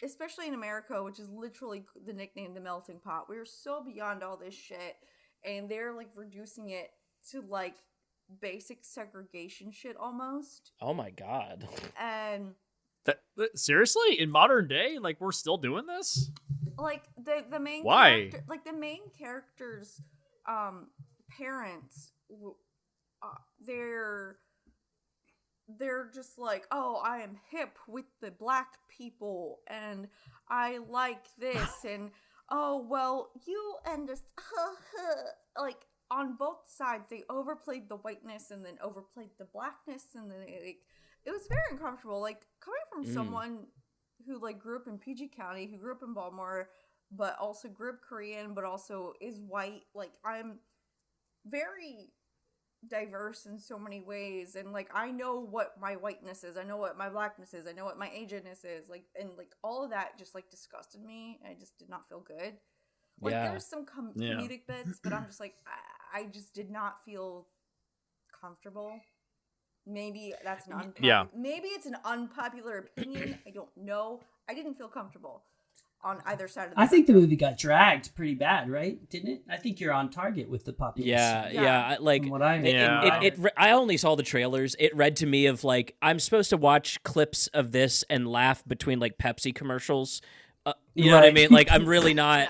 especially in America, which is literally the nickname the melting pot. We're so beyond all this shit, and they're like reducing it to like basic segregation shit almost. Oh my god. And Seriously, in modern day, like we're still doing this? Like the main Why? the main character's parents, they're just like, oh, I am hip with the black people and I like this and oh well you and this like on both sides they overplayed the whiteness and then overplayed the blackness and then it was very uncomfortable, like coming from someone who like grew up in PG County, who grew up in Baltimore, but also grew up Korean, but also is white. Like I'm very diverse in so many ways, and like I know what my whiteness is, I know what my blackness is, I know what my Asianness is, like, and like all of that just like disgusted me. I just did not feel good. Like there's some comedic bits, but I'm just like I just did not feel comfortable. Maybe that's an maybe it's an unpopular opinion. I don't know. I didn't feel comfortable on either side of the I think the movie got dragged pretty bad, right? Didn't it? I think you're on target with the populace. Yeah. Like From what I I only saw the trailers. It read to me of like I'm supposed to watch clips of this and laugh between like Pepsi commercials. You know what I mean? Like I'm really not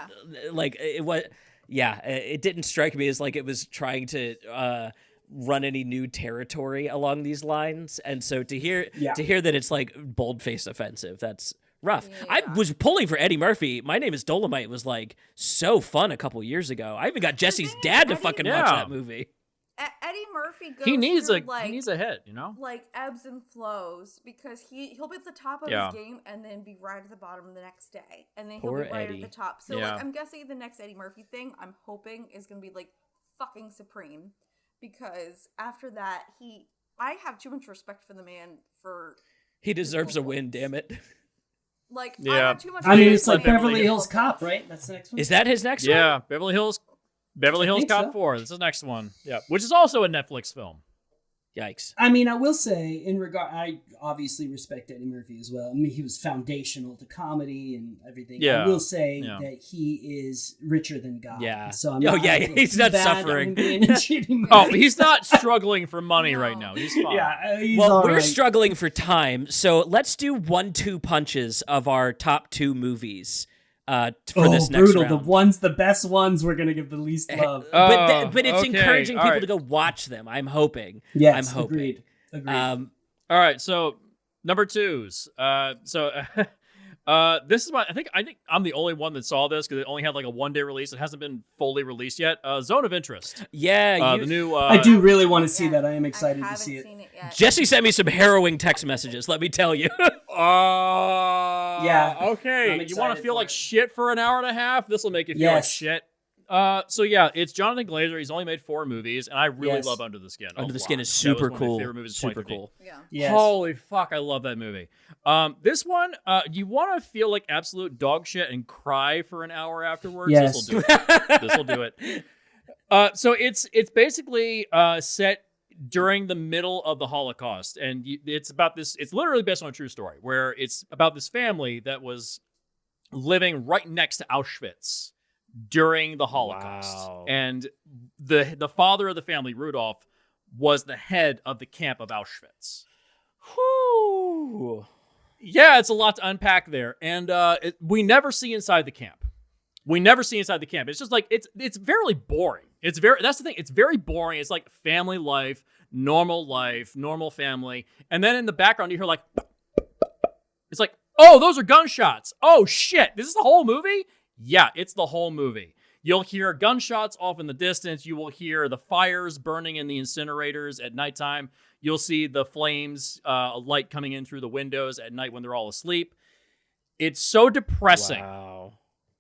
like it was. Yeah, it didn't strike me as like it was trying to run any new territory along these lines, and so to hear that it's like bold-faced offensive, that's rough. I was pulling for Eddie Murphy. My Name is Dolomite was like so fun a couple years ago. I even got Jesse's dad to fucking watch that movie. Eddie Murphy goes He needs through, he needs a hit, you know? Like ebbs and flows, because he'll be at the top of his game and then be right at the bottom the next day. And then he'll be right at the top. So like I'm guessing the next Eddie Murphy thing, I'm hoping is gonna be like fucking supreme. Because after that I have too much respect for the man for he deserves a win, damn it. Like I have too much I mean it's like Beverly Hills Cop, right? That's the next one. Is that his next one? Yeah, Beverly Hills Cop 4. This is the next one. Yeah, which is also a Netflix film. Yikes. I mean, I will say, I obviously respect Eddie Murphy as well. I mean, he was foundational to comedy and everything. Yeah. I will say that he is richer than God. Yeah. So he's not suffering. He's not struggling for money right now. He's fine. Yeah, he's we're struggling for time, so let's do 1-2 punches of our top 2 movies. For this next round. The best ones we're gonna give the least love. But it's encouraging people to go watch them. I'm hoping. Yes, I'm hoping. Agreed. All right, so number 2s. This is I think I'm the only one that saw this because it only had like a 1-day release. It hasn't been fully released yet. Zone of Interest. Yeah, the new. I do really want to see that. I am excited to see it. Jesse sent me some harrowing text messages. Let me tell you. Yeah. Okay. You want to feel like shit for an hour and a half? This will make you feel like shit. So yeah, it's Jonathan Glazer. He's only made 4 movies, and I really love Under the Skin. Under the Skin is super cool. Super cool. Yeah. Yes. Holy fuck, I love that movie. This one, you want to feel like absolute dog shit and cry for an hour afterwards? Yes. This will do it. This will do it. So it's basically set during the middle of the Holocaust, and it's about this. It's literally based on a true story, where it's about this family that was living right next to Auschwitz during the Holocaust. Wow. And the father of the family, Rudolph, was the head of the camp of Auschwitz. Whew. Yeah, it's a lot to unpack there. And we never see inside the camp. It's just like it's very boring. That's the thing. It's very boring. It's like family life, normal family. And then in the background you hear like it's like, "Oh, those are gunshots. Oh shit. This is the whole movie?" Yeah, it's the whole movie. You'll hear gunshots off in the distance. You will hear the fires burning in the incinerators at nighttime. You'll see the flames, light coming in through the windows at night when they're all asleep. It's so depressing. Wow.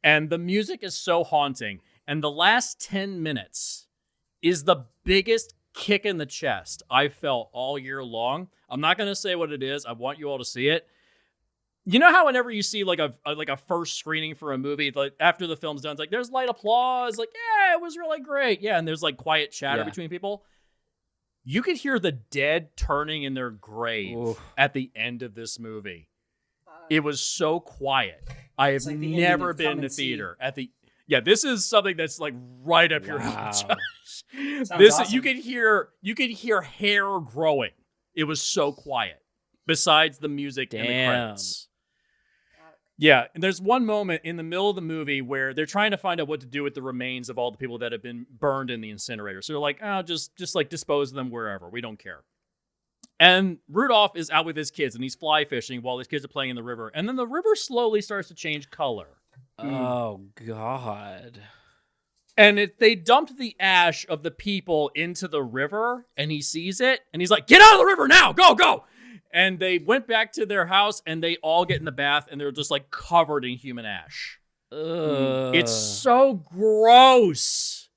And the music is so haunting. And the last 10 minutes is the biggest kick in the chest I felt all year long. I'm not going to say what it is. I want you all to see it. You know how whenever you see like a first screening for a movie, like after the film's done, it's like there's light applause, like, yeah, it was really great. Yeah, and there's like quiet chatter between people. You could hear the dead turning in their grave at the end of this movie. It was so quiet. I have never been in a theater at the. Yeah, this is something that's like right up your alley, Josh. This awesome. You could hear hair growing. It was so quiet. besides the music and the Damn. credits. Yeah, and there's one moment in the middle of the movie where they're trying to find out what to do with the remains of all the people that have been burned in the incinerator. So they're like, oh, just like dispose of them wherever. We don't care. And Rudolph is out with his kids, and he's fly fishing while his kids are playing in the river. And then the river slowly starts to change color. Oh, God. And they dumped the ash of the people into the river, and he sees it, and he's like, get out of the river now! Go, go! And they went back to their house, and they all get in the bath, and they're just like covered in human ash. It's so gross.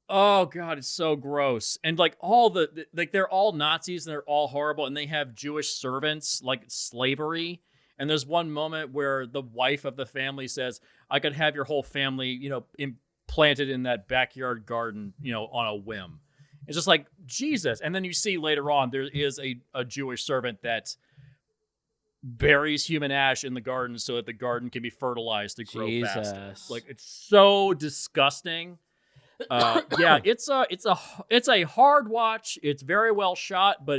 Oh, God, it's so gross. And like all like they're all Nazis, and they're all horrible, and they have Jewish servants, like slavery. And there's one moment where the wife of the family says, I could have your whole family, planted in that backyard garden, on a whim. It's just like, Jesus. And then you see later on, there is a Jewish servant that buries human ash in the garden so that the garden can be fertilized to grow faster. Like, it's so disgusting. Yeah, it's a hard watch. It's very well shot, but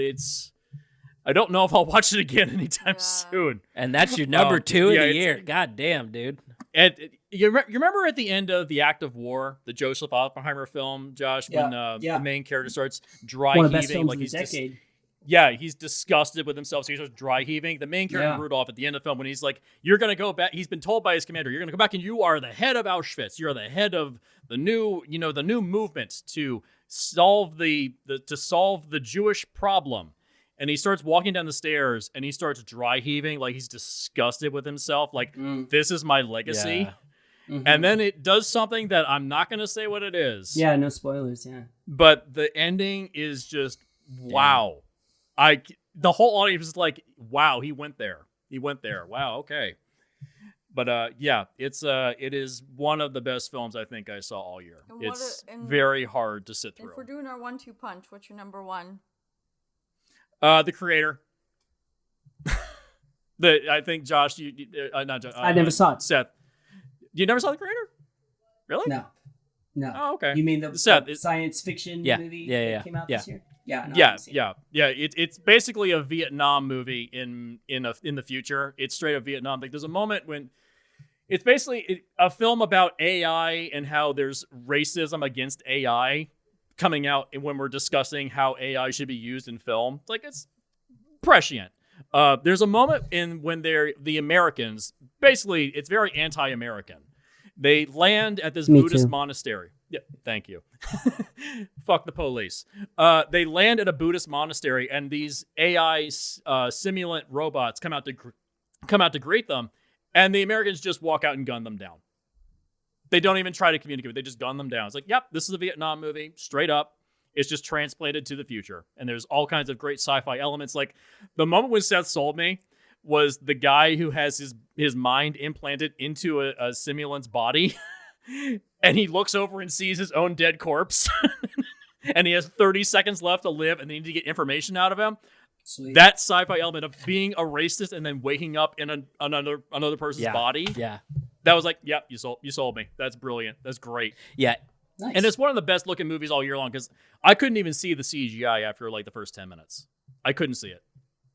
I don't know if I'll watch it again anytime soon. And that's your number 2 of the year. God damn, dude. And you remember at the end of The Act of War, the Joseph Oppenheimer film, Josh, when the main character starts dry One of the heaving, best films like of he's the decade. he's disgusted with himself, so he starts dry heaving. The main character Rudolph at the end of the film, when he's like, "You're gonna go back," he's been told by his commander, "You're gonna go back, and you are the head of Auschwitz. You're the head of the new movement to solve the Jewish problem." And he starts walking down the stairs, and he starts dry heaving, like he's disgusted with himself. Like, this is my legacy. Yeah. Mm-hmm. And then it does something that I'm not going to say what it is. Yeah, no spoilers, yeah. But the ending is just, wow. The whole audience is like, wow, he went there. He went there. Wow, okay. But it is one of the best films I think I saw all year. It's very hard to sit through. If we're doing our 1-2 punch, what's your number 1? The Creator. I think Josh, not Josh. I never saw it. Seth, you never saw The Creator? Really? No. Oh, okay. You mean the Seth, science fiction movie that came out this year? Yeah. No, yeah. It's basically a Vietnam movie in the future. It's straight up Vietnam. Like, there's a moment when it's basically a film about AI and how there's racism against AI coming out when we're discussing how AI should be used in film. Like, it's prescient. There's a moment when the Americans, basically, it's very anti-American. They land at this Buddhist monastery. Yeah, thank you. Fuck the police. They land at a Buddhist monastery, and these AI simulant robots come out to greet them, and the Americans just walk out and gun them down. They don't even try to communicate. They just gun them down. It's like, yep, this is a Vietnam movie, straight up. It's just transplanted to the future. And there's all kinds of great sci-fi elements. Like, the moment when Seth sold me was the guy who has his mind implanted into a simulant's body. And he looks over and sees his own dead corpse. And he has 30 seconds left to live, and they need to get information out of him. Sweet. That sci-fi element of being a racist and then waking up in another person's body. Yeah. That was like, yep, you sold me. That's brilliant. That's great. Yeah. Nice. And it's one of the best looking movies all year long, because I couldn't even see the CGI after like the first 10 minutes. I couldn't see it.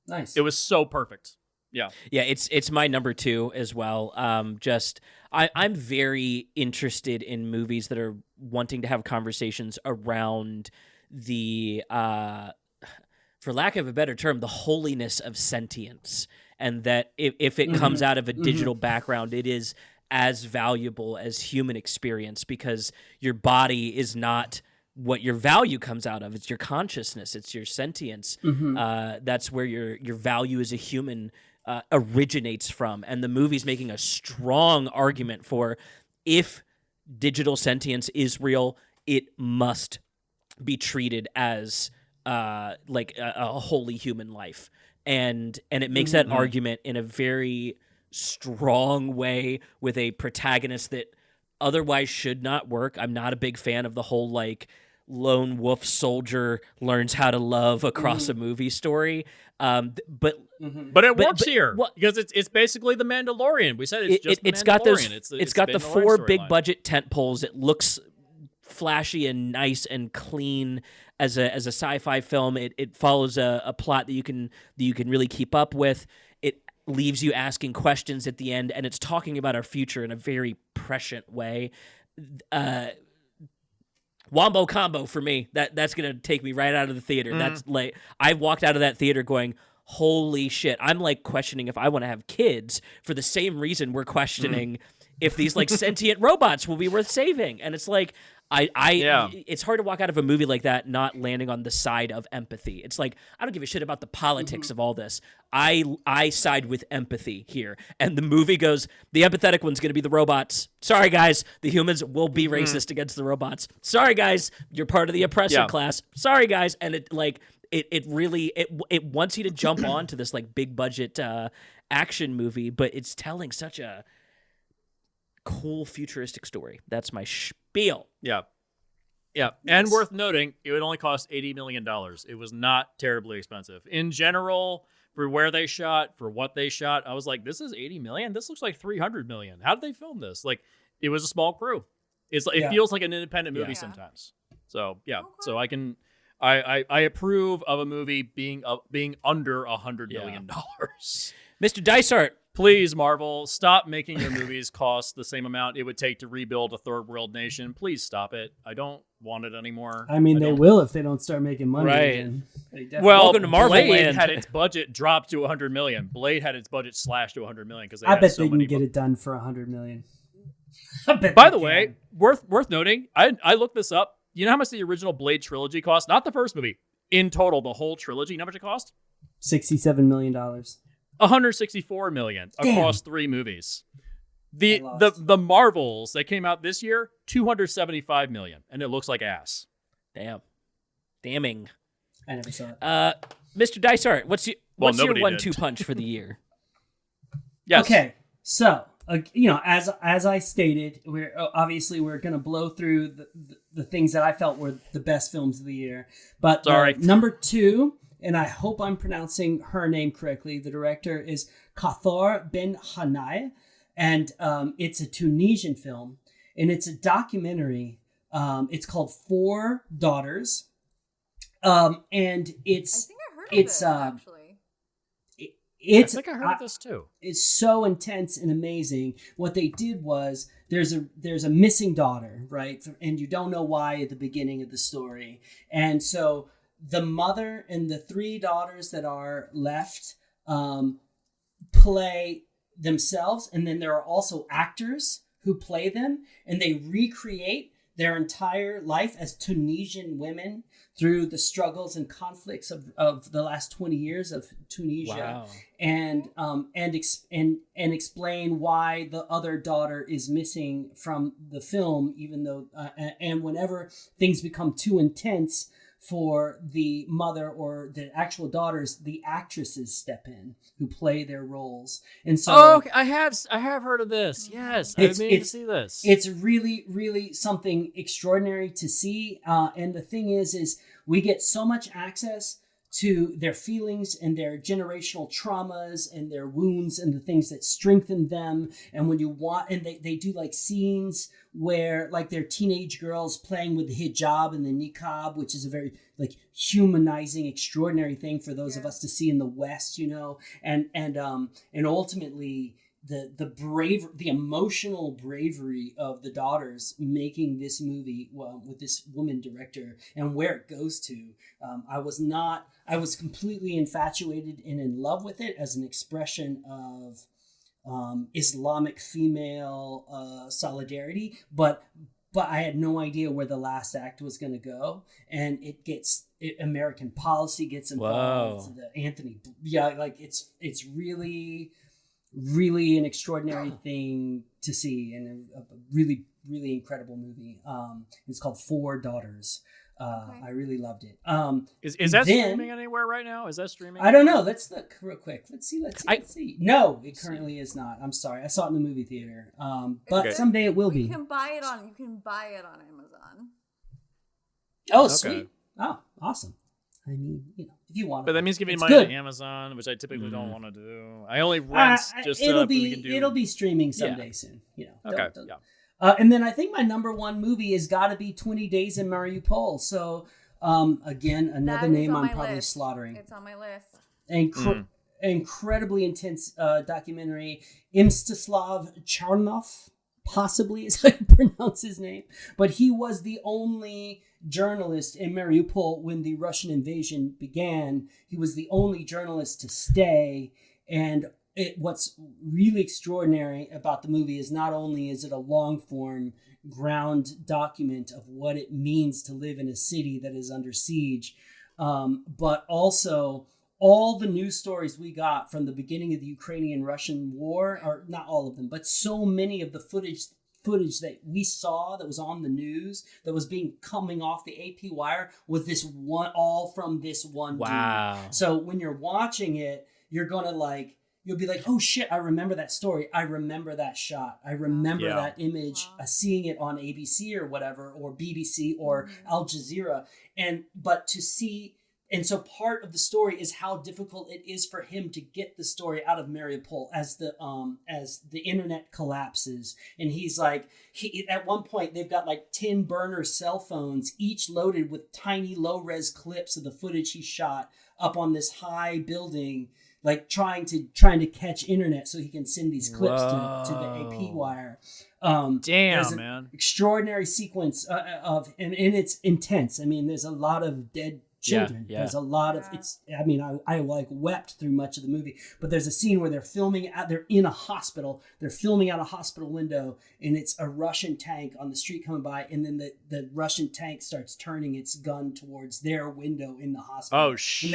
Nice. It was so perfect. Yeah. Yeah, it's my number 2 as well. I'm very interested in movies that are wanting to have conversations around the for lack of a better term, the holiness of sentience, and that if it comes out of a digital background, it is as valuable as human experience, because your body is not what your value comes out of. It's your consciousness. It's your sentience. That's where your value as a human originates from. And the movie's making a strong argument for, if digital sentience is real, it must be treated as like a holy human life. And it makes that argument in a very strong way, with a protagonist that otherwise should not work. I'm not a big fan of the whole like lone wolf soldier learns how to love across a movie story. But it works here because it's basically the Mandalorian. We said it's just the Mandalorian. It's got the 4 big budget tent poles. It looks flashy and nice and clean. as a sci-fi film. It follows a plot that you can really keep up with. It leaves you asking questions at the end, and it's talking about our future in a very prescient way. Wombo combo for me. That's gonna take me right out of the theater. That's like I walked out of that theater going, holy shit. I'm like questioning if I want to have kids for the same reason we're questioning if these like sentient robots will be worth saving. And it's like it's hard to walk out of a movie like that not landing on the side of empathy. It's like I don't give a shit about the politics of all this. I side with empathy here. And the movie goes, the empathetic one's going to be the robots. Sorry guys, the humans will be racist against the robots. Sorry guys, you're part of the oppressor class. Sorry guys. And it really wants you to jump onto this like big budget action movie, but it's telling such a cool futuristic story. That's my spiel. Yeah. And worth noting, it would only cost $80 million. It was not terribly expensive. In general, for where they shot, for what they shot, I was like, this is $80 million? This looks like $300 million. How did they film this? Like, it was a small crew. It feels like an independent movie sometimes. So, so I approve of a movie being under $100 million. Mr. Dysart, please, Marvel, stop making your movies cost the same amount it would take to rebuild a third world nation. Please stop it. I don't want it anymore. I mean, they will if they don't start making money again. Well, welcome to Marvel Blade Land. had its budget dropped to $100 million. Blade had its budget slashed to $100 million because I bet they can get it done for $100 million. By the way, worth noting, I looked this up. You know how much the original Blade trilogy cost? Not the first movie. In total, the whole trilogy, you know how much it cost? $67 million. $164 million across 3 movies. The Marvels that came out this year, $275 million, and it looks like ass. Damning. I never saw it. Mr. Dysart, what's your 1-2 punch for the year? Yes. Okay, so as I stated, we're going to blow through the things that I felt were the best films of the year. But number 2. And I hope I'm pronouncing her name correctly. The director is Kathar Ben Hanai, and it's a Tunisian film, and it's a documentary. It's called 4 Daughters, and it's I think I heard of it, actually. I think I heard of this too. It's so intense and amazing. What they did was there's a missing daughter, right, and you don't know why at the beginning of the story, and so the mother and the 3 daughters that are left play themselves, and then there are also actors who play them, and they recreate their entire life as Tunisian women through the struggles and conflicts of the last 20 years of Tunisia. Wow. And explain why the other daughter is missing from the film, even though and whenever things become too intense for the mother or the actual daughters, the actresses step in who play their roles. And so okay. I have heard of this. Yes, I've been to see this. It's really, really something extraordinary to see. And the thing is we get so much access to their feelings and their generational traumas and their wounds and the things that strengthen them. And when you want, and they do like scenes where like they're teenage girls playing with the hijab and the niqab, which is a very like humanizing, extraordinary thing for those of us to see in the West, and ultimately the emotional bravery of the daughters making this movie with this woman director and where it goes to. I was completely infatuated and in love with it as an expression of Islamic female solidarity, but I had no idea where the last act was going to go, and American policy gets involved. It's really, really an extraordinary thing to see, and a really, really incredible movie. It's called 4 Daughters. I really loved it. Is that streaming anywhere right now? Is that streaming? I don't know. Let's look real quick. Let's see. No, it currently is not. I'm sorry. I saw it in the movie theater. But someday it will be. You can buy it on Amazon. Oh, sweet. Oh, awesome. I mean, if you want. But that means giving money to Amazon, which I typically don't want to do. I only rent just so that we can do. It'll be streaming someday soon. Okay. And then I think my number 1 movie has got to be 20 Days in Mariupol. So Again, another That is name on I'm my probably list. slaughtering. It's on my list. Incredibly intense documentary. Mstislav Charnov, possibly is how you pronounce his name. But he was the only journalist in Mariupol when the Russian invasion began. He was the only journalist to stay. And what's really extraordinary about the movie is not only is it a long-form ground document of what it means to live in a city that is under siege, but also all the news stories we got from the beginning of the Ukrainian-Russian war, or not all of them, but so many of the footage that we saw that was on the news, that was coming off the AP wire, was this one, all from this one Wow. dude. So when you're watching it, you're gonna you'll be like, oh shit, I remember that story. I remember that shot. I remember that image, seeing it on ABC or whatever, or BBC or Al Jazeera. And so part of the story is how difficult it is for him to get the story out of Mariupol as the internet collapses. And he's like, at one point they've got like 10 burner cell phones, each loaded with tiny low res clips of the footage he shot up on this high building, like trying to catch internet so he can send these clips to the AP wire. Damn, man. Extraordinary sequence and it's intense. I mean, there's a lot of dead children. Yeah. There's a lot of I like wept through much of the movie, but there's a scene where they're in a hospital, they're filming out a hospital window, and it's a Russian tank on the street coming by, and then the Russian tank starts turning its gun towards their window in the hospital. Oh shit. And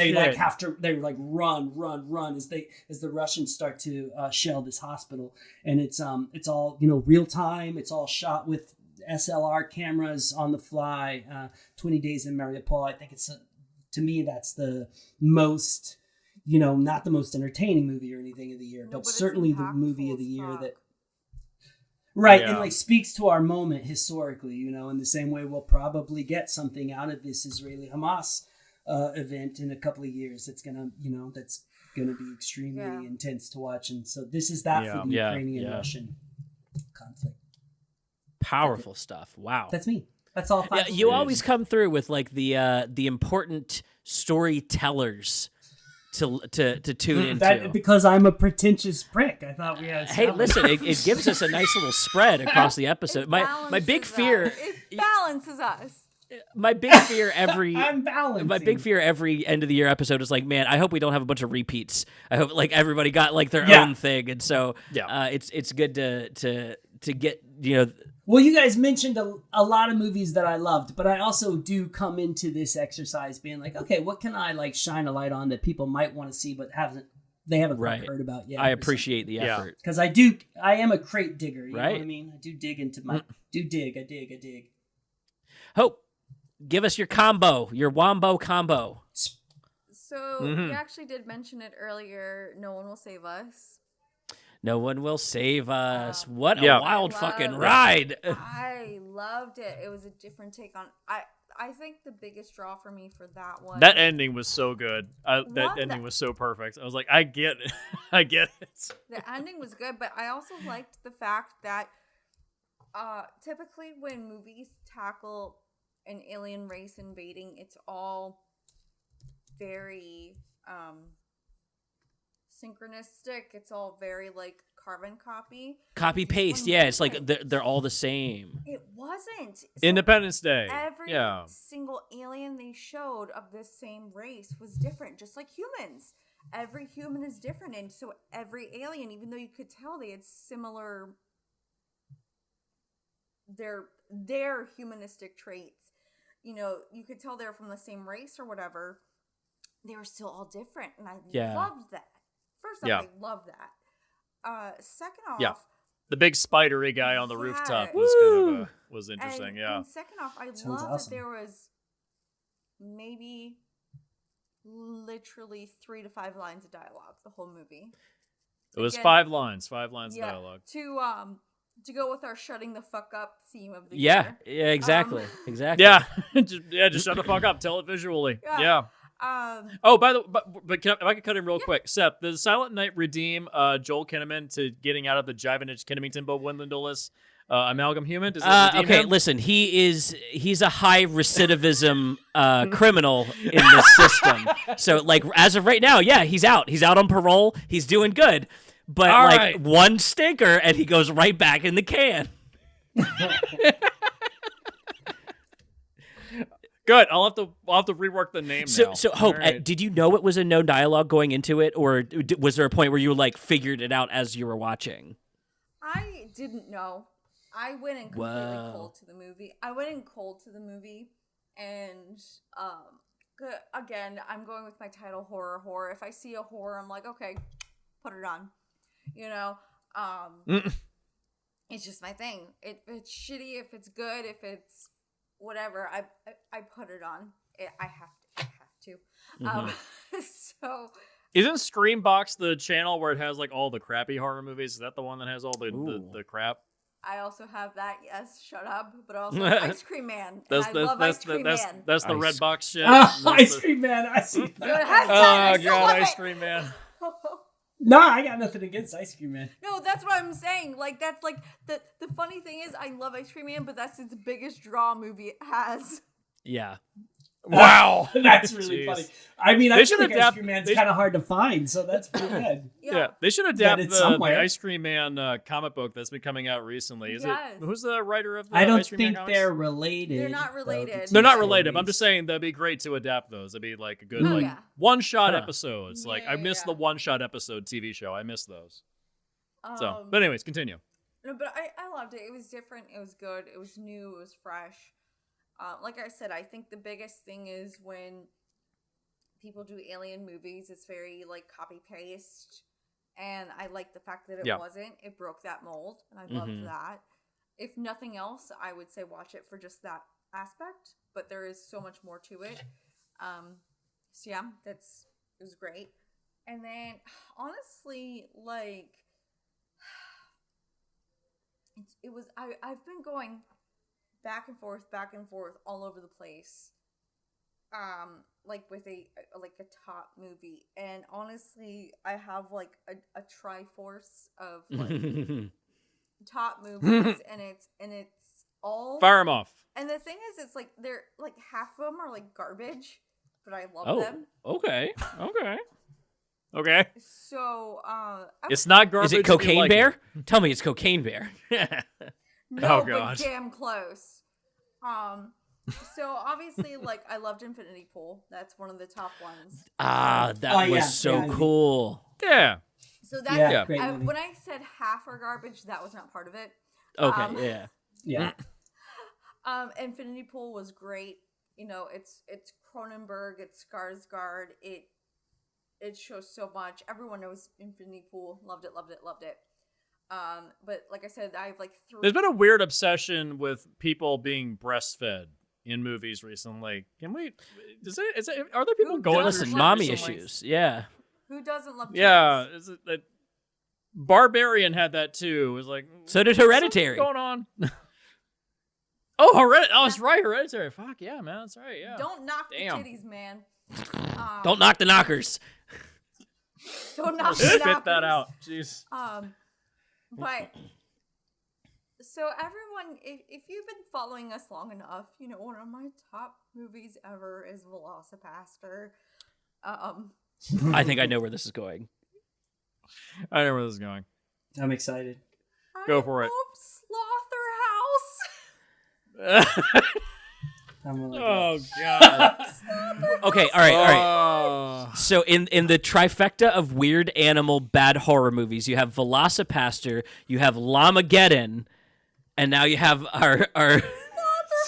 they run as the Russians start to shell this hospital. And it's all, real time. It's all shot with SLR cameras on the fly. 20 Days in Mariupol. I think to me, that's the most, not the most entertaining movie or anything of the year, but certainly the movie of the year that, and speaks to our moment historically, in the same way we'll probably get something out of this Israeli-Hamas event in a couple of years. That's gonna be extremely intense to watch. And so this is that for the Ukrainian-Russian conflict. Powerful stuff. Wow. That's me. That's all. Yeah, you always come through with like the important storytellers to tune into. Because I'm a pretentious prick. I thought we had. Hey, listen, it gives us a nice little spread across the episode. My big fear. It balances us. My big fear every I'm balancing. My big fear every end of the year episode is like, man, I hope we don't have a bunch of repeats. I hope like everybody got like their own thing, and so it's good to get Well, you guys mentioned a lot of movies that I loved, but I also do come into this exercise being like, okay, what can I like shine a light on that people might want to see but haven't quite heard about yet? I appreciate the effort because I am a crate digger. You know what I mean? I do dig into I dig. Hope, give us your Wombo combo. So you actually did mention it earlier. No One Will Save Us. No One Will Save Us. What a wild fucking ride. I loved it. It was a different take on... I think the biggest draw for me for that one... That ending was so good. That ending was so perfect. I was like, I get it. I get it. The ending was good, but I also liked the fact that typically when movies tackle an alien race invading, it's all very... synchronistic. It's all very like carbon copy paste. Yeah, it's like they're all the same. It wasn't. So Independence Day. Every single alien they showed of this same race was different, just like humans. Every human is different, and so every alien, even though you could tell they had similar their humanistic traits, you could tell they're from the same race or whatever, they were still all different, and I loved that. First off, I love that. Second off, the big spidery guy on the rooftop was was interesting. And second off, I love that there was maybe literally 3 to 5 lines of dialogue the whole movie. It was 5 lines of dialogue. To go with our shutting the fuck up theme of the year. Yeah, exactly. Exactly. Yeah. just shut the fuck up. Tell it visually. Yeah. But if I could cut in real quick, Seth, does Silent Night redeem Joel Kinnaman to getting out of the Jivenage Kinnamington Bo Wendlandolus Amalgam Human? Does it redeem okay, him? listen, he's a high recidivism criminal in this system. So like as of right now, yeah, he's out. He's out on parole. He's doing good. But All like right. one stinker and he goes right back in the can. Good. I'll have to rework the name now. So Hope, All right. did you know it was a no dialogue going into it, or was there a point where you like figured it out as you were watching? I didn't know. I went in completely Wow. cold to the movie. And again, I'm going with my title horror. If I see a horror, I'm like, okay, put it on. You know, it's just my thing. If it's shitty, if it's good, if it's whatever, I put it on. I have to. So. Isn't Screambox the channel where it has like all the crappy horror movies? Is that the one that has all the crap? I also have that. Yes, shut up. But also Ice Cream Man. And I love Ice Cream Man. That's the red box shit. Ice Cream Man. I see. So it has that. Oh I still god, love Ice it. Cream Man. No, I got nothing against Ice Cream Man. No, that's what I'm saying. Like that's like the funny thing is I love Ice Cream Man, but that's its biggest draw movie it has. Yeah. Wow, That's really Jeez. funny. I mean, I They feel should like Ice adapt- Cream Man's they- kind of hard to find, so that's pretty good. Yeah, they should adapt it the somewhere. Ice Cream Man comic book that's been coming out recently. Is Yes. it? Who's the writer of the I don't Ice Cream Man think comics? they're related. They're not though, related. the They're not two related. But I'm stories. just saying that'd be great to adapt those. It'd be like a good Oh, like yeah. one-shot Huh. episodes. Like Yeah, I miss yeah. the one-shot episode TV show. I miss those. So, but anyways, continue. No, but I loved it. It was different. It was good. It was new. It was fresh. Like I said, I think the biggest thing is when people do alien movies, it's very like copy paste, and I like the fact that it Yeah. wasn't. It broke that mold, and I loved that. If nothing else, I would say watch it for just that aspect. But there is so much more to it. So yeah, it was great. And then honestly, like it was I've been going back and forth all over the place. Like with a top movie, and honestly, I have like a triforce of like top movies, and it's all Fire them off. And the thing is, it's like they're like half of them are like garbage, but I love them. Okay. Okay. So It's not garbage. Is it if you Cocaine like Bear? it. Tell me it's Cocaine Bear. no, Oh, God. but damn close. So obviously, like I loved Infinity Pool. That's one of the top ones. That Oh, was yeah, so yeah. cool. Yeah. So that's Yeah, great movie. when I said half are garbage, that was not part of it. Okay, yeah. Yeah. Infinity Pool was great. You know, it's Cronenberg, it's Skarsgård. It shows so much. Everyone knows Infinity Pool. Loved it. But like I said, I have like three. There's been a weird obsession with people being breastfed in movies recently. Can we? Are there people Who going doesn't? through Listen, shit mommy recently? issues. Yeah. Who doesn't love? Yeah. kids? Is it that Barbarian had that too? It was like So did Hereditary. What's going on? Oh, Hereditary. Oh, that's right. Hereditary. Fuck yeah, man. That's right. Yeah. Don't knock Damn. the titties, man. Don't knock the knockers. Don't knock the Spit knockers. that out. Jeez. But so everyone, if you've been following us long enough, you know one of my top movies ever is Velocipaster. I think I know where this is going. I know where this is going. I'm excited. Go for it. Slaughterhouse. I'm really Oh god. Okay, all right. Oh. So in the trifecta of weird animal bad horror movies, you have Velocipaster, you have Llamageddon, and now you have our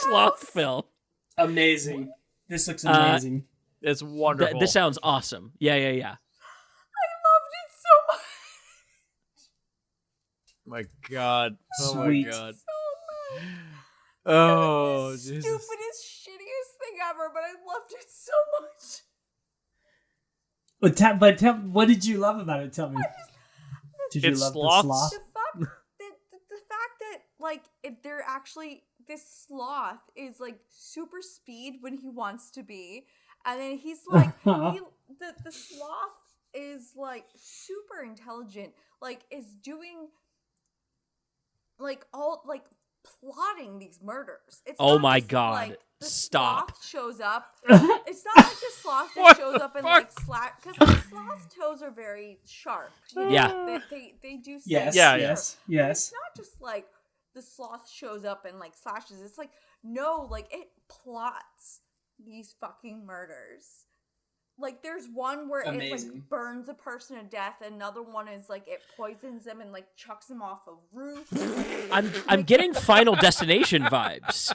sloth film. amazing. This looks amazing. It's wonderful. This sounds awesome. Yeah. I loved it so much. My god. Oh Sweet. my god. So much. Oh, It was the Jesus. stupidest, shittiest thing ever, but I loved it so much. But tell, what did you love about it? Tell me. Did you It's love sloths. the sloth? The fact that like they're actually this sloth is like super speed when he wants to be, and then he's like the sloth is like super intelligent, like is doing all like plotting these murders. It's Oh not my just, God. like, the Stop. sloth shows up. It's not like the sloth that What shows the up and fuck? like slap, because the sloth's toes are very sharp. You know? Yeah. They do say Yes, Yeah, yes, But yes. it's not just like the sloth shows up and like slashes. It's like no, like it plots these fucking murders. Like there's one where it Amazing. like burns a person to death. Another one is like it poisons them and like chucks them off a roof. I'm getting Final Destination vibes.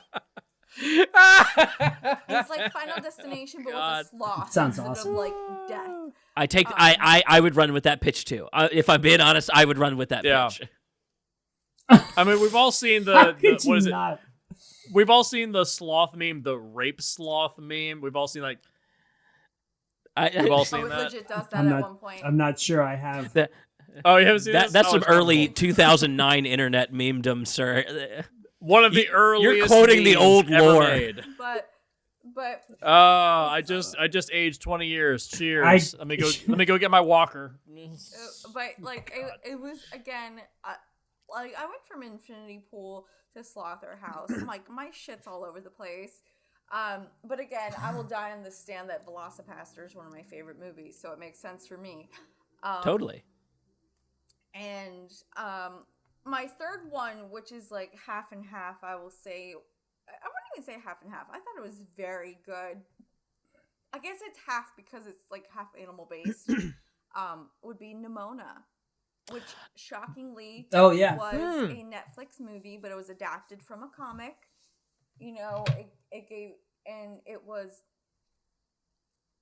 It's like Final Destination, but God. with a sloth Sounds instead awesome. of like death. I would run with that pitch too. If I'm being honest, I would run with that Yeah. pitch. I mean, we've all seen How the could what you is it? not? We've all seen the sloth meme, the rape sloth meme. We've all seen like we've all Oh, seen it that. legit does that I'm at not. one point. I'm not sure I have. That, Oh, you haven't seen this? that's Oh, some it's wonderful. early 2009 internet memedom, sir. One of the You're earliest. quoting the memes old ever lore. made. But Oh, I just aged 20 years. Cheers. Let me go get my walker. but like it was again like I went from Infinity Pool to Slaughterhouse. I'm like my shit's all over the place. But again, I will die on the stand that Velocipaster is one of my favorite movies, so it makes sense for me. Totally. And my third one, which is like half and half, I will say, I wouldn't even say half and half. I thought it was very good. I guess it's half because it's like half animal based. Would be Nimona, which shockingly Oh yeah. was a Netflix movie, but it was adapted from a comic. You know, it gave, and it was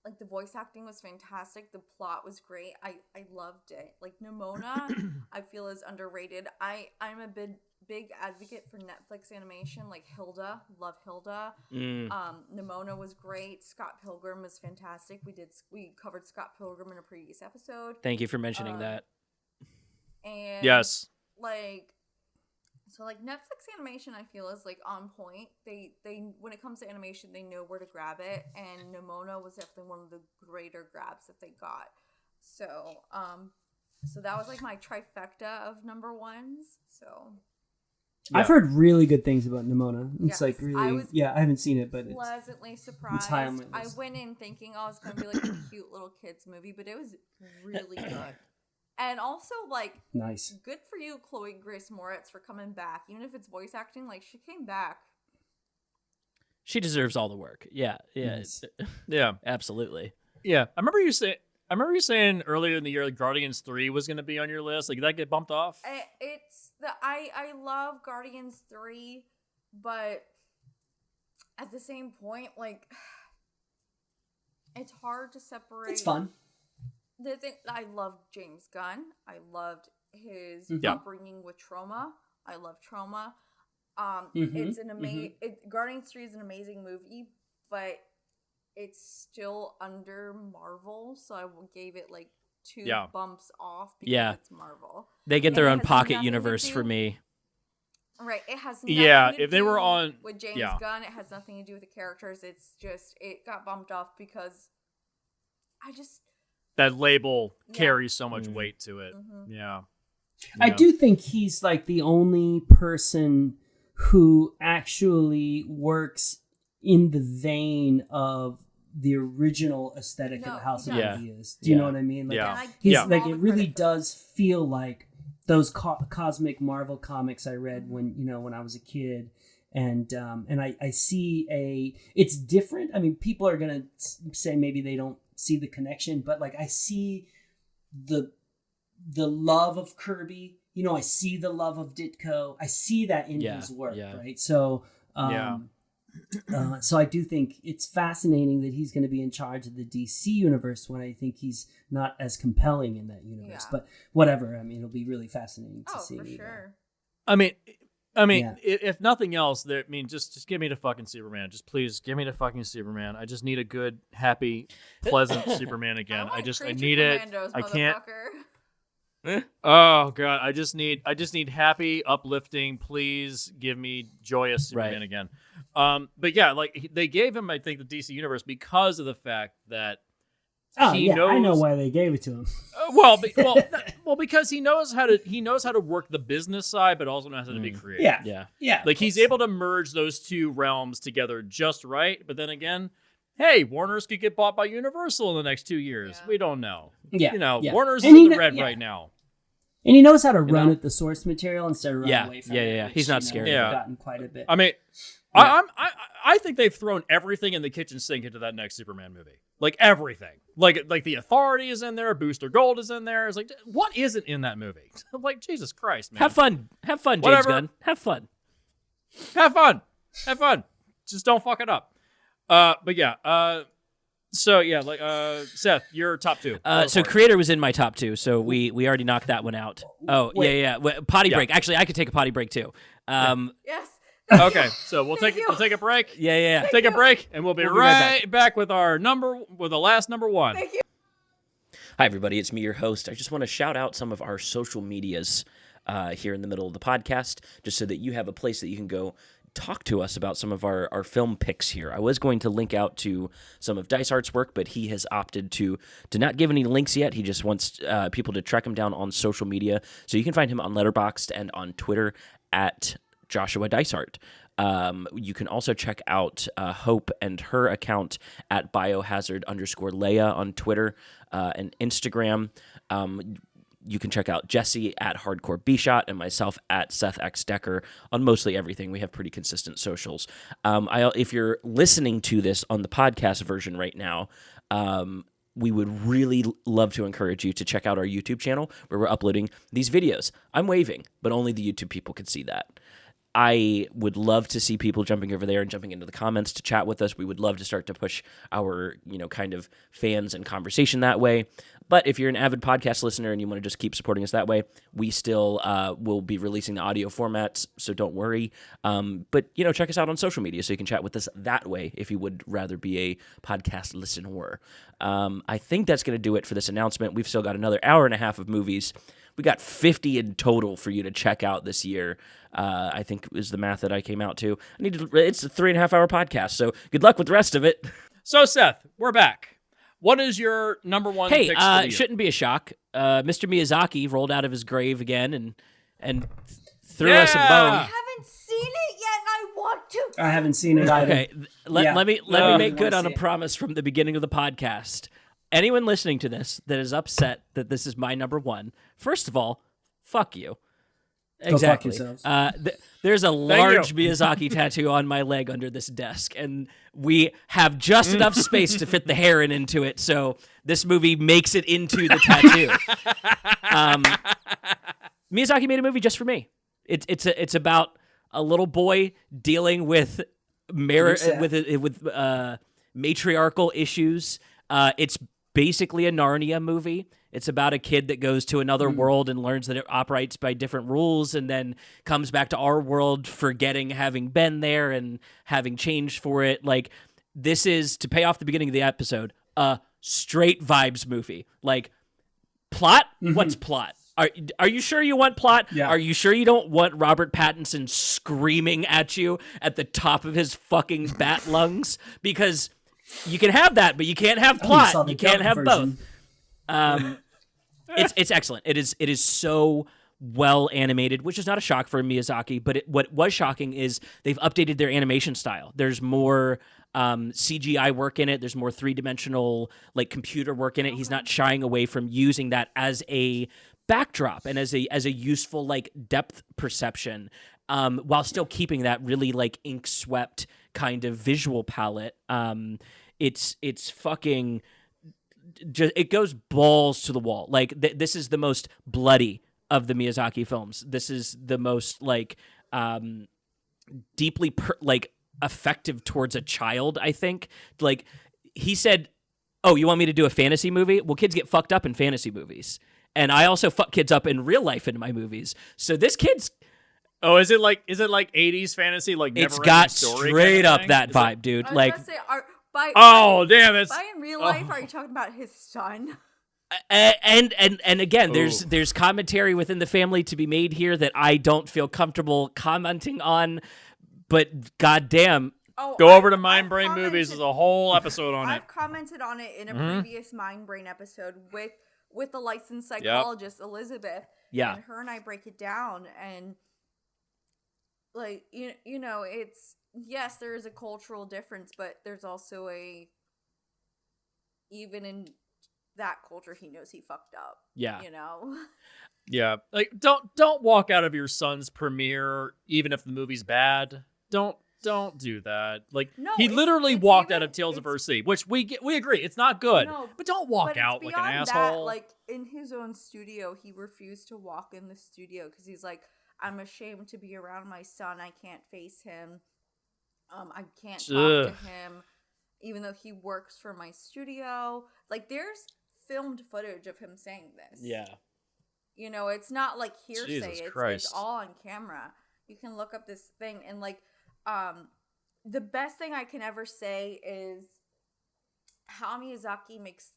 like the voice acting was fantastic. The plot was great. I loved it. Like Nimona, I feel is underrated. I'm a big advocate for Netflix animation, like Hilda. Love Hilda. Nimona was great. Scott Pilgrim was fantastic. We covered Scott Pilgrim in a previous episode. Thank you for mentioning that. And Yes. like so like Netflix animation I feel is like on point. They when it comes to animation they know where to grab it, and Nimona was definitely one of the greater grabs that they got. So so that was like my trifecta of number ones. So Yeah. I've heard really good things about Nimona. It's Yes, like I really, was I haven't seen it, but it's pleasantly surprised. high on my I list. went in thinking it's gonna be like a cute little kids movie, but it was really good. And also like nice. good for you, Chloe Grace Moretz, for coming back. Even if it's voice acting, like she came back. She deserves all the work. Yeah, Nice. Yeah. absolutely. Yeah. I remember you saying earlier in the year like Guardians 3 was going to be on your list. Like did that get bumped off? I love Guardians 3, but at the same point, like it's hard to separate. It's fun. The thing, I loved James Gunn. I loved his Yeah. upbringing with trauma. I love trauma. Mhm, It's an amazing. Guardians 3 is an amazing movie, but it's still under Marvel, so I gave it like 2 Yeah. bumps off because Yeah. it's Marvel. They get And their it own has pocket nothing to universe do- for me. Right, it has Yeah, nothing to if they were do on- with James yeah. Gunn, it has nothing to do with the characters. It's just it got bumped off because I just That label Yeah. carries so much Mm. weight to it. Mhm. Yeah. I Yeah. do think he's like the only person who actually works in the vein of the original aesthetic No, of House of he does. Ideas. Do you know Yeah. what I mean? Like, Yeah. and I give he's Yeah. him like all it the really credit for does feel like those cosmic Marvel comics I read when I was a kid. And I see it's different. I mean, people are gonna say maybe they don't see the connection, but like I see the love of Kirby. You know, I see the love of Ditko. I see that in Yeah, his work, yeah. right? So, so I do think it's fascinating that he's going to be in charge of the DC universe when I think he's not as compelling in that universe. Yeah. But whatever. I mean, it'll be really fascinating to Oh, see. for sure. I mean, Yeah. if nothing else, just give me the fucking Superman. Just please give me the fucking Superman. I just need a good, happy, pleasant Superman again. I want need it. Commandos, I can't. motherfucker. Oh god, I just need happy, uplifting. Please give me joyous Superman Right. again. But yeah, like they gave him, I think, the DC universe because of the fact that Oh he yeah, knows. I know why they gave it to him. Well, because he knows how to work the business side, but also knows how to be creative. Yeah. Like he's able to merge those two realms together just right. But then again, hey, Warner's could get bought by Universal in the next 2 years. Yeah. We don't know. Yeah. Warner's And in the red right now. And he knows how to run at the source material instead of running away from it. Yeah. which, He's not scared. They've Yeah. gotten quite a bit. I mean, I think they've thrown everything in the kitchen sink into that next Superman movie. Like everything. Like the Authority is in there, Booster Gold is in there. It's like, what isn't in that movie? Like, Jesus Christ, man. Have fun, James Whatever. Gunn. Have fun. Have fun. Just don't fuck it up. But yeah. So yeah, like Seth, your top two. So Creator was in my top two, so we already knocked that one out. Oh yeah. Potty break. Actually, I could take a potty break too. Yes. Okay, so we'll take a break. Yeah. Take a break, and we'll be right right back with our the last number one. Thank you. Hi, everybody. It's me, your host. I just want to shout out some of our social medias here in the middle of the podcast, just so that you have a place that you can go talk to us about some of our film picks here. I was going to link out to some of Dysart's work, but he has opted to not give any links yet. He just wants people to track him down on social media. So you can find him on Letterboxd and on Twitter at Joshua Dysart. You can also check out Hope and her account at biohazard_Leia on Twitter and Instagram. You can check out Jesse at Hardcore Bshot and myself at Seth X Decker on mostly everything. We have pretty consistent socials. If you're listening to this on the podcast version right now, we would really love to encourage you to check out our YouTube channel where we're uploading these videos. I'm waving, but only the YouTube people can see that. I would love to see people jumping over there and jumping into the comments to chat with us. We would love to start to push our, kind of fans and conversation that way. But if you're an avid podcast listener and you want to just keep supporting us that way, we still will be releasing the audio formats, so don't worry. But, check us out on social media so you can chat with us that way if you would rather be a podcast listener. I think that's going to do it for this announcement. We've still got another hour and a half of movies. We got 50 in total for you to check out this year. I think is the math that I came out to. It's a 3.5 hour podcast, so good luck with the rest of it. So Seth, we're back. What is your number one? Hey, picks for the year? shouldn't be a shock. Mr. Miyazaki rolled out of his grave again and threw us a bone. I haven't seen it yet, and I want to. I haven't seen it either. Okay, let me make good on a see it. promise from the beginning of the podcast. Anyone listening to this that is upset that this is my number one, first of all, fuck you. Exactly. Go fuck yourselves. There's a large Miyazaki tattoo on my leg under this desk, and we have just enough space to fit the heron into it, so this movie makes it into the tattoo. Miyazaki made a movie just for me. It's about a little boy dealing with matriarchal issues. It's basically a Narnia movie. It's about a kid that goes to another world and learns that it operates by different rules and then comes back to our world forgetting having been there and having changed for it. Like, this is, to pay off the beginning of the episode, a straight vibes movie. Like, plot? What's plot? Are you sure you want plot? Yeah. Are you sure you don't want Robert Pattinson screaming at you at the top of his fucking bat lungs? Because you can have that, but you can't have plot. You can't have both. It's excellent. It is so well animated, which is not a shock for Miyazaki. But what was shocking is they've updated their animation style. There's more CGI work in it. There's more 3-dimensional computer work in it. He's not shying away from using that as a backdrop and as a useful depth perception, while still keeping that really ink swept kind of visual palette. It's fucking. It goes balls to the wall. This is the most bloody of the Miyazaki films. This is the most deeply effective towards a child, I think. He said, "Oh, you want me to do a fantasy movie? Well, kids get fucked up in fantasy movies, and I also fuck kids up in real life in my movies. So this kid's." Oh, is it like 80s fantasy? It's got straight up that vibe, dude. I was gonna say, damn it! By in real life, are you talking about his son? And again, there's commentary within the family to be made here that I don't feel comfortable commenting on, but goddamn, Oh, Go over to I've Mind Brain Movies. There's a whole episode on it. I've commented on it in a previous Mind Brain episode with the licensed psychologist Elizabeth. Yeah. And her and I break it down, and like you know, it's yes, there is a cultural difference, but there's also even in that culture, he knows he fucked up. Yeah. You know? Yeah. Like, don't walk out of your son's premiere even if the movie's bad. Don't do that. Like, No, he it's- literally it's walked even- out of Tales of it's- Earthsea, which we agree, it's not good. No, but don't walk But out it's like an beyond asshole. that, like in his own studio, he refused to walk in the studio because he's like, I'm ashamed to be around my son. I can't face him. I can't talk to him, even though he works for my studio. Like, there's filmed footage of him saying this. Yeah. You know, it's not like hearsay. Jesus It's Christ. all on camera. You can look up this thing, and like, the best thing I can ever say is how Miyazaki makes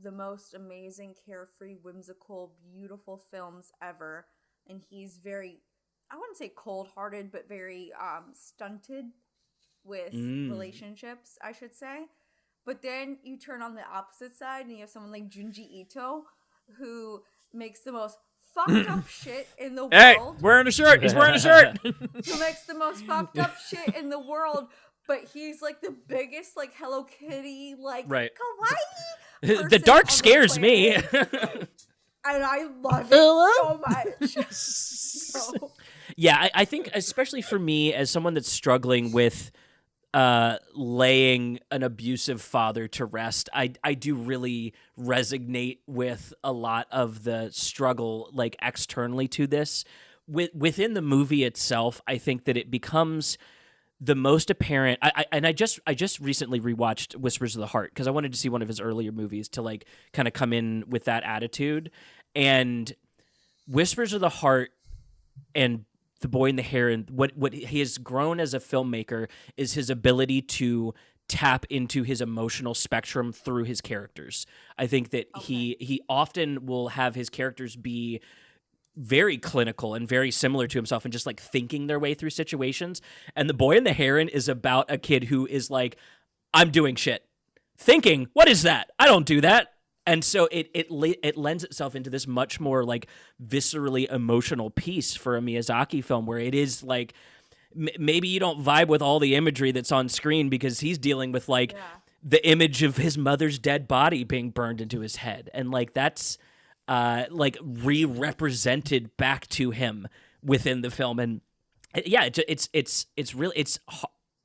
the most amazing, carefree, whimsical, beautiful films ever. And he's very, I wouldn't say cold-hearted, but very stunted with relationships, I should say. But then you turn on the opposite side and you have someone like Junji Ito, who makes the most fucked up shit in the Hey, world. wearing a shirt. He's wearing a shirt. Who makes the most fucked up shit in the world, but he's like the biggest like Hello Kitty, like Right. kawaii The person dark on scares me. planet. And I love it so much. So, Yeah, I think especially for me as someone that's struggling with laying an abusive father to rest, I do really resonate with a lot of the struggle like externally to this. Within the movie itself, I think that it becomes the most apparent. I just recently rewatched Whispers of the Heart because I wanted to see one of his earlier movies to like kind of come in with that attitude. And Whispers of the Heart and The Boy and the Heron, what he has grown as a filmmaker is his ability to tap into his emotional spectrum through his characters. I think that he often will have his characters be very clinical and very similar to himself and just like thinking their way through situations. And The Boy and the Heron is about a kid who is like, I'm doing shit. Thinking, what is that? I don't do that. And so it lends itself into this much more like viscerally emotional piece for a Miyazaki film where it is like maybe you don't vibe with all the imagery that's on screen because he's dealing with like the image of his mother's dead body being burned into his head. And like that's like re-represented back to him within the film. And yeah, it's really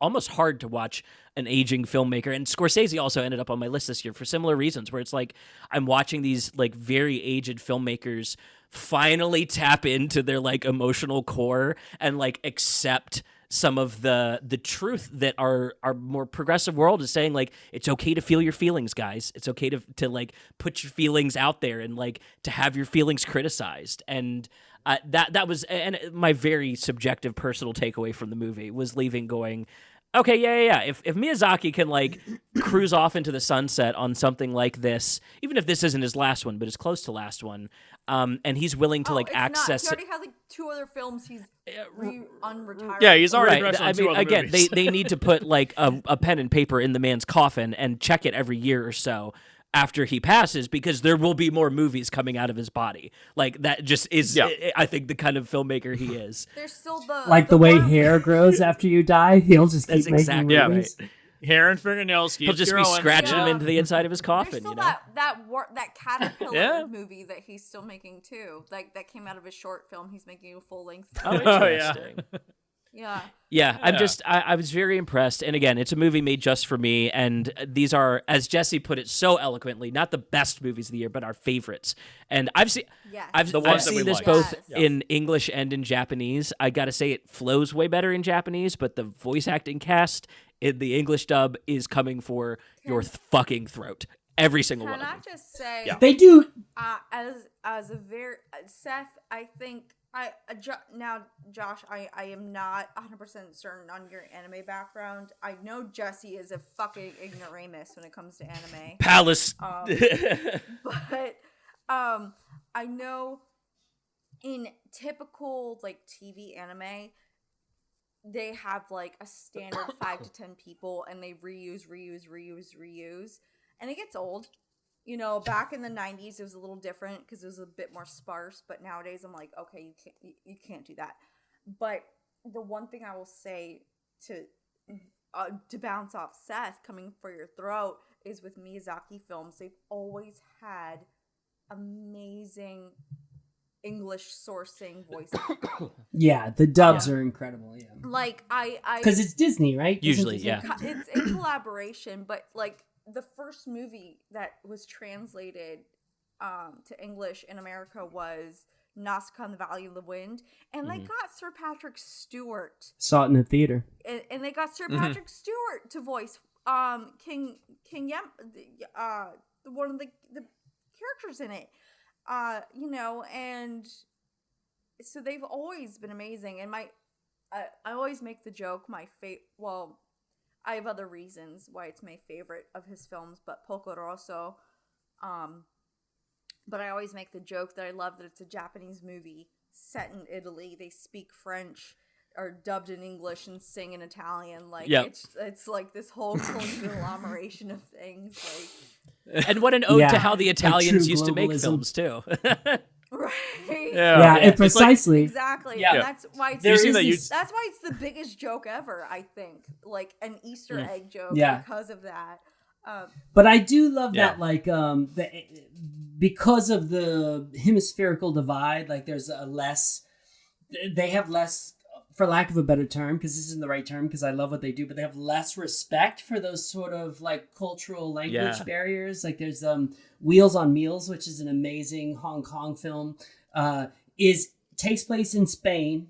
almost hard to watch an aging filmmaker. And Scorsese also ended up on my list this year for similar reasons, where it's like I'm watching these like very aged filmmakers finally tap into their like emotional core and like accept some of the truth that our more progressive world is saying, like, it's okay to feel your feelings, guys. It's okay to like put your feelings out there and like to have your feelings criticized. And that was and my very subjective personal takeaway from the movie was leaving going, okay, yeah. If Miyazaki can like cruise off into the sunset on something like this, even if this isn't his last one, but it's close to last one, and he's willing to like it's access. Not. He already has like 2 other films he's unretired. Yeah, he's already Right. directed on I 2 mean, other again, movies. they need to put like a pen and paper in the man's coffin and check it every year or so after he passes, because there will be more movies coming out of his body. Like that just is, I think, the kind of filmmaker he is. There's still the Like the way worm- hair grows after you die, he'll just keep That's making exactly movies. right. Hair and fingernails. He'll just be scratching them into the inside of his There's coffin. still You know. that caterpillar Yeah. movie that he's still making too. Like that came out of his short film. He's making a full length. Oh, film. interesting. Yeah. Yeah, I was very impressed. And again, it's a movie made just for me. And these are, as Jesse put it so eloquently, not the best movies of the year, but our favorites. And I've seen, Yes. I've The ones that seen we this like. both Yes. in English and in Japanese. I got to say, it flows way better in Japanese, but the voice acting cast in the English dub is coming for your fucking throat. Every single Can one of I them. just say, They do. as a very Seth, I think now Josh, I am not 100% certain on your anime background. I know Jesse is a fucking ignoramus when it comes to anime. Palace. But I know in typical like TV anime, they have like a standard 5 to 10 people, and they reuse, and it gets old. You know, back in the 90s, it was a little different because it was a bit more sparse. But nowadays, I'm like, okay, you can't do that. But the one thing I will say to bounce off Seth, coming for your throat, is with Miyazaki films, they've always had amazing English sourcing voice acting. Yeah, the dubs are incredible. Yeah, Like I because it's Disney, right? Usually, Disney? yeah. it's in collaboration, but like the first movie that was translated to English in America was Nausicaa and the Valley of the Wind, and they got Sir Patrick Stewart. Saw it in the theater. And they got Sir Patrick Stewart to voice King Yem, one of the characters in it. You know, and so they've always been amazing. And I always make the joke, well, I have other reasons why it's my favorite of his films, but Poco Rosso. But I always make the joke that I love that it's a Japanese movie set in Italy. They speak French, are dubbed in English, and sing in Italian. Like it's like this whole conglomeration of things. Like, And what an ode Yeah, to how the like Italians true used to make globalism. films too. right? Yeah, and It's like- precisely. Exactly. Yeah. And that's why it's There is that's this- why it's the biggest joke ever, I think. Like an Easter egg joke Yeah. because of that. But I do love Yeah. that, like, because of the hemispherical divide, like, there's they have less, for lack of a better term, because this isn't the right term, because I love what they do, but they have less respect for those sort of, like, cultural language barriers. Like, there's Wheels on Meals, which is an amazing Hong Kong film, takes place in Spain.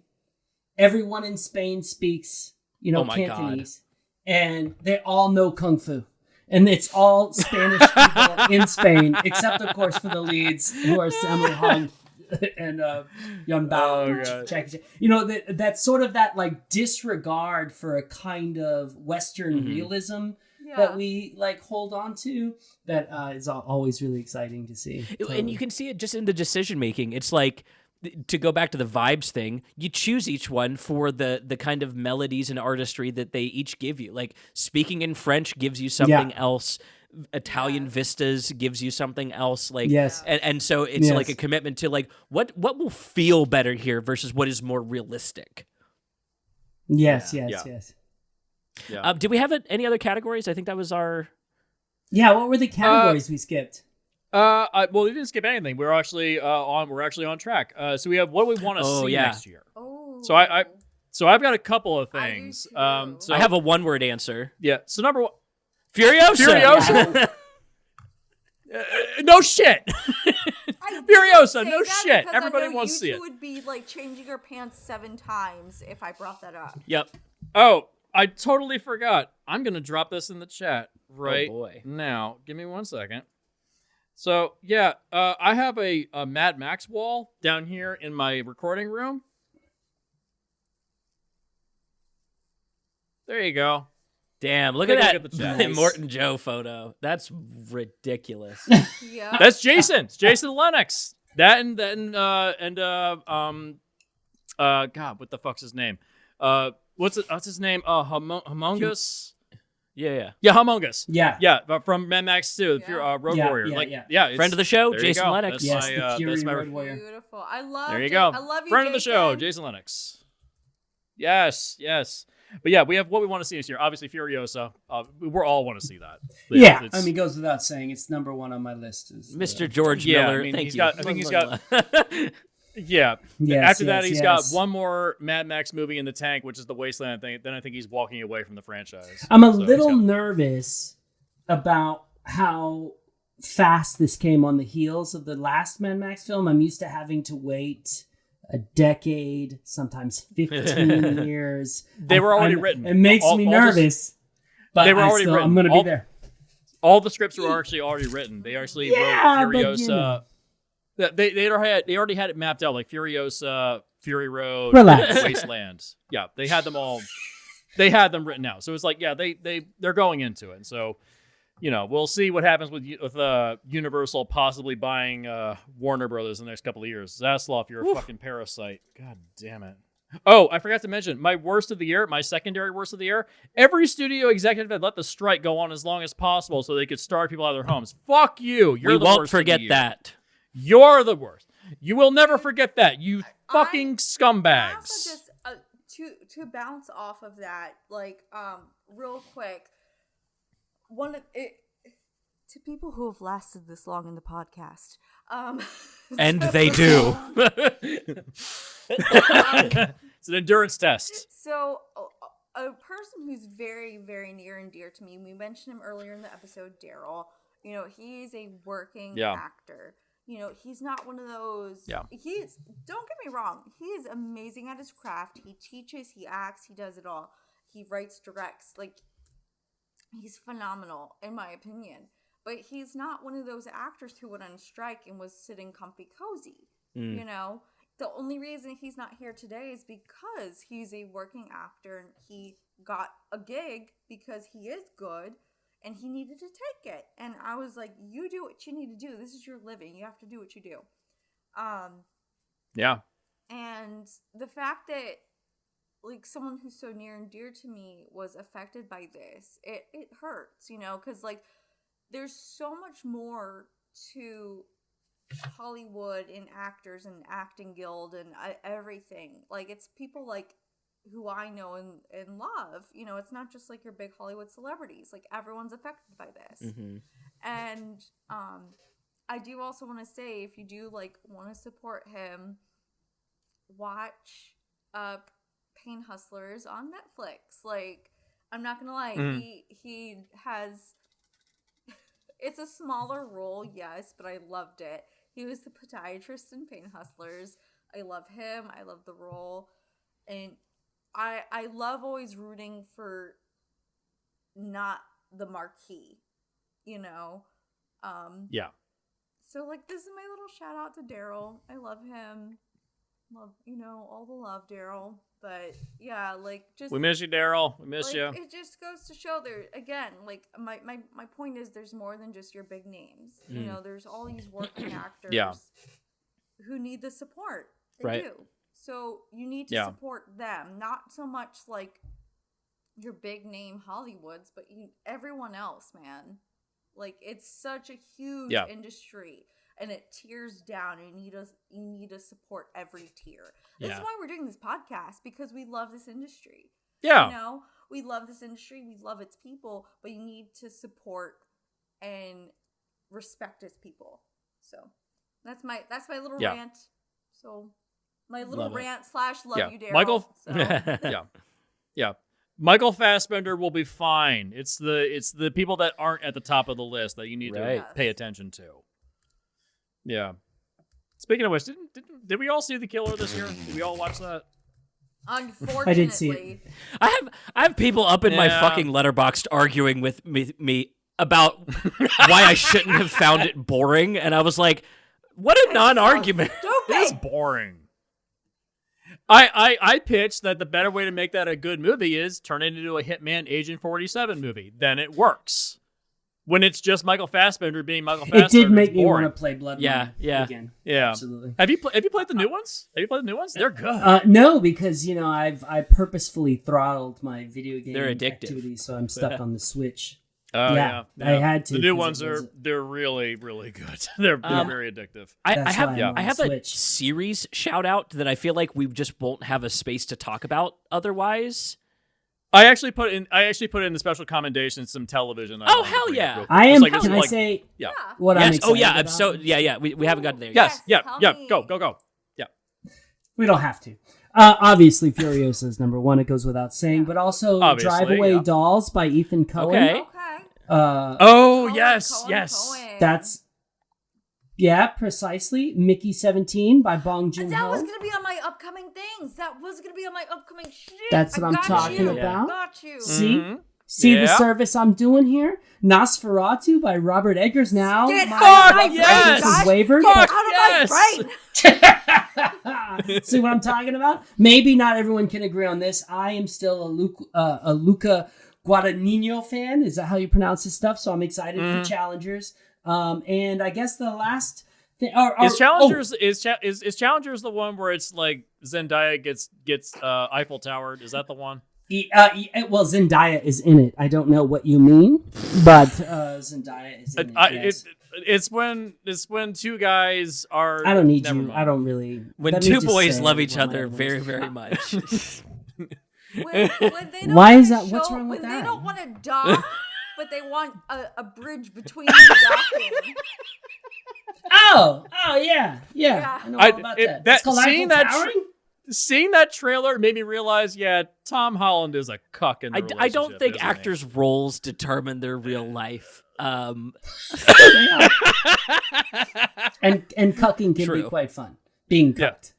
Everyone in Spain speaks, Oh my Cantonese, and they all know Kung Fu. And it's all Spanish people in Spain, except, of course, for the leads, who are Sammo Hung and Yun Bao. God. Jackie Chan. You know, that's sort of that, like, disregard for a kind of Western realism that we, like, hold on to, that is always really exciting to see. And you can see it just in the decision making. It's like, to go back to the vibes thing, you choose each one for the kind of melodies and artistry that they each give you. Like, speaking in French gives you something else. Italian vistas gives you something else. Like, Yes. and so it's like a commitment to, like, what will feel better here versus what is more realistic. Yes. Yeah. Yeah, Did we have any other categories? I think that was our... what were the categories we skipped? Well, we didn't skip anything. We're actually on track. So we have what we want to see next year. Oh. So I've got a couple of I do things. too. So I have a one-word answer. yeah. So number one, Furiosa! Furiosa. No shit. I Furiosa, didn't no say that shit. because Everybody I know wants to see you it. two would be like changing your pants 7 times if I brought that up. Yep. Oh, I totally forgot. I'm gonna drop this in the chat right boy. now. Give me 1 second. So yeah, I have a Mad Max wall down here in my recording room. There you go. Damn, look Take at a that look at the chat. Nice. Morton Joe photo. That's ridiculous. Yeah. That's Jason. It's Jason Lennox. That and God, what the fuck's his name? What's his name? Humongous. Yeah. Yeah, Humongous. Yeah. Yeah, but from Mad Max 2, Yeah. Road Yeah, Warrior. yeah. It's- Friend of the show, there you Jason go. Lennox. That's Yes, my, the Fury that's my Road Warrior. Beautiful. I love There you it. go. I love you, Friend of the show, Jason. Jason Lennox. Yes. But yeah, we have what we want to see this year. Obviously, Furiosa. We all want to see that. Yeah, It's- I mean, goes without saying, it's number one on my list. Mr. George Yeah, Miller, I mean, thank he's you. got- I think he's got- yeah. Yes, After that, yes, he's yes. got one more Mad Max movie in the tank, which is the Wasteland thing. Then I think he's walking away from the franchise. I'm a So he's little got- nervous about how fast this came on the heels of the last Mad Max film. I'm used to having to wait a decade, sometimes 15 years. They were already written. It makes me All nervous, but they were already written. I'm going to be there. All the scripts were actually already written. They actually Yeah, wrote but, Furiosa. you know. They already had it mapped out, like Furiosa, Fury Road, Relax. Wasteland. Yeah, they had them all. They had them written out. So it's like, yeah, they're going into it. And so, you know, we'll see what happens with Universal possibly buying Warner Brothers in the next couple of years. Zaslav, you're a fucking parasite. God damn it. Oh, I forgot to mention my worst of the year, my secondary worst of the year. Every studio executive had let the strike go on as long as possible so they could starve people out of their homes. Fuck you. You're We the won't worst of the forget year. that. You're the worst. You will never forget that. You fucking I scumbags. also just to bounce off of that, like real quick, one of it to people who have lasted this long in the podcast, And they do. It's an endurance test. So a person who's very, very near and dear to me, we mentioned him earlier in the episode, Daryl. You know, he's a working actor. You know, he's not one of those. Yeah. Don't get me wrong. He is amazing at his craft. He teaches, he acts, he does it all. He writes, directs. Like, he's phenomenal, in my opinion. But he's not one of those actors who went on strike and was sitting comfy cozy. You know? The only reason he's not here today is because he's a working actor and he got a gig because he is good. And he needed to take it. And I was like, you do what you need to do. This is your living. You have to do what you do. Yeah. And the fact that, like, someone who's so near and dear to me was affected by this, it hurts, you know? Because, like, there's so much more to Hollywood and actors and acting guild and everything. Like, it's people like who I know and love, you know, it's not just like your big Hollywood celebrities, like everyone's affected by this. And I do also want to say, if you do like want to support him, watch Pain Hustlers on Netflix. Like, I'm not gonna lie, he has it's a smaller role, yes, but I loved it. He was the podiatrist in Pain Hustlers. I love him, I love the role, and I love always rooting for not the marquee, you know? Yeah. So, like, this is my little shout out to Daryl. I love him. Love, you know, all the love, Daryl. But, yeah, like, just... We miss you, Daryl. We miss like, you. It just goes to show there, again, like, my point is there's more than just your big names. You know, there's all these working actors who need the support. They do. So you need to support them, not so much like your big name Hollywoods, but everyone else, man. Like, it's such a huge industry, and it tears down. You need to support every tier. This is why we're doing this podcast, because we love this industry. Yeah, you know, we love this industry. We love its people, but you need to support and respect its people. So that's my little rant. So. My little rant / love you, Daryl. Michael. So. Yeah. Michael Fassbender will be fine. It's the people that aren't at the top of the list that you need to pay attention to. Yeah. Speaking of which, did we all see The Killer this year? Did we all watch that? Unfortunately, I did see it. I have people up in my fucking Letterboxd arguing with me about why I shouldn't have found it boring, and I was like, what a non-argument. It is boring. I pitched that the better way to make that a good movie is turn it into a Hitman Agent 47 movie. Then it works. When it's just Michael Fassbender being Michael Fassbender, it did make me want to play Blood Money again. Yeah, absolutely. Have you played the new ones? They're good. No, because you know I purposefully throttled my video game activity, so I'm stuck on the Switch. I had to. The new ones they're really, really good. They're very addictive. I have a series shout out that I feel like we just won't have a space to talk about otherwise. I actually put in the special commendations some television. Oh hell yeah! I am. Can I say what I'm excited about? I'm so we haven't gotten there yet. Yes. Go. Yeah. We don't have to. Obviously, Furiosa is number one. It goes without saying. But also, Drive Away Dolls by Ethan Coen. Okay. Yes. Coen. That's precisely. Mickey 17 by Bong Joon-ho. That was gonna be on my upcoming things. That was gonna be on my upcoming shit. That's what I'm talking about. Got you. See the service I'm doing here? Nosferatu by Robert Eggers. Now my brain is wavered. Out of my brain. See what I'm talking about? Maybe not everyone can agree on this. I am still a Luca Guadagnino fan. Is that how you pronounce his stuff? So I'm excited for Challengers. And I guess the last Is Challengers the one where it's like Zendaya gets Eiffel Towered? Is that the one? Well, Zendaya is in it. I don't know what you mean, but Zendaya is in it. Yes. It's when two guys are. I don't need never you. mind. I don't really. When two boys love each other very, very much. When they don't Why is wanna that? What's show- wrong with when that? they don't want to dock, but they want a bridge between the docking. Oh, yeah. Yeah. I know all about that. That's called seeing Eiffel that Towering? Seeing that trailer made me realize, Tom Holland is a cuck in the I don't relationship, think isn't he? actors' roles determine their real life. And cucking can True. be quite fun. Being cucked.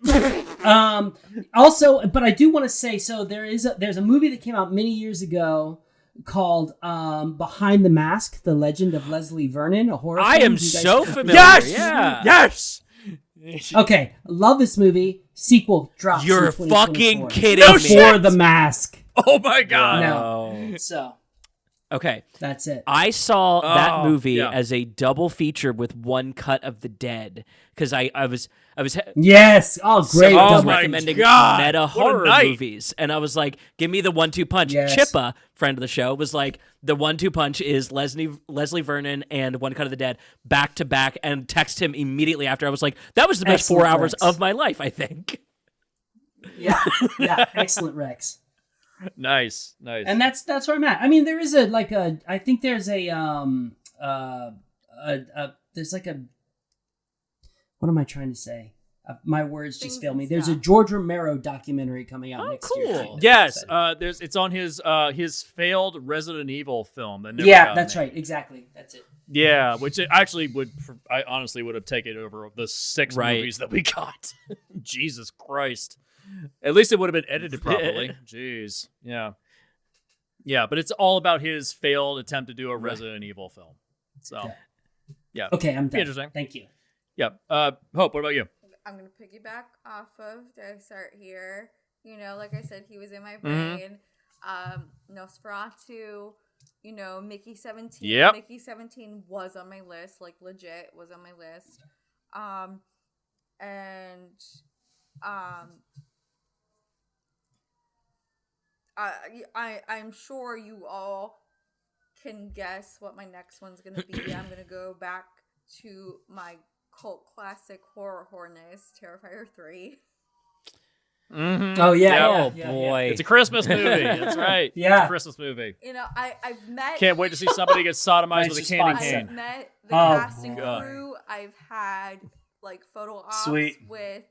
Also, but I do want to say, so there's a movie that came out many years ago called Behind the Mask: The Legend of Leslie Vernon, a horror I film. am Do you guys- so familiar. Yes! Yeah. Yes! Okay, love this movie. Sequel drops. You're in 2024. fucking kidding No me. shit! For the Mask. Oh my god! No. So Okay. that's it. I saw that movie yeah. as a double feature with one cut of The Dead because I was Yes. Oh, great. someone was Oh my recommending God, meta what a horror night. movies, and I was like, "Give me the 1-2 punch." Yes. Chippa, friend of the show, was like, "The 1-2 punch is Leslie Vernon and One Cut of the Dead back to back," and text him immediately after. I was like, "That was the best Excellent 4 hours Rex. of my life, I think." Yeah. Excellent, Rex. Nice. And that's where I'm at. I mean, there is I think there's there's like a, what am I trying to say? My words just Things fail me. and There's a stuff. George Romero documentary coming out next year. cool. too. Yes, So- it's on his failed Resident Evil film. That never yeah, got that's made. right. Exactly. That's it. Yeah, which it actually I honestly would have taken over the 6 Right. movies that we got. Jesus Christ. At least it would have been edited properly. Jeez. Yeah. Yeah, but it's all about his failed attempt to do a Resident Evil film. So, yeah. Okay, I'm Be done. interesting. Thank you. Yeah. Hope, what about you? I'm gonna piggyback off of Dysart here. You know, like I said, he was in my Mm-hmm. brain. Nosferatu. You know, Mickey 17. Yep. Mickey 17 was on my list, like legit was on my list. I'm sure you all can guess what my next one's gonna be. I'm gonna go back to my cult classic horrorness, Terrifier 3. Mm-hmm. Oh yeah. Oh yeah, boy. It's a Christmas movie. That's right. Yeah. It's a Christmas movie. You know, I've met. Can't wait to see somebody get sodomized with a Nice candy response. cane. I've met the Oh, cast and God. crew. I've had like photo ops Sweet. with,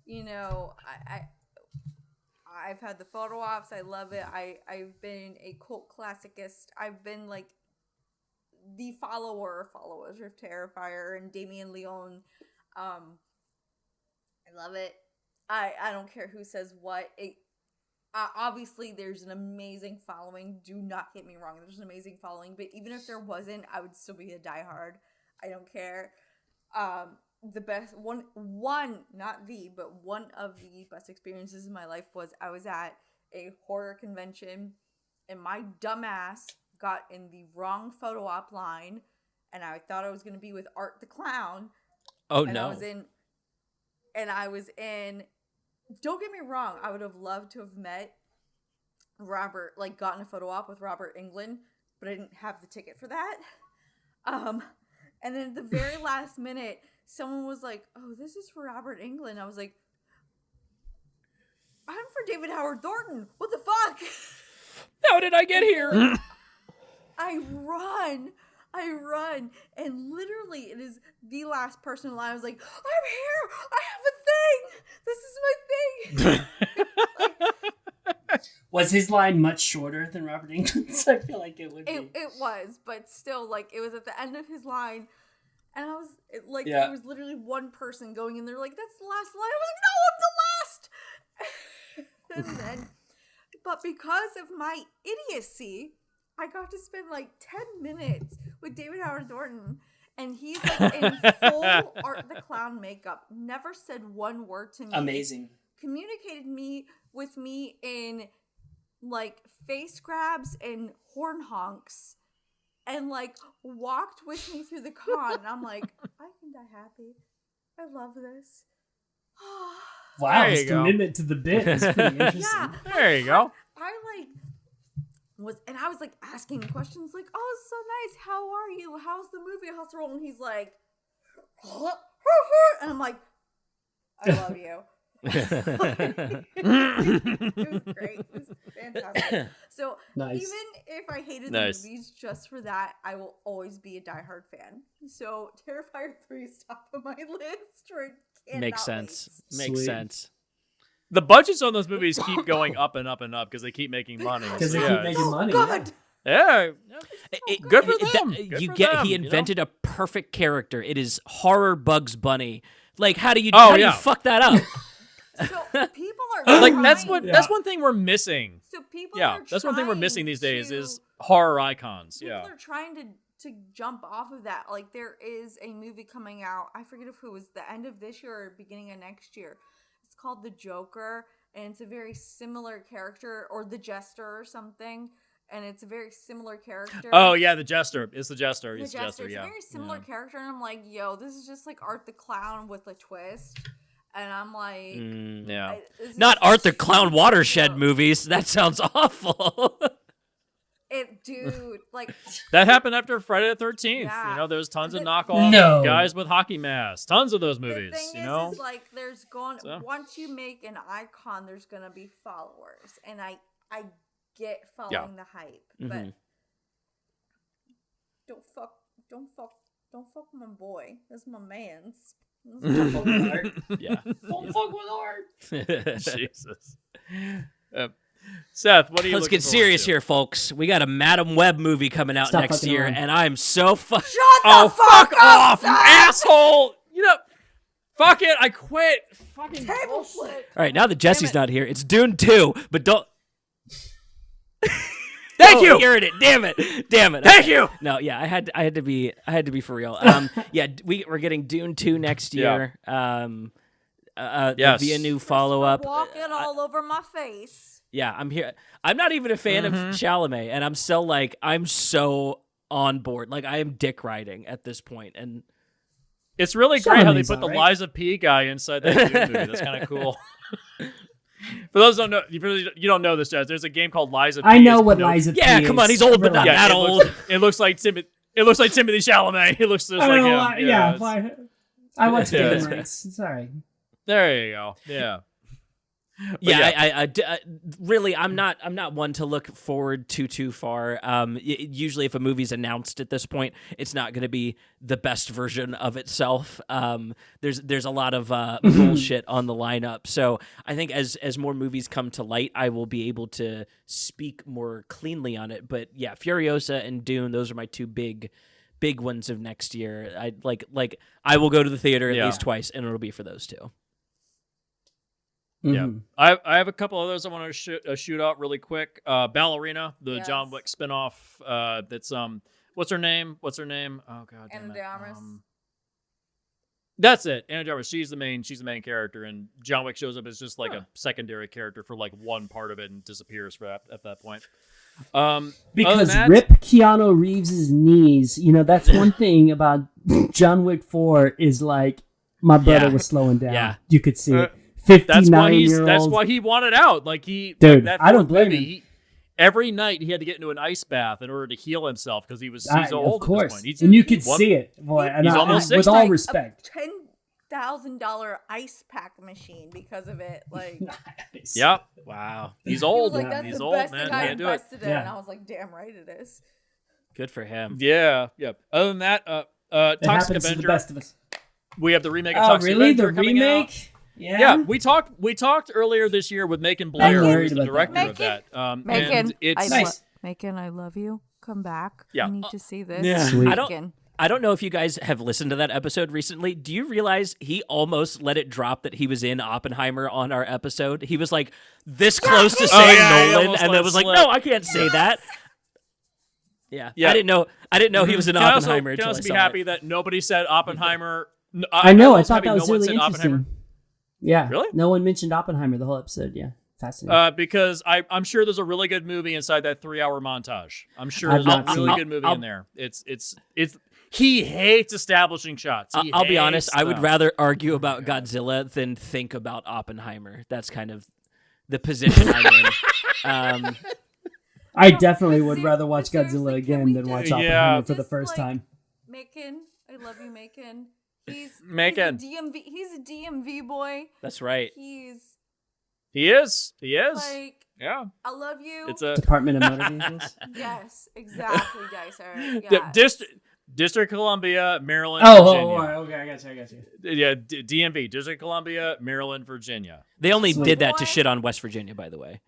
you know, I've had the photo ops. I love it. I've been a cult classicist. I've been like the followers of Terrifier and Damien Leone. I love it. I don't care who says what. Obviously, there's an amazing following. Do not get me wrong. There's an amazing following. But even if there wasn't, I would still be a diehard. I don't care. The best one, not the, but one of the best experiences in my life was I was at a horror convention and my dumbass got in the wrong photo op line and I thought I was going to be with Art the Clown. Oh And no. I was in, don't get me wrong, I would have loved to have met Robert, like gotten a photo op with Robert Englund, but I didn't have the ticket for that. And then at the very last minute, someone was like, "Oh, this is for Robert Englund." I was like, "I'm for David Howard Thornton. What the fuck?" How did I get here? I run, and literally, it is the last person in line. I was like, "I'm here. I have a thing. This is my thing." Was his line much shorter than Robert Englund's? I feel like it would be. It was, but still, like, it was at the end of his line, and I was Yeah. there was literally one person going in there, like, "That's the last line." I was like, "No, I'm the last." And then, but because of my idiocy, I got to spend like 10 minutes with David Howard Thornton, and he's like in full Art the Clown makeup, never said one word to me. Amazing. Communicated with me in like face grabs and horn honks, and like walked with me through the con. And I'm like, I can die happy. I love this. Wow, There his you go. commitment to the bit is pretty interesting. Yeah. There you go. I was like asking questions like, oh, it's so nice. How are you? How's the movie? How's the role? And he's like, and I'm like, I love you. It was great. It was fantastic. So Nice. even if I hated Nice. the movies just for that, I will always be a diehard fan. So Terrifier 3 is top of my list. Makes sense. Makes Sweet. sense. The budgets on those movies keep going up and up and up because they keep making money. Because So, they yeah, keep making money. Good. yeah. Good for them. He Good for them, you know? invented a perfect character. It is horror Bugs Bunny. Like, how do you yeah. fuck that up? So people are Like that's trying- that's one thing we're missing. So people Yeah, are that's one thing we're trying missing these days to- is horror icons. people Yeah. are trying to jump off of that. Like there is a movie coming out. I forget if it was the end of this year or beginning of next year. It's called The Joker, and it's a very similar character, or The Jester or something. And it's a very similar character. Oh yeah, the Jester. It's the Jester. The It's the Jester. Jester. It's Yeah. a very similar Yeah. character, and I'm like, yo, this is just like Art the Clown with a twist. And I'm like, Yeah. this is Not Art the Clown so Watershed dope. movies. That sounds awful. Dude, like, That happened after Friday the 13th. Yeah. You know, there's tons of The- knockoff No. guys with hockey masks. Tons of those movies. the thing You know. is like, there's going So. once you make an icon, there's gonna be followers, and I get following the hype, but Mhm. don't fuck with my boy. That's my man's. Don't fuck with art. Yeah. Don't fuck with art. Jesus. Seth, what are you? Let's looking get forward serious to? here, folks. We got a Madam Web movie coming out Stop next fucking year, around. and I'm so fuck. Shut Oh, the fuck off, up, you Seth! asshole! You know, fuck it. I quit. Fucking Table bullshit. flip. All right, now that Jesse's it. not here, it's Dune 2, but don't. Thank Oh, you. Hearing it. Damn it. Thank you. No, yeah, I had to be for real. Yeah, we're getting Dune 2 next Yeah. year. Yes. The new follow up. Walking all over my face. Yeah, I'm here. I'm not even a fan of Chalamet, and I'm still like, I'm so on board. Like, I am dick riding at this point, and It's really great how they Chalamet's put the alright. Liza P guy inside that Dune movie. That's kind of cool. For those who don't know, you don't know this, Jazz. There's a game called Liza P. I know It's what Pinocchio. Liza P yeah, is. come on, he's old but not Relax. that it old. looks like Timothy. It looks like Timothy Chalamet. It looks just I like don't him. know why- yeah, it's- why- I watch Yeah. Game Rights. Sorry. There you go. Yeah. Yeah, yeah. I really, I'm not one to look forward too far. Usually, if a movie's announced at this point, it's not going to be the best version of itself. There's a lot of bullshit on the lineup. So I think as more movies come to light, I will be able to speak more cleanly on it. But yeah, Furiosa and Dune, those are my two big ones of next year. I like I will go to the theater at Yeah. least twice, and it'll be for those two. Yeah, Mhm. I have a couple others I want to shoot out really quick. Ballerina, the Yes. John Wick spinoff. That's what's her name? Oh god, damn Anna it. de Armas. That's it. Anna de Armas. She's the main character, and John Wick shows up as just like a secondary character for like one part of it and disappears at that point. Other Because than that, rip Keanu Reeves' knees. You know, that's one thing about John Wick 4 is like my brother Yeah. was slowing down. Yeah. You could see it. that's why 59-year-old. that's why he wanted out. Like Dude, that I don't fourth blame movie, him. Every night he had to get into an ice bath in order to heal himself because he's so old Of course. at this point. He's, And you could one- see it. Boy, and he's almost with 60. all Like, respect. a $10,000 ice pack machine because of it. Like, Nice. Yep. Wow, He's he was old. like, Yeah. that's He's the old, best man. thing I Can't do it. invested in. Yeah. And I was like, damn right it is. good for him. Yeah. Yep. Other than that, It Toxic happens to the Avenger. best of us. We have the remake of Oh, Toxic really? Avenger The coming out. remake? Yeah. Yeah, we talked earlier this year with Macon Blair, Macon. who's the director of Macon. that. And Macon, it's Nice. Macon, I love you. Come back. Yeah. I need to see this. Yeah. Sweet. I don't know if you guys have listened to that episode recently. Do you realize he almost let it drop that he was in Oppenheimer on our episode? He was like this close to saying yeah, he Nolan, almost and let then it was like, slip. "No, I can't say that." Yeah. Yeah. I didn't know he was in Can I Oppenheimer also, can I until I also be saw happy it. that nobody said Oppenheimer. I know. I was thought happy that was no one really said Oppenheimer. interesting. Yeah. Really? No one mentioned Oppenheimer the whole episode. Yeah. Fascinating. Because I'm sure there's a really good movie inside that 3-hour montage. I'm sure I've there's a not really seen it. good movie in there. It's He hates establishing shots. I'll be honest. hates I would them. rather argue about Godzilla than think about Oppenheimer. That's kind of the position I'm in. I definitely would Ser- rather watch seriously, Godzilla can again we than watch just- Oppenheimer for the Just, first time. Macon, I love you, Macon. Macon. He's a DMV boy. That's right. He is. Like, Yeah. I love you. It's a Department of Motor Vehicles. Yes, exactly, Dysart. Yes. District of Columbia, Maryland, Oh, Virginia. okay, I got you. Yeah, DMV, District of Columbia, Maryland, Virginia. They only Sweet did that to boy. shit on West Virginia, by the way.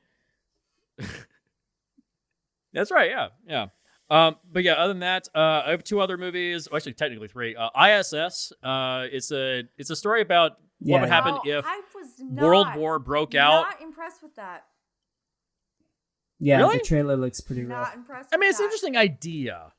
That's right. Yeah. But yeah, other than that, I have 2 other movies. Well, actually, technically 3. ISS. It's a story about what would happen if I was World War broke out. Not impressed with that. Yeah, Really? the trailer looks pretty Not rough. impressed. I mean, with it's an that. interesting idea.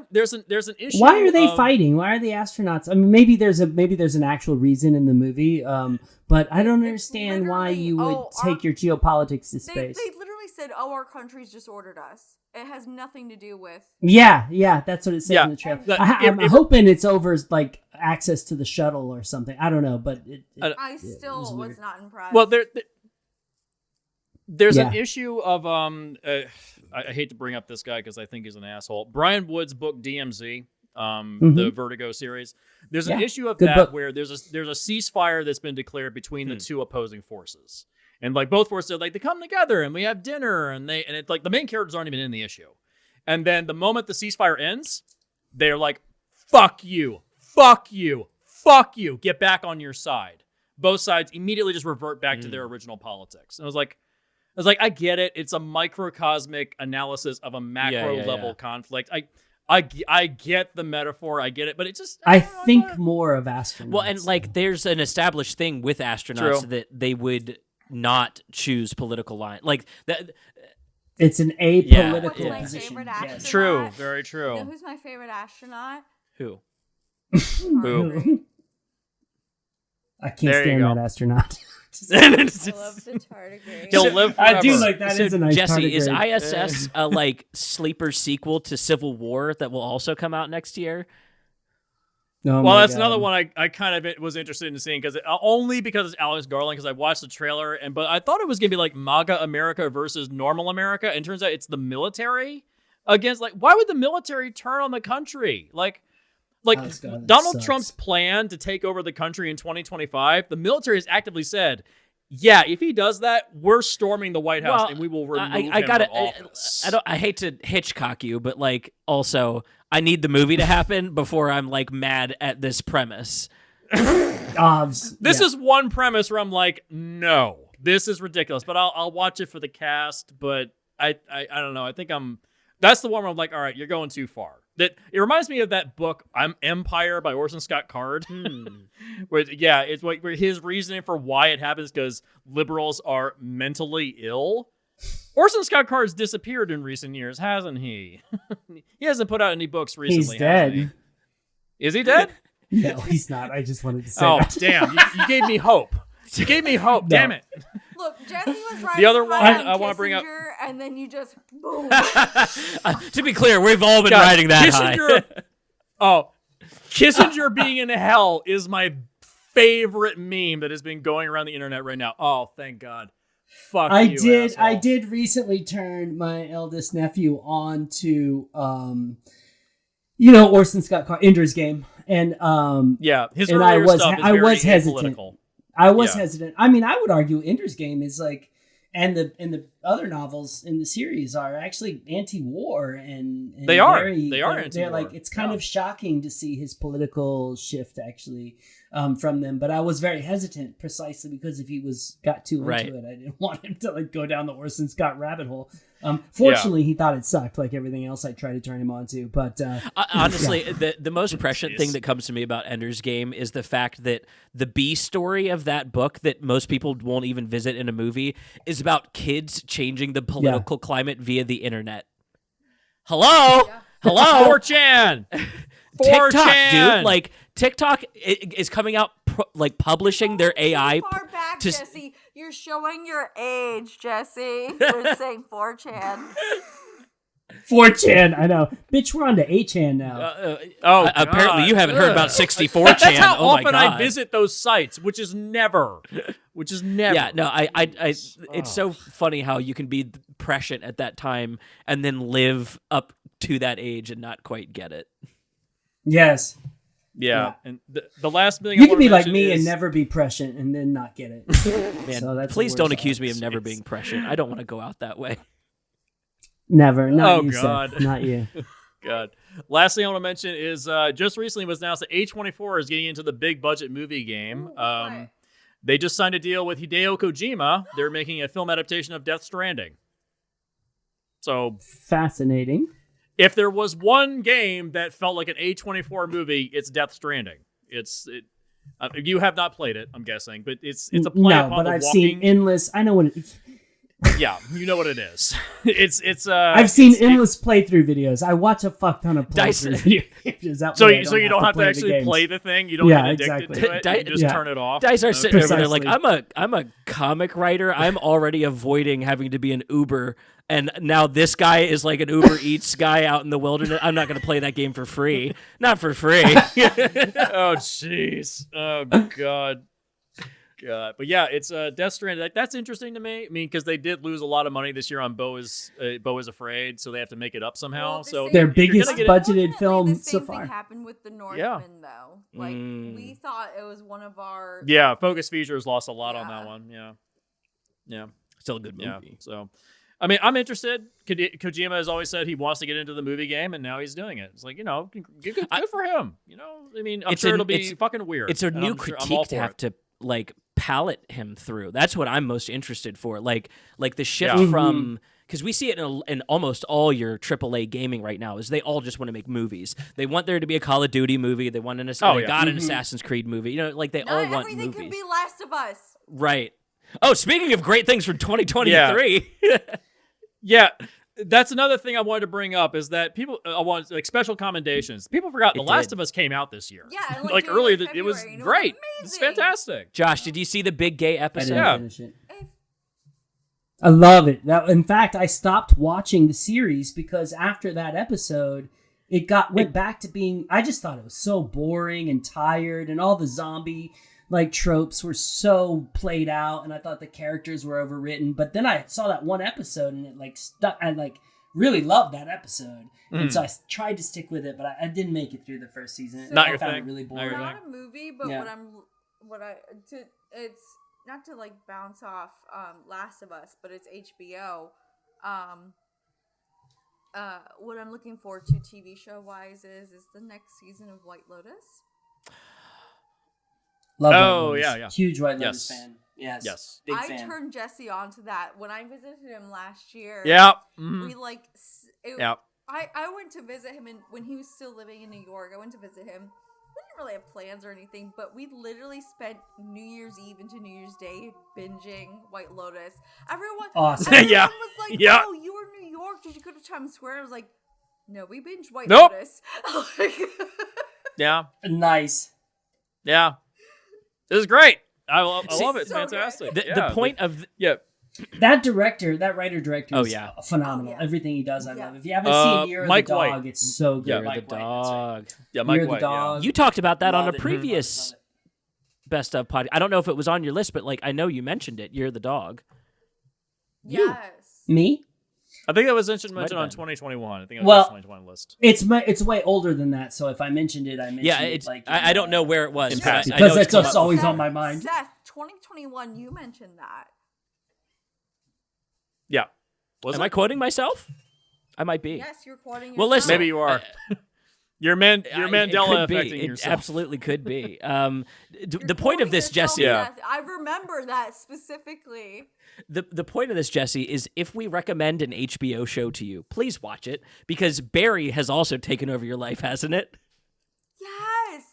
There's an issue. Why are they of- fighting? Why are the astronauts? I mean, maybe there's an actual reason in the movie, but I don't It's understand why literally- you would oh, take your geopolitics to They space. literally said, "Oh, our country's just ordered us." It has nothing to do with. Yeah, that's what it says Yeah. in the trailer. That- I'm if- hoping it's over like access to the shuttle or something. I don't know, but I it still was was weird. not impressed. Well, there's an Yeah. issue of I hate to bring up this guy because I think he's an asshole. Brian Wood's book DMZ, the Vertigo series. There's an Yeah, issue of good that book. where there's a ceasefire that's been declared between the 2 opposing forces, and like both forces are like they come together and we have dinner and it's like the main characters aren't even in the issue, and then the moment the ceasefire ends, they're like, "Fuck you, fuck you, fuck you, get back on your side." Both sides immediately just revert back to their original politics, and I was like, I get it. It's a microcosmic analysis of a macro level conflict. I get the metaphor. I get it, but it just I don't know, think more of astronauts. Well, and like there's an established thing with astronauts True. that they would not choose political line. Like that. it's an What's apolitical my position. favorite Yes. astronaut? True, very You true. know who's my favorite astronaut? Who? Boo. I can't There you stand go. that astronaut. I love the tardigrade. He'll live forever. I do like that. So, Is a nice Jesse, is tardigrade. ISS a like sleeper sequel to Civil War that will also come out next year? Oh Well, my that's God. another one I kind of was interested in seeing because only because it's Alex Garland because I watched the trailer but I thought it was gonna be like MAGA America versus normal America, and turns out it's the military against why would the military turn on the country Alex Garland Donald sucks. Trump's plan to take over the country in 2025, the military has actively said, yeah, if he does that, we're storming the White House and we will remove him I gotta. from office. I hate to Hitchcock you, but like also I need the movie to happen before I'm like mad at this premise. This is one premise where I'm like, no, this is ridiculous. But I'll watch it for the cast. But I don't know. I think that's the one where I'm like, all right, you're going too far. It reminds me of that book, I'm Empire by Orson Scott Card. Where it's where his reasoning for why it happens because liberals are mentally ill. Orson Scott Card's disappeared in recent years, hasn't he? He hasn't put out any books recently. He's dead. Has he? Is he dead? No, he's not. I just wanted to say Oh, that. damn. You gave me hope. You gave me hope. No. Damn it. Look, Jesse was right. The other one I want to bring up. and then you just boom. To be clear, we've all been God, riding that Kissinger, high. Kissinger being in hell is my favorite meme that has been going around the internet right now. Oh, thank God. Fuck I you, did. asshole. I did recently turn my eldest nephew on to, Orson Scott Card, Ender's Game, and Yeah, his and earlier stuff is I very was hesitant. apolitical. I was Yeah. hesitant. I mean, I would argue Ender's Game is like, and the other novels in the series are actually anti-war and They are. very, They are they're anti-war. like it's kind Yeah. of shocking to see his political shift actually from them. But I was very hesitant precisely because if he got too into Right. it, I didn't want him to like go down the Orson Scott rabbit hole. Fortunately, he thought it sucked like everything else I tried to turn him on to. But Honestly, the most prescient Jeez. thing that comes to me about Ender's Game is the fact that the B story of that book that most people won't even visit in a movie is about kids changing the political climate via the internet. Hello? Hello? 4chan! TikTok, 4chan! dude. Like, TikTok is coming out, publishing their AI. Far back, to- Jesse. You're showing your age, Jesse. You're saying 4chan. 4chan, I know. Bitch, we're on to 8chan now. Apparently you haven't heard about 64chan. That's how oh my often God. I visit those sites, which is never. Yeah, no, it's so funny how you can be prescient at that time and then live up to that age and not quite get it. Yes. Yeah. And the last thing You I can wanna be like mention me is, and never be prescient and then not get it. Man, So that's please the don't worst accuse me of odds. never being prescient. I don't want to go out that way. Never. Not Oh, you, Seth. God. Not you. God. Last thing I want to mention is just recently was announced that A24 is getting into the big budget movie game. What? They just signed a deal with Hideo Kojima. They're making a film adaptation of Death Stranding. So Fascinating. if there was one game that felt like an A24 movie, it's Death Stranding. You have not played it, I'm guessing, but it's a play No, upon but the I've walking. seen endless. I know what it, Yeah, you know what it is. I've seen endless playthrough videos. I watch a fuck ton of Dyson. playthrough videos. That So way I you don't have to play the actually games. play the thing. You don't Yeah, get addicted exactly. to it. You just Yeah. turn it off. Guys are sitting over there like, Precisely. I'm a comic writer. I'm already avoiding having to be an Uber, and now this guy is like an Uber Eats guy out in the wilderness. I'm not going to play that game for free. Not for free. Oh jeez. Oh god. God. But yeah, it's Death Stranding. That's interesting to me. I mean, because they did lose a lot of money this year on Beau is Afraid, so they have to make it up somehow. Well, So Their if you're biggest gonna get budgeted Unfortunately, film the so same far. thing happened with the Northman, though. Like we thought it was one of our. Yeah, Focus Features lost a lot on Yeah. that one. Yeah. Still a good Yeah. movie. So, I mean, I'm interested. Kojima has always said he wants to get into the movie game, and now he's doing it. It's like, good for him. I mean, I'm sure it'll be fucking weird. It's a and new I'm critique all to for have it. to like palette him through. That's what I'm most interested for. Like the shift Yeah. from, because we see it in almost all your AAA gaming right now, is they all just want to make movies. They want there to be a Call of Duty movie. They want an Assassin's Creed movie. Like they all Not want everything movies. could be Last of Us. Right. Oh, speaking of great things from 2023. Yeah, that's another thing I wanted to bring up is that people I want like special commendations. People forgot The Last of Us came out this year. Yeah, and, like January, earlier. It was February, and it was great. It's amazing. fantastic. Josh, did you see the big gay I episode? didn't Yeah. finish it. I love it. In fact, I stopped watching the series because after that episode, it went back to being. I just thought it was so boring and tired, and all the zombie tropes were so played out, and I thought the characters were overwritten. But then I saw that one episode, and it stuck. I really loved that episode, and so I tried to stick with it, but I didn't make it through the first season. Not I your found thing. it really Not boring. your Not a movie, but Yeah. it's not to bounce off Last of Us, but it's HBO. What I'm looking forward to TV show wise is the next season of White Lotus. Love White Oh, Lotus. yeah. Huge White Lotus Yes. fan. Yes. Yes. Big I fan. turned Jesse on to that when I visited him last year. Yeah. We Yeah. I went to visit him when he was still living in New York. I went to visit him. We didn't really have plans or anything, but we literally spent New Year's Eve into New Year's Day binging White Lotus. Everyone Awesome. Yeah. was like, Yeah. "Oh, you were in New York? Did you go to Times Square?" I was like, "No, we binged White Nope. Lotus." Yeah. Nice. Yeah. This is great. I love it. It's so fantastic. The point of That writer director Oh, is yeah. phenomenal. Oh, yeah. Everything he does, I Yeah. love. If you haven't seen Year of Mike the Dog, White. it's so good. Yeah, You're Mike the White, that's right. dog. Yeah, Mike Year of the White. Dog. You talked about that on a Love it. previous Love it. best of podcast. I don't know if it was on your list, but I know you mentioned it. You're the dog. Yes. Me? I think that was mentioned Might have on been. 2021. I think it was Well, on the 2021 list. It's way older than that. So if I mentioned it, I mentioned Yeah, it. it's. I don't know where it was. In but I passing. know Because it's it's come just up always before. on my mind. Seth, 2021, you mentioned that. Yeah. Was Am it? I quoting myself? I might be. Yes, you're quoting Well, yourself. listen. Maybe you are. You're It Mandela could be. affecting It yourself. absolutely could be. You're The point of quoting this, yourself, Jesse. Yeah. Seth. I remember that specifically. The point of this, Jesse, is if we recommend an HBO show to you, please watch it because Barry has also taken over your life, hasn't it? Yes.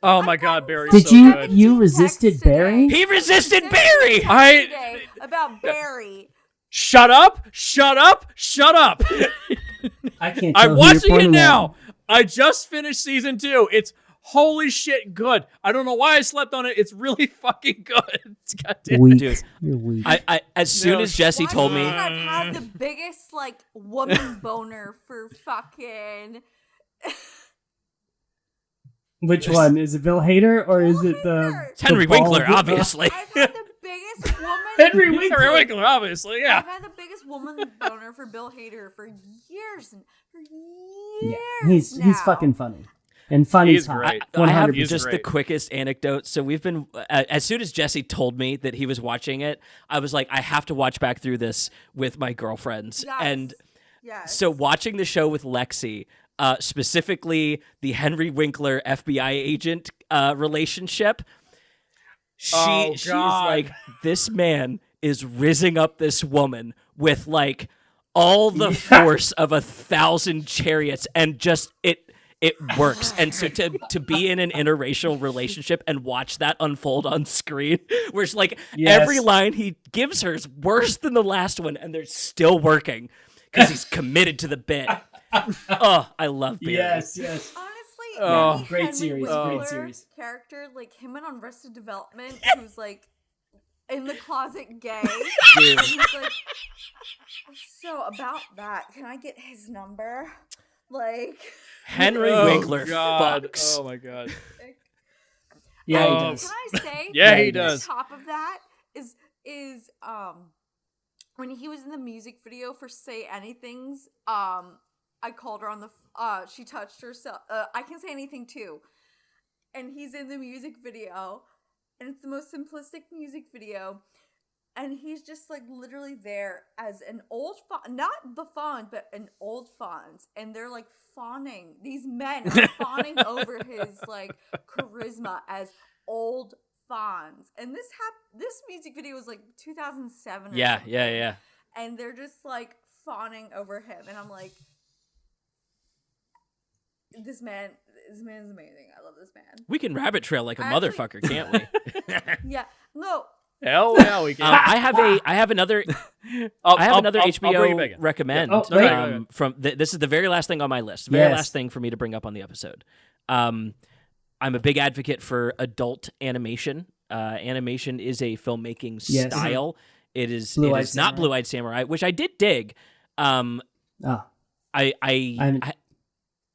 Oh I've my God, gotten Barry's Did so you good. you resisted texts today. Barry? He resisted Sent Barry. me a text I- today about Barry. Shut up! Shut up! Shut up! I can't. Tell I'm who you're watching it pointing now. at. I just finished season 2. It's Holy shit, good. I don't know why I slept on it. It's really fucking good. Goddamn. Weak. Dude. You're weak. I as soon as Jesse Why told me, couldn't I've had the biggest like woman boner for fucking Which one? Is it Bill Hader or is it the it's Henry the bald- Winkler, obviously. I've had the biggest woman Henry Winkler. Henry Winkler, obviously, yeah. I've had the biggest woman boner for Bill Hader for years and for years. Yeah, he's now. fucking funny. And funny He's time. great. I have 100%. just the great. quickest anecdote. So we've been, as soon as Jesse told me that he was watching it, I was like, I have to watch back through this with my girlfriends. Yes. And Yes. so watching the show with Lexi, specifically the Henry Winkler FBI agent relationship, she's God. like, this man is rizzing up this woman with like all the force of 1,000 chariots, and just it works. And so to be in an interracial relationship and watch that unfold on screen, where it's like Yes. every line he gives her is worse than the last one, and they're still working because he's committed to the bit. Oh, I love Barry. Yes. Honestly, Oh. any Great Henry series, Winkler great series. character, like him in Arrested Development, who's like in the closet gay. Dude. And he's like, so about that, can I get his number? Like, Henry Oh, Winkler God. fucks. Oh my god. Yeah, he Oh. does. can I say? Yeah, he on does. top of that is when he was in the music video for Say Anything's, I called her on the she touched herself. I Can Say Anything Too, and he's in the music video, and it's the most simplistic music video, and he's just like literally there as an old not the fawn, but an old Fonz, and they're like fawning. These men are fawning over his like charisma as old Fonz, and this music video was like 2007. Or Yeah, something. yeah. And they're just like fawning over him, and I'm like, this man is amazing. I love this man. We can rabbit trail like a Actually- motherfucker, can't we? Yeah, no, Hell yeah, we can. I have another I'll HBO bring it back in. recommend. Yeah. Oh, right. From this is the very last thing on my list. Very Yes. last thing for me to bring up on the episode. I'm a big advocate for adult animation. Animation is a filmmaking Yes. style. It is Blue-Eyed not Samurai. Blue-Eyed Samurai, which I did dig. Oh,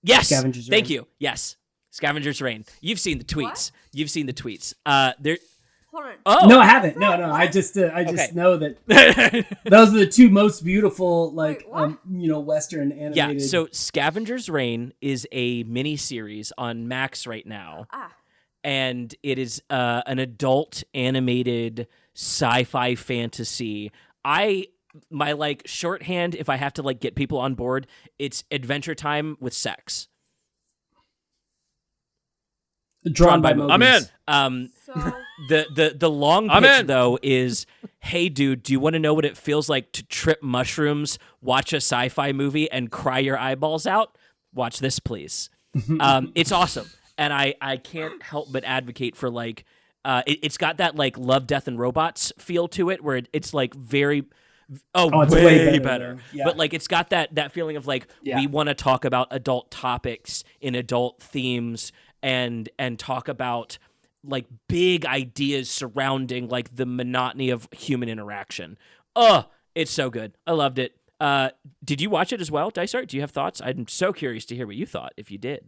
Yes. Scavenger's Thank Reign. you. Yes. Scavenger's Reign. You've seen the tweets. What? You've seen the tweets. There. hold on. Oh no, I haven't. No. What? I just Okay. know that those are the two most beautiful, like, Wait, what? Western animated. Yeah, so Scavenger's Reign is a mini series on Max right now, and it is an adult animated sci-fi fantasy. My like shorthand, if I have to like get people on board, it's Adventure Time with sex. drawn by Mobius. I'm in. So The long I'm pitch in. though is, hey dude, do you want to know what it feels like to trip mushrooms, watch a sci-fi movie, and cry your eyeballs out? Watch this, please. It's awesome, and I can't help but advocate for like, it's got that like Love, Death, and Robots feel to it, where it's like very. it's way better. Yeah. But like it's got that feeling of like we want to talk about adult topics in adult themes and talk about like big ideas surrounding like the monotony of human interaction. Oh, it's so good. I loved it. Did you watch it as well, Dysart? Do you have thoughts? I'm so curious to hear what you thought if you did.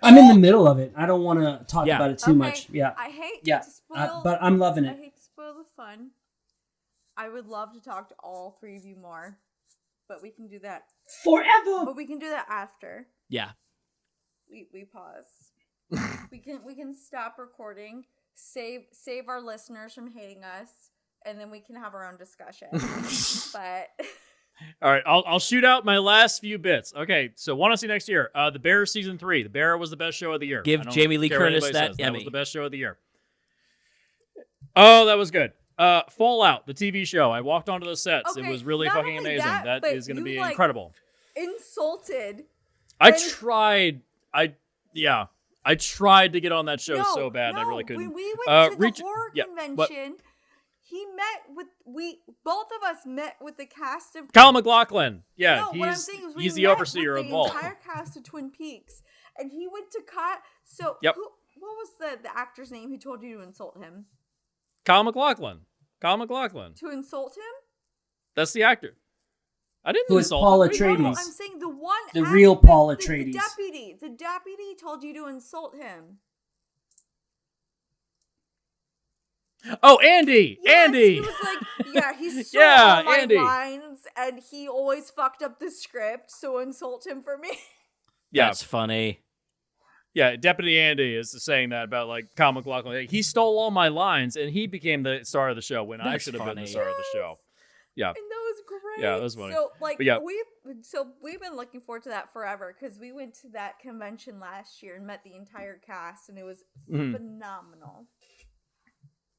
I'm in the middle of it. I don't want to talk Yeah. about it too much. Yeah. I hate Yeah. to spoil, But I'm loving I it. hate to spoil the fun. I would love to talk to all three of you more, but we can do that. Forever. But we can do that after Yeah. we pause. we can stop recording, save our listeners from hating us, and then we can have our own discussion. But All right, I'll shoot out my last few bits. Okay, so want to see next year. The Bear season 3. The Bear was the best show of the year. Give I don't Jamie Lee care what Curtis anybody that says. That Emmy. was the best show of the year. Oh, that was good. Fallout, the TV show. I walked onto the sets. Okay, it was really not fucking only amazing. that, That but is going to you, be like, incredible. insulted. I and- tried. I tried to get on that show so bad. I really couldn't. When we went to the reach- horror yeah, what- convention, both of us met with the cast of Kyle MacLachlan. Yeah, No, what I'm he's saying is we the met overseer with of the all. entire cast of Twin Peaks, and he went to cut. So Yep. what was the actor's name who told you to insult him? Kyle MacLachlan. Kyle MacLachlan. To insult him? That's the actor. I didn't Who is insult Paul him. Atreides? No, I'm saying the one. The real Paul Atreides. The deputy told you to insult him. Oh, Andy! Yes, Andy! He was like, he stole Yeah, all my Andy. lines, and he always fucked up the script, so insult him for me. Yeah. That's funny. Yeah, Deputy Andy is saying that about like Kyle MacLachlan. He stole all my lines, and he became the star of the show when I That's should have been the funny. star of the show. Yeah. And that was great. Yeah, that was funny. So like But yeah. we've been looking forward to that forever because we went to that convention last year and met the entire cast, and it was phenomenal.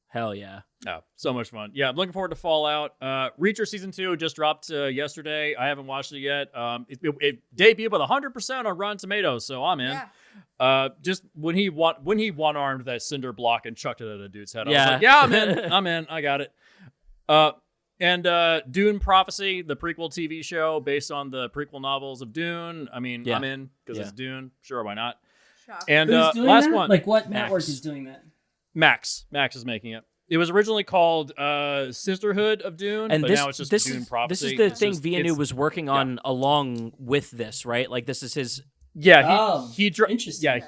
Hell yeah. Oh, so much fun. Yeah, I'm looking forward to Fallout. Reacher Season 2 just dropped yesterday. I haven't watched it yet. It debuted with 100% on Rotten Tomatoes, so I'm in. Yeah. Just when he one-armed that cinder block and chucked it at a dude's head, I was Yeah. like, yeah, I'm in. I'm in. I got it. And Dune Prophecy, the prequel TV show based on the prequel novels of Dune. I mean, Yeah. I'm in because it's Dune. Sure, why not? Shock. And Who's doing last that? one. Like what Max. network is doing that? Max is making it. It was originally called Sisterhood of Dune, And but now it's just Dune Prophecy. This is the It's thing just- Villeneuve it's- was working on along with this, right? Like this is his. Yeah, Interesting. Yeah,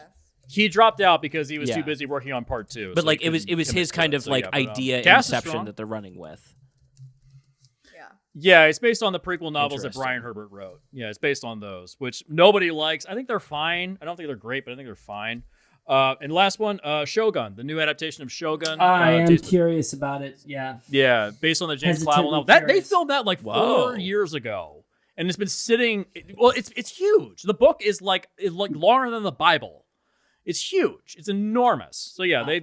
he dropped out because he was Yeah. too busy working on part 2. But so like he it was couldn't his commit to kind it. of So, like yeah, but, idea cast is inception strong. that they're running with. Yeah. Yeah, it's based on the prequel novels that Interesting. Brian Herbert wrote. Yeah, it's based on those, which nobody likes. I think they're fine. I don't think they're great, but I think they're fine. And last one, Shogun, the new adaptation of Shogun. I am Jason- curious about it. Yeah. Yeah, based on the James Hesitantly Clavell novel. That they curious. filmed that like Whoa. 4 years ago, and it's been sitting. Well, it's huge. The book is like longer than the Bible. It's huge. It's enormous. So yeah, they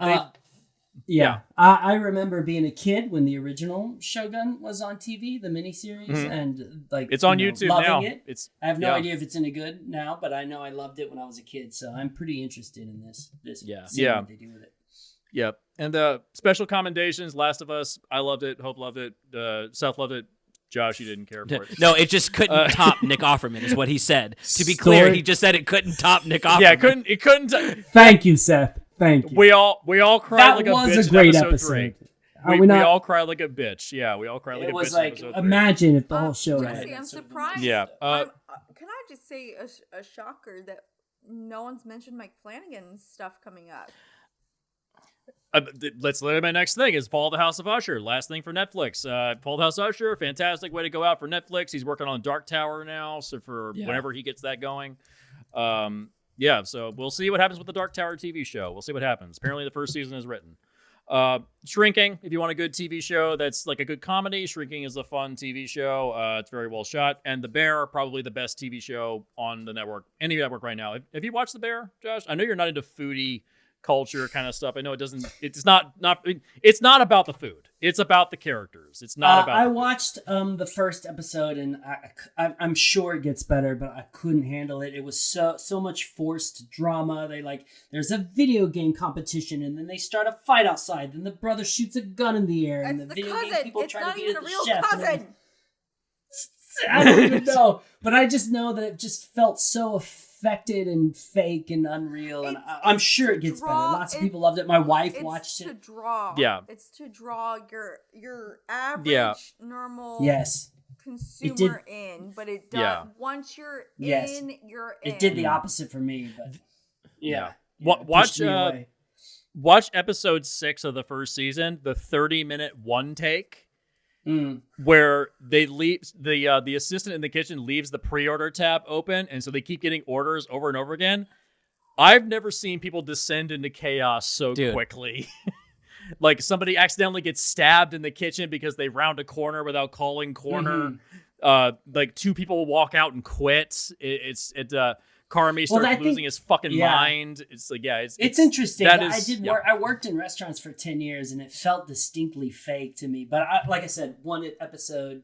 Yeah. I remember being a kid when the original Shogun was on TV, the miniseries, and like it's on you know, YouTube loving now. it. It's I have no yeah. idea if it's any good now, but I know I loved it when I was a kid, so I'm pretty interested in this. Yeah. seeing Yeah. what they do with it. Yep. And special commendations, Last of Us. I loved it. Hope loved it. Seth loved it. Josh, you didn't care for it. No, it just couldn't top Nick Offerman, is what he said. To be clear, Story- he just said it couldn't top Nick Offerman. Yeah, it couldn't. Thank you, Seth. Thank you. We all cried that like a was bitch a great in episode. three. Are We we not? all cried like a bitch. Yeah, we all cried like It a was bitch. like, in episode 3. imagine if the whole show. Jesse, had that I'm sort of surprised. Yeah. Can I just say a shocker that no one's mentioned Mike Flanagan's stuff coming up? Let's look at my next thing is Fall of the House of Usher. Last thing for Netflix. Fall of the House of Usher, fantastic way to go out for Netflix. He's working on Dark Tower now, so for whenever he gets that going. Yeah, so we'll see what happens with the Dark Tower TV show. We'll see what happens. Apparently the first season is written. Shrinking, if you want a good TV show that's like a good comedy, Shrinking is a fun TV show. It's very well shot. And The Bear, probably the best TV show on the network, any network right now. Have you watched The Bear, Josh? I know you're not into foodie culture kind of stuff. I know it's not about the food. It's about the characters. It's not about I the food. watched the first episode, and I'm sure it gets better, but I couldn't handle it. It was so much forced drama. There's a video game competition, and then they start a fight outside. Then the brother shoots a gun in the air, and It's the the video game cousin. people It's try not to beat even at the the real chef. and cousin. I don't even know, but I just know that it just felt so affected and fake and unreal, and I'm sure it gets better. Lots of people loved it. My wife watched It's it. to draw. Yeah. It's to draw your average Yeah. normal Yes, consumer in, but it does Yeah. once you're Yes. in, you're in. it did the opposite for me, but yeah. Wa- it watch pushed me away. Watch episode 6 of the first season, the 30-minute one take. Mm. Where they leave the assistant in the kitchen leaves the pre-order tab open, and so they keep getting orders over and over again. I've never seen people descend into chaos so quickly. Like somebody accidentally gets stabbed in the kitchen because they round a corner without calling corner. Like 2 people walk out and quit. Carmi starts losing his fucking mind. It's like, it's interesting. That I is, did work. I worked in restaurants for 10 years, and it felt distinctly fake to me. But like I said, one episode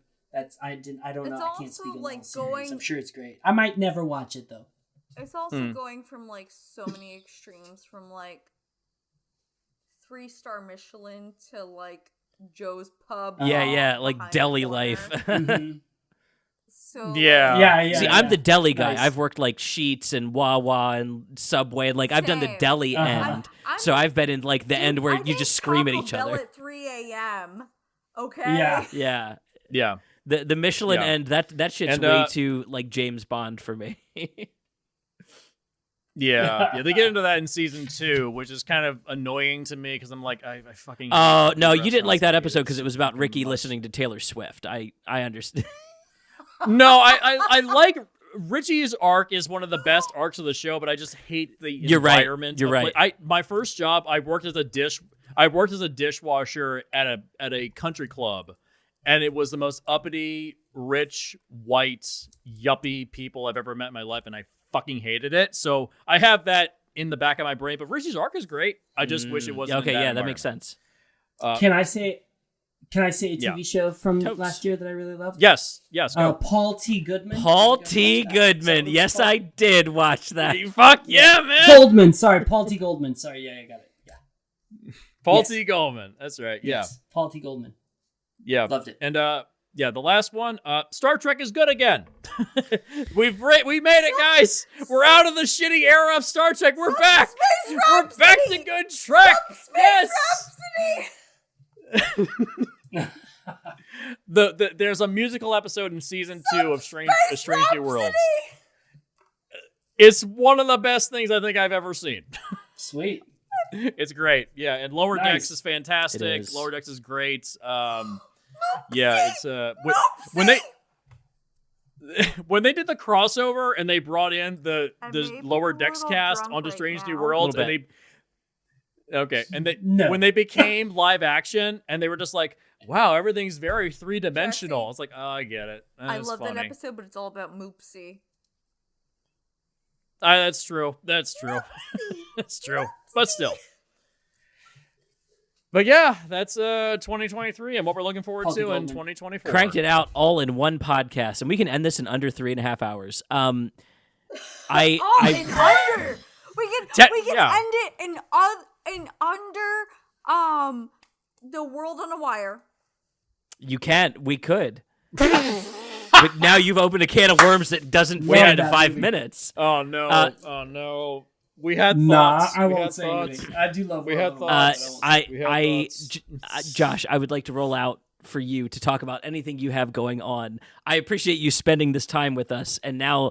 I don't know. I can't speak on the whole series. I'm sure it's great. I might never watch it though. It's also going from like so many extremes, from like 3-star Michelin to like Joe's Pub. Yeah, like behind deli the corner. life. Mhm. So Yeah. See, I'm the deli guy. Nice. I've worked like Sheetz and Wawa and Subway, and like I've done the Same. deli Uh-huh. end. So I've been in like the end where I you did just scream at Taco each Bell other. at 3 a.m. Okay. Yeah. Yeah. Yeah. The Michelin Yeah. end, that shit's And, way too like James Bond for me. Yeah. They get into that in season 2, which is kind of annoying to me because I'm like, I fucking. Oh hate no, these you didn't like that restaurants. episode because it was about Fucking Ricky much. listening to Taylor Swift. I understand. No, I like Richie's arc is one of the best arcs of the show, but I just hate the You're right. environment. You're of- right. my first job, I worked as a dishwasher at a country club, and it was the most uppity, rich, white, yuppie people I've ever met in my life, and I fucking hated it. So I have that in the back of my brain. But Richie's arc is great. I just wish it wasn't. Okay, in yeah, that makes environment. sense. Can I say a TV Yeah. show from Totes. last year that I really loved? Yes, go. Paul T. Goodman. Paul Did you T. guys watch that? Goodman. Is that Yes, what it's I did watch that. Fuck yeah, man. Goldman. Sorry, Paul T. Goldman. Sorry, yeah, I got it. Yeah. Paul Yes. T. Goldman. That's right. Yeah. Yes, Paul T. Goldman. Yeah. Loved it. And yeah, the last one, Star Trek is good again. we made it, guys. We're out of the shitty era of Star Trek. We're back. Space We're back to good Trek. Yes. Rhapsody! There's a musical episode in season 2 of Strange New Worlds. Rhapsody! It's one of the best things I think I've ever seen. Sweet. It's great. Yeah, and Lower Nice. Decks is fantastic. It is. Lower Decks is great. Yeah, it's when they did the crossover and they brought in the maybe Lower a Decks little cast drunk onto right Strange New now. Worlds, Little and they No. when they became live action and they were just like, wow, everything's very 3-dimensional. Jesse. It's like, oh, I get it. I That's love funny. that episode, but it's all about Moopsy. That's true. That's true. That's true. But still. But yeah, that's 2023 and what we're looking forward Paul T. to in Goldman. 2024. Cranked it out all in one podcast, and we can end this in under 3.5 hours. In under. We can yeah. end it in under the World on a Wire. You can't. We could. But now you've opened a can of worms that doesn't fit Yeah, into that 5 movie. minutes. Oh no! Uh, Oh no! We had Nah, thoughts. I We won't had say thoughts. anything. I do love We World had of Warcraft, thoughts. but I won't. We had thoughts. Josh, I would like to roll out for you to talk about anything you have going on. I appreciate you spending this time with us, and now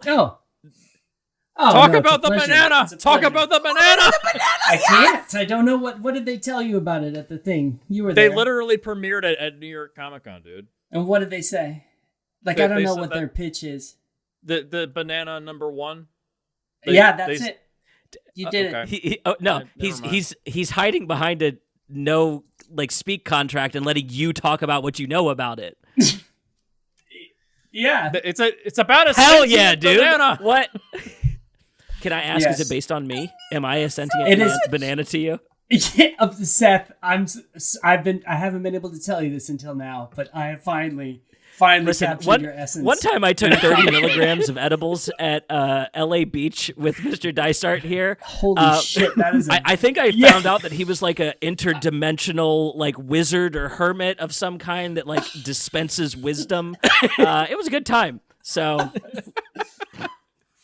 Oh, Talk no, it's about a the pleasure. banana. It's a Talk pleasure. about the banana. I can't. I don't know what did they tell you about it at the thing. You were They there. literally premiered it at New York Comic Con, dude. And what did they say? Like, They- I don't they know said what that- their pitch is. The banana number 1. Yeah, that's it. You did okay. it. No, Never mind. he's hiding behind a no speak contract and letting you talk about what you know about it. Yeah. It's about a Hell sentient yeah, dude! banana. What? Can I ask? Yes. Is it based on me? Am I a sentient It is- banana to you? Yeah, Seth, I haven't been able to tell you this until now, but I have finally Listen, captured your essence. one time I took 30 milligrams of edibles at LA Beach with Mr. Dysart here. Holy shit, that is I think I Yeah. found out that he was like a interdimensional like wizard or hermit of some kind that like dispenses wisdom. It was a good time. So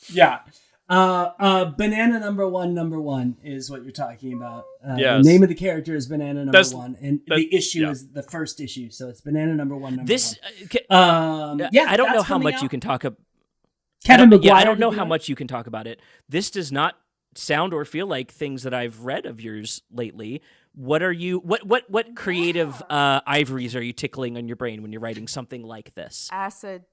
yeah. Banana number one is what you're talking about. Yes. The name of the character is Banana number That's- one, and that- the issue yeah. is the first issue, so it's Banana number one. this, Yeah, I don't know that's how coming much out. you can talk about. Kevin McGuire. Yeah, I don't know did how that. much you can talk about it. This does not sound or feel like things that I've read of yours lately. What are you? What creative ivories are you tickling on your brain when you're writing something like this? Acid.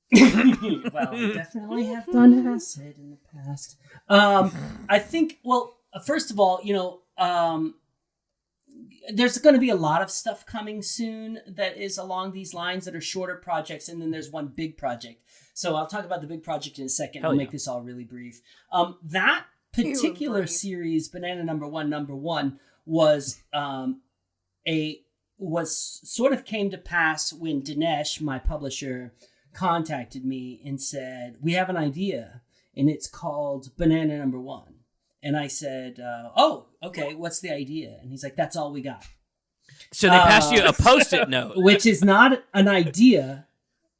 Well, I definitely have done acid in the past. I think, well, first of all, there's going to be a lot of stuff coming soon that is along these lines that are shorter projects, and then there's one big project. So I'll talk about the big project in a second. Hell I'll yeah. make this all really brief. That particular brief. series, Banana number one, was sort of came to pass when Dinesh, my publisher, contacted me and said, we have an idea and it's called Banana number one. And I said, oh, okay, what's the idea? And he's like, that's all we got. So they passed you a Post-it note. Which is not an idea.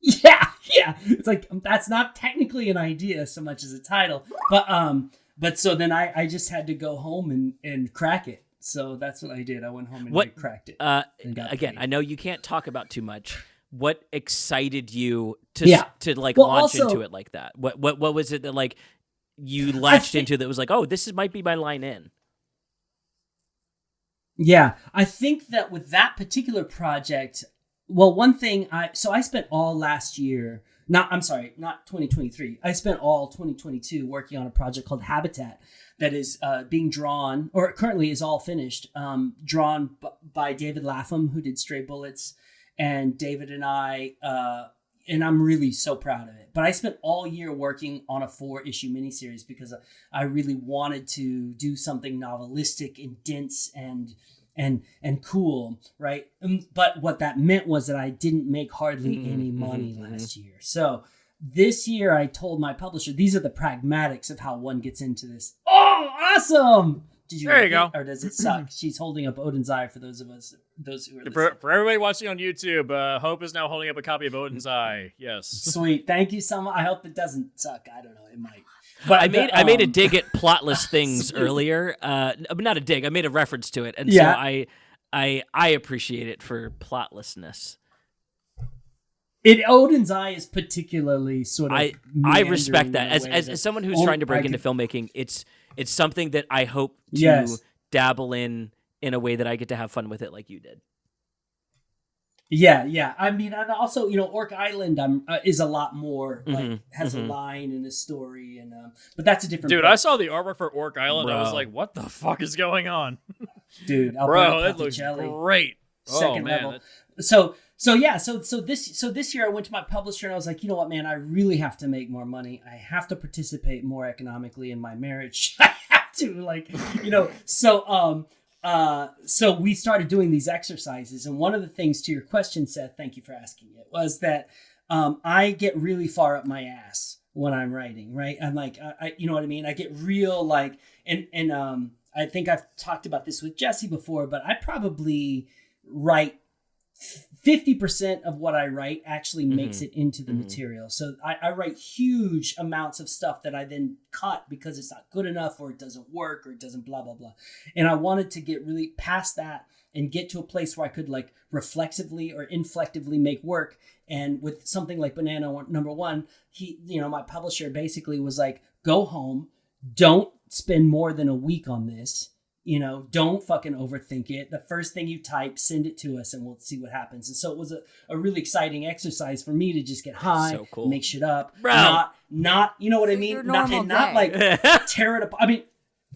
Yeah. It's like that's not technically an idea so much as a title, but so then I just had to go home and crack it. So that's what I did. I went home and I cracked it. Again, I know you can't talk about too much. What excited you to launch into it like that? What was it that like you latched into that was like, oh, might be my line in? Yeah, I think that with that particular project, well, one thing I spent all last year, not 2023. I spent all 2022 working on a project called Habitat that is being drawn, or currently is all finished, drawn by David Lapham, who did Stray Bullets, and David and I, and I'm really so proud of it. But I spent all year working on a 4-issue miniseries because I really wanted to do something novelistic and dense and cool, right? But what that meant was that I didn't make hardly any money last year. So this year I told my publisher, these are the pragmatics of how one gets into this. Oh, awesome! Did you? There you go. Or does it suck? She's holding up Odin's Eye for those who are listening. For everybody watching on YouTube, Hope is now holding up a copy of Odin's Eye. Yes. Sweet. Thank you so much. I hope it doesn't suck. I don't know. It might. But I made a dig at plotless things earlier. Not a dig. I made a reference to it, and so I appreciate it for plotlessness. Odin's Eye is particularly sort of. I respect that as someone who's trying to break into filmmaking. It's something that I hope to dabble in a way that I get to have fun with it, like you did. Yeah. I mean, and also, Orc Island is a lot more has a line and a story, and but that's a different. Dude, I saw the artwork for Orc Island. Bro. I was like, "What the fuck is going on?" Dude, bro, that looks great. Second level. So this year I went to my publisher and I was like, you know what, man, I really have to make more money. I have to participate more economically in my marriage. I have to, so we started doing these exercises. And one of the things to your question, Seth, thank you for asking it, was that I get really far up my ass when I'm writing, right? I'm like, you know what I mean? I get real and I think I've talked about this with Jesse before, but I probably write 50% of what I write actually makes it into the material. So I write huge amounts of stuff that I then cut because it's not good enough or it doesn't work or it doesn't blah, blah, blah. And I wanted to get really past that and get to a place where I could reflexively or inflectively make work. And with something like Banana Number One, my publisher basically was like, go home, don't spend more than a week on this. Don't fucking overthink it. The first thing you type, send it to us and we'll see what happens. And so it was a really exciting excize for me to just get high, so cool. Make shit up. Bro. Not, you know what I mean? Not tear it apart. I mean,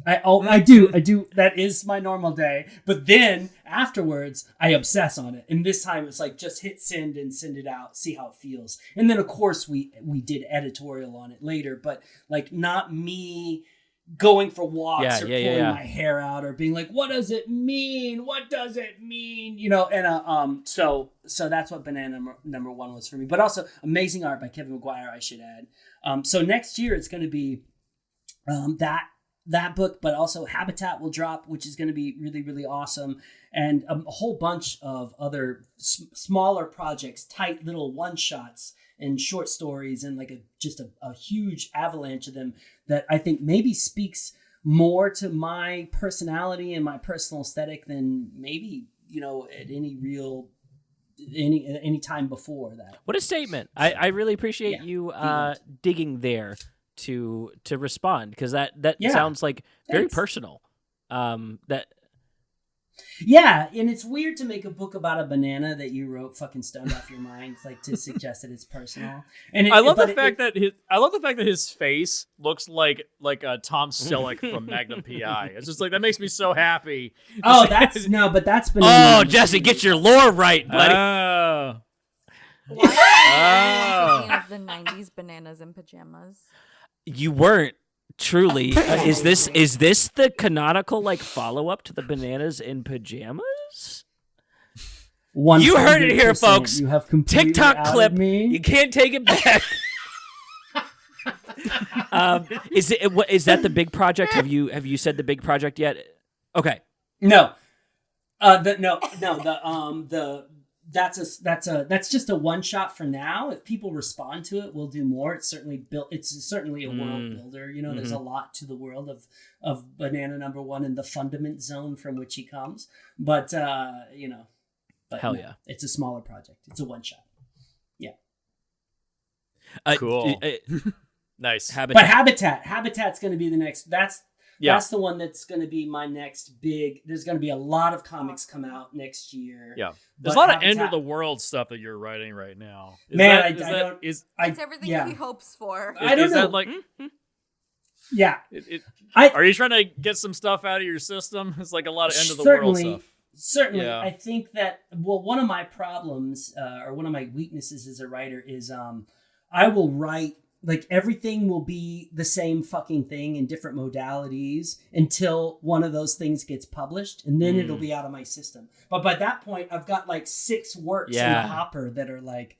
Mm-hmm. I do. That is my normal day. But then afterwards, I obsess on it. And this time it's like, just hit send and send it out, see how it feels. And then of course we did editorial on it later, but not me going for walks or pulling my hair out or being like, what does it mean? And so that's what Banana Number One was for me. But also amazing art by Kevin McGuire, I should add. So next year it's going to be that book, but also Habitat will drop, which is going to be really, really awesome. And a whole bunch of other smaller projects, tight little one-shots and short stories, and just a huge avalanche of them that I think maybe speaks more to my personality and my personal aesthetic than maybe, at any time before that. What a statement. I really appreciate you digging there to respond, because that sounds like very personal. Yeah, and it's weird to make a book about a banana that you wrote fucking stoned off your mind, to suggest that it's personal. And I love the fact that his face looks like Tom Selleck from Magnum PI. It's just that makes me so happy. Oh, that's banana. Oh, Jesse, get your lore right, buddy. Why am I thinking of the 90s bananas in pajamas? You weren't. Truly, is this the canonical follow up to the Bananas in Pajamas? 100%. You heard it here, folks. You have TikTok clip. You can't take it back. Is that the big project? Have you said the big project yet? Okay. No. The that's just a one shot for now. If people respond to it, we'll do more. It's certainly a world builder. You know, there's a lot to the world of Banana Number One and the fundament zone from which he comes. But you know, Hell yeah, it's a smaller project. It's a one shot. Yeah. Cool. Nice. Habitat's going to be the next. That's the one that's going to be my next big. There's going to be a lot of comics come out next year. Yeah, there's a lot of end of the world stuff that you're writing right now. It's everything he hopes for. I don't know. That like, yeah. Are you trying to get some stuff out of your system? It's like a lot of end of the world stuff. Certainly, yeah. I think that one of my problems or one of my weaknesses as a writer is I will write. Like everything will be the same fucking thing in different modalities until one of those things gets published, and then it'll be out of my system. But by that point, I've got like 6 works in the hopper that are like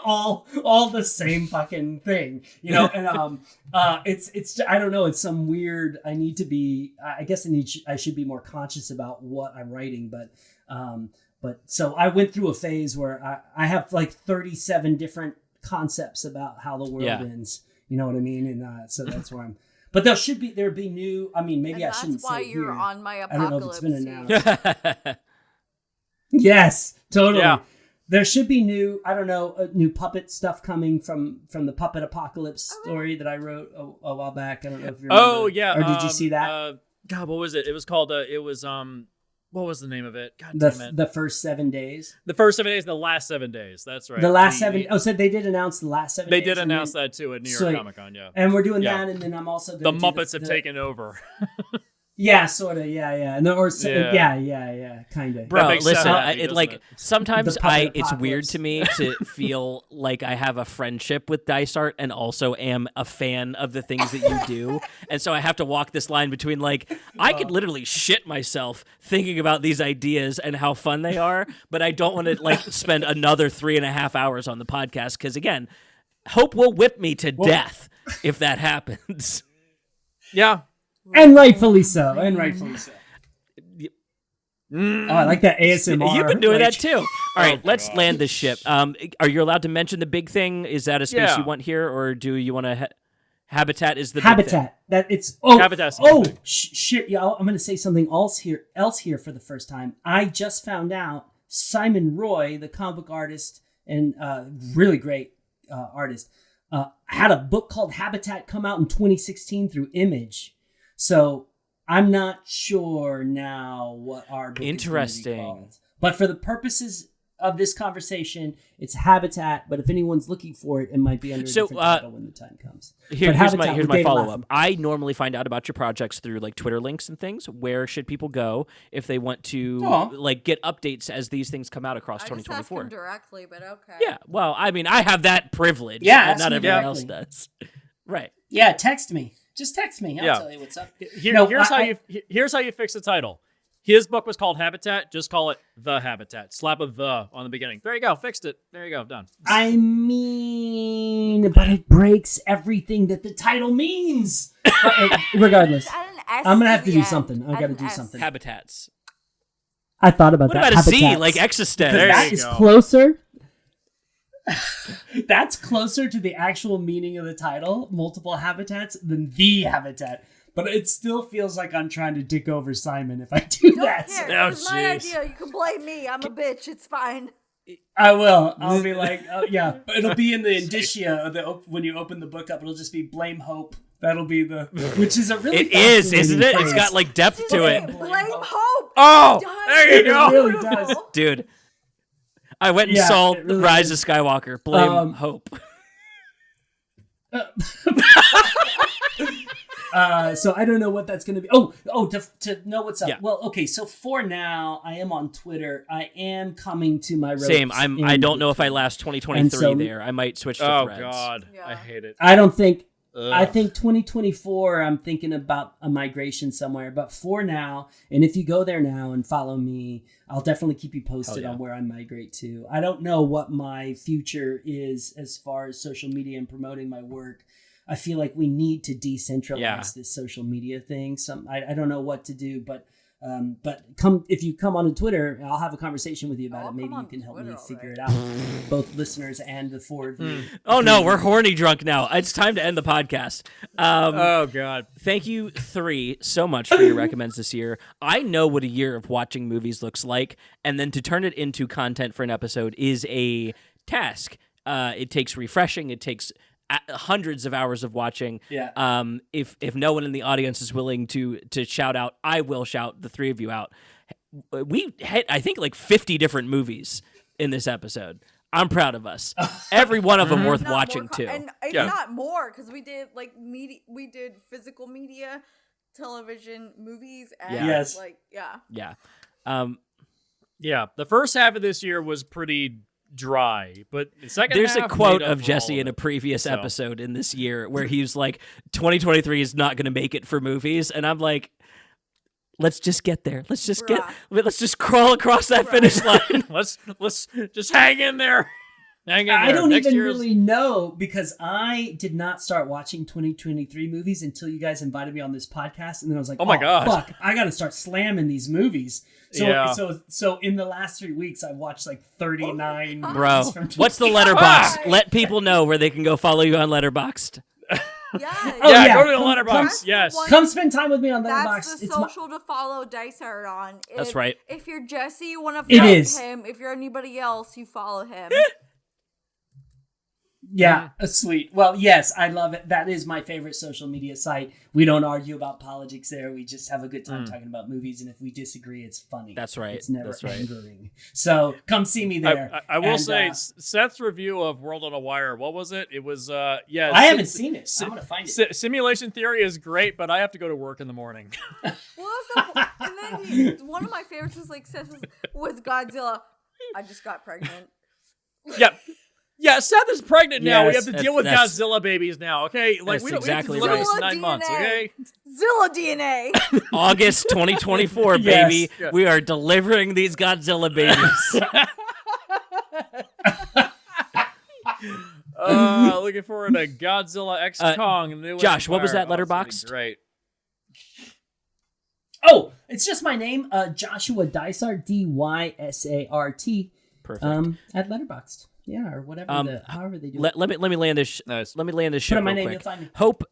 all the same fucking thing, you know. And it's I don't know. It's some weird. I need to be. I guess I should be more conscious about what I'm writing, but so I went through a phase where I have like 37 different concepts about how the world ends, you know what I mean? And so that's where I'm. But there'll be new. I mean, maybe I shouldn't say. That's why you're here. on my I don't know if it's been apocalypse. announced. Yes, totally. Yeah. There should be new. I don't know, new puppet stuff coming from the Puppet Apocalypse story that I wrote a while back. I don't know if you remember. Oh yeah. Or did you see that? God, what was it? It was called. What was the name of it? God damn it. The first 7 days. The first 7 days, the last 7 days. That's right. The last 7. Oh, so they did announce the last 7 days. They did announce that too at New York Comic Con. Yeah. And we're doing that, and then I'm also the Muppets have taken over. Yeah, sort of. Yeah. And yeah, kind of. Bro, listen, it? Sometimes it's weird to me to feel like I have a friendship with Dysart and also am a fan of the things that you do. And so I have to walk this line between like, I could literally shit myself thinking about these ideas and how fun they are, but I don't want to like spend another 3.5 hours on the podcast because again, Hope will whip me to death if that happens. Yeah. And rightfully so. Oh, I like that ASMR. You've been doing that too. All right, let's land this ship. Are you allowed to mention the big thing? Is that a space you want here, or do you want to? Habitat is the big thing. That it's Habitat's shit, y'all! I'm gonna say something else here for the first time. I just found out Simon Roy, the comic book artist and really great artist, had a book called Habitat come out in 2016 through Image. So I'm not sure now what our book is going to be called. But for the purposes of this conversation, it's Habitat. But if anyone's looking for it, it might be under a different title when the time comes. Here's my follow-up. I normally find out about your projects through like Twitter links and things. Where should people go if they want to like get updates as these things come out across 2024? Just ask him directly, but okay. Yeah, well, I mean, I have that privilege. Yeah, not everyone else does. Right. Yeah, text me. Just text me. I'll tell you what's up. Here's how you fix the title. His book was called Habitat. Just call it The Habitat. Slap a "the" on the beginning. There you go. Fixed it. There you go. Done. I mean, but it breaks everything that the title means. Regardless, I'm gonna have to do something. I've got to do something. Habitats. I thought about that. What about a Z, like existent? That is closer. That's closer to the actual meaning of the title, multiple habitats, than the habitat. But it still feels like I'm trying to dick over Simon if I do that. It was my idea. You can blame me. I'm a bitch. It's fine. I will. I'll be like, yeah. But it'll be in the indicia when you open the book up. It'll just be blame Hope. That'll be which is a really. It is, isn't it? It's got like depth to it. Blame Hope. Oh, there you go. It really does, dude. I went and saw Rise of Skywalker. Blame Hope. So I don't know what that's going to be. To know what's up. Yeah. Well, okay. So for now, I am on Twitter. I am coming to my ropes. Same. I don't know if I last 2023 there. I might switch to Threads. Oh God, Yeah. I hate it. I don't think. I think 2024, I'm thinking about a migration somewhere. But for now, and if you go there now and follow me, I'll definitely keep you posted on where I migrate to. I don't know what my future is as far as social media and promoting my work. I feel like we need to decentralize this social media thing. I don't know what to do, but But if you come on Twitter, I'll have a conversation with you about it. Maybe you can help me figure it out. Both listeners and the four. Oh no, we're horny drunk now. It's time to end the podcast. Oh God! Thank you 3 so much for your recommends this year. I know what a year of watching movies looks like, and then to turn it into content for an episode is a task. It takes refreshing. It takes hundreds of hours of watching. Yeah. If no one in the audience is willing to shout out, I will shout the 3 of you out. We hit, I think, like 50 different movies in this episode. I'm proud of us. Every one of them worth watching too. And it's not more because we did like media, we did physical media, television, movies, and Yeah. Yeah. The first half of this year was pretty dry, but the second There's half a quote made up of for Jesse all in a it. previous episode in this year where he was like, 2023 is not going to make it for movies. And I'm like, let's just get there. Let's just crawl across that finish line. Let's just hang in there. Hang in there. I don't Next even year's- really know because I did not start watching 2023 movies until you guys invited me on this podcast, and then I was like, Oh my God. fuck, I got to start slamming these movies. So, Yeah. so in the last 3 weeks, I watched like 39 Bro, movies from what's the letterbox? Let people know where they can go follow you on Letterboxd. Yeah. Oh, Yeah, yeah. go to the Come- letterbox. come- Yes. One- Come spend time with me on That's Letterboxd. the social to follow Dysart on. That's right. If you're Jesse, you want to It follow is. him. If you're anybody else, you follow him. Yeah, sweet. Well, yes, I love it. That is my favorite social media site. We don't argue about politics there. We just have a good time talking about movies, and if we disagree, it's funny. That's right. It's never That's right. angering. So come see me there. I will And, say Seth's review of World on a Wire. What was it? It was I haven't seen it. I'm gonna find it. Simulation theory is great, but I have to go to work in the morning. And then one of my favorites was like Seth was Godzilla. I just got pregnant. Yep. Yeah, Seth is pregnant now. We Yes, have to deal with that's- Godzilla babies now. Okay, like That's we have exactly to live right. this Zilla 9 months. DNA. Okay. Zilla DNA. August 2024, Yes. baby. Yeah. We are delivering these Godzilla babies. Looking forward to Godzilla X Kong. the new Josh, what was Empire. that Oh, it's gonna be letterboxd? Great. Oh, it's just my name, Joshua Dysart, Dysart. Perfect. At Letterboxd. Yeah, or whatever. However they do. Let me land this. Nice. Let me land this Put ship in my real name, quick. you'll find me. Hope,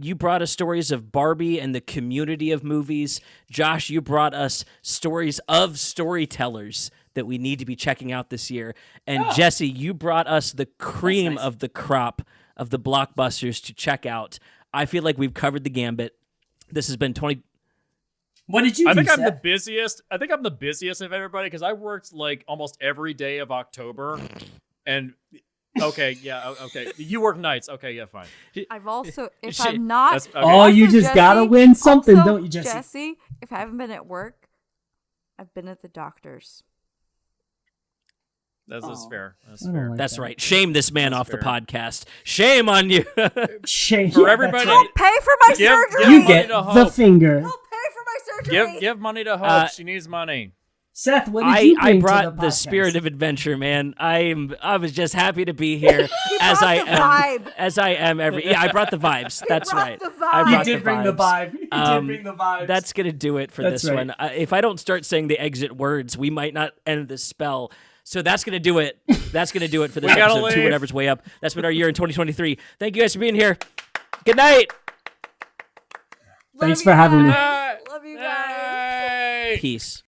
you brought us stories of Barbie and the community of movies. Josh, you brought us stories of storytellers that we need to be checking out this year. And Jesse, you brought us the cream nice. of the crop of the blockbusters to check out. I feel like we've covered the gambit. This has been 20. What did you I do, think I'm the Seth? busiest. I think I'm the busiest of everybody because I worked like almost every day of October. And okay, yeah, okay. You work nights. Okay, yeah, fine. I've also, if Shit. I'm not, That's, okay. Oh, you Also, just gotta Jesse, win something, also, don't you, Jesse? Jesse, if I haven't been at work, I've been at the doctor's. That's Oh. fair. That's I don't fair. like That's that. right. Shame this man That's off the fair. podcast. Shame on you. Shame. For Yeah, everybody- that's right. Pay for my Give- surgery. give You money get to the Hope. finger. Help pay for my surgery. Give money to Hope. Uh, She needs money. Seth, what did you I bring brought to the the, spirit of adventure, man. I was just happy to be here as brought I the am vibe. as I am every. Yeah, I brought the vibes. That's brought right. the I vibe. You brought did bring the vibes. vibe. You Um, did bring the vibes. That's gonna do it for That's this right. one. If I don't start saying the exit words, we might not end this spell. So that's gonna do it. That's gonna do it for this We gotta episode. Two leave. whatever's way up. That's been our year in 2023. Thank you guys for being here. Good night. Thanks for having me. Love you guys. Hey! Peace.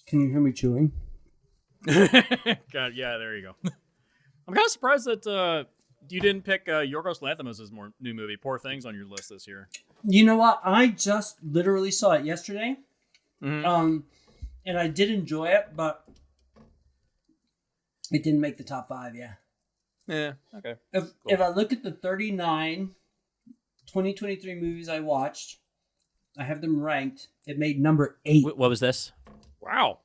Can you hear me chewing? God, yeah, there you go. I'm kind of surprised that you didn't pick Yorgos Lanthimos' new movie, Poor Things, on your list this year. You know what? I just literally saw it yesterday. Mhm. And I did enjoy it, but it didn't make the top 5, yeah. Yeah, okay. If I look at the 39 2023 movies I watched, I have them ranked. It made number 8. What was this? Wow.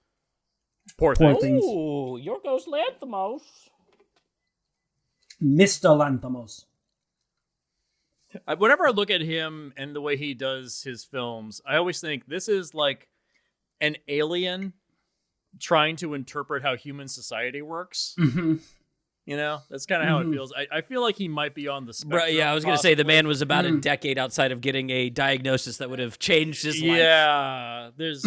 Poor Poor Things. Things. Ooh, Yorgos Lanthimos. Mr. Lanthimos. Whenever I look at him and the way he does his films, I always think this is like an alien trying to interpret how human society works. Mm-hmm. You know, that's kind of how it feels. I feel like he might be on the spectrum. Right, yeah, I was going to say the man was about a decade outside of getting a diagnosis that would have changed his life. Yeah, there's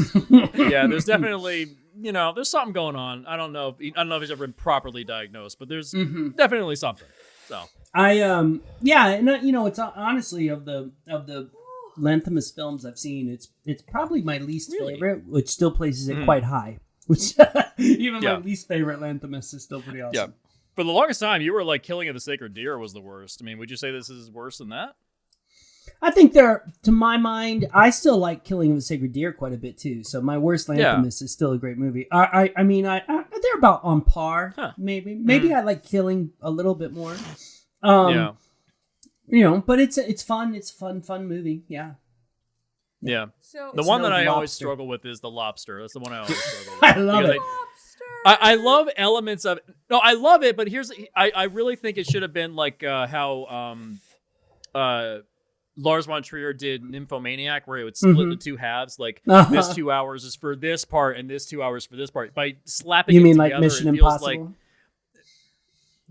definitely, there's something going on. I don't know if he's ever been properly diagnosed, but there's definitely something. So and it's honestly of the Lanthimos films I've seen, it's probably my least favorite, which still places it quite high. Which even my least favorite Lanthimos is still pretty awesome. Yeah. For the longest time, you were like Killing of the Sacred Deer was the worst. I mean, would you say this is worse than that? I think to my mind, I still like Killing of the Sacred Deer quite a bit too. So my worst Lanthimos is still a great movie. I mean, they're about on par. Huh. Maybe I like Killing a little bit more. But it's fun. It's a fun movie. Yeah. Yeah. So the one that I always struggle with is The Lobster. That's the one I always struggle with. I love it. I love elements of it. No, I love it, but I really think it should have been like how Lars von Trier did Nymphomaniac, where it would split the two halves. Like this 2 hours is for this part, and this 2 hours for this part. By slapping, you mean together, like Mission it feels Impossible? Like,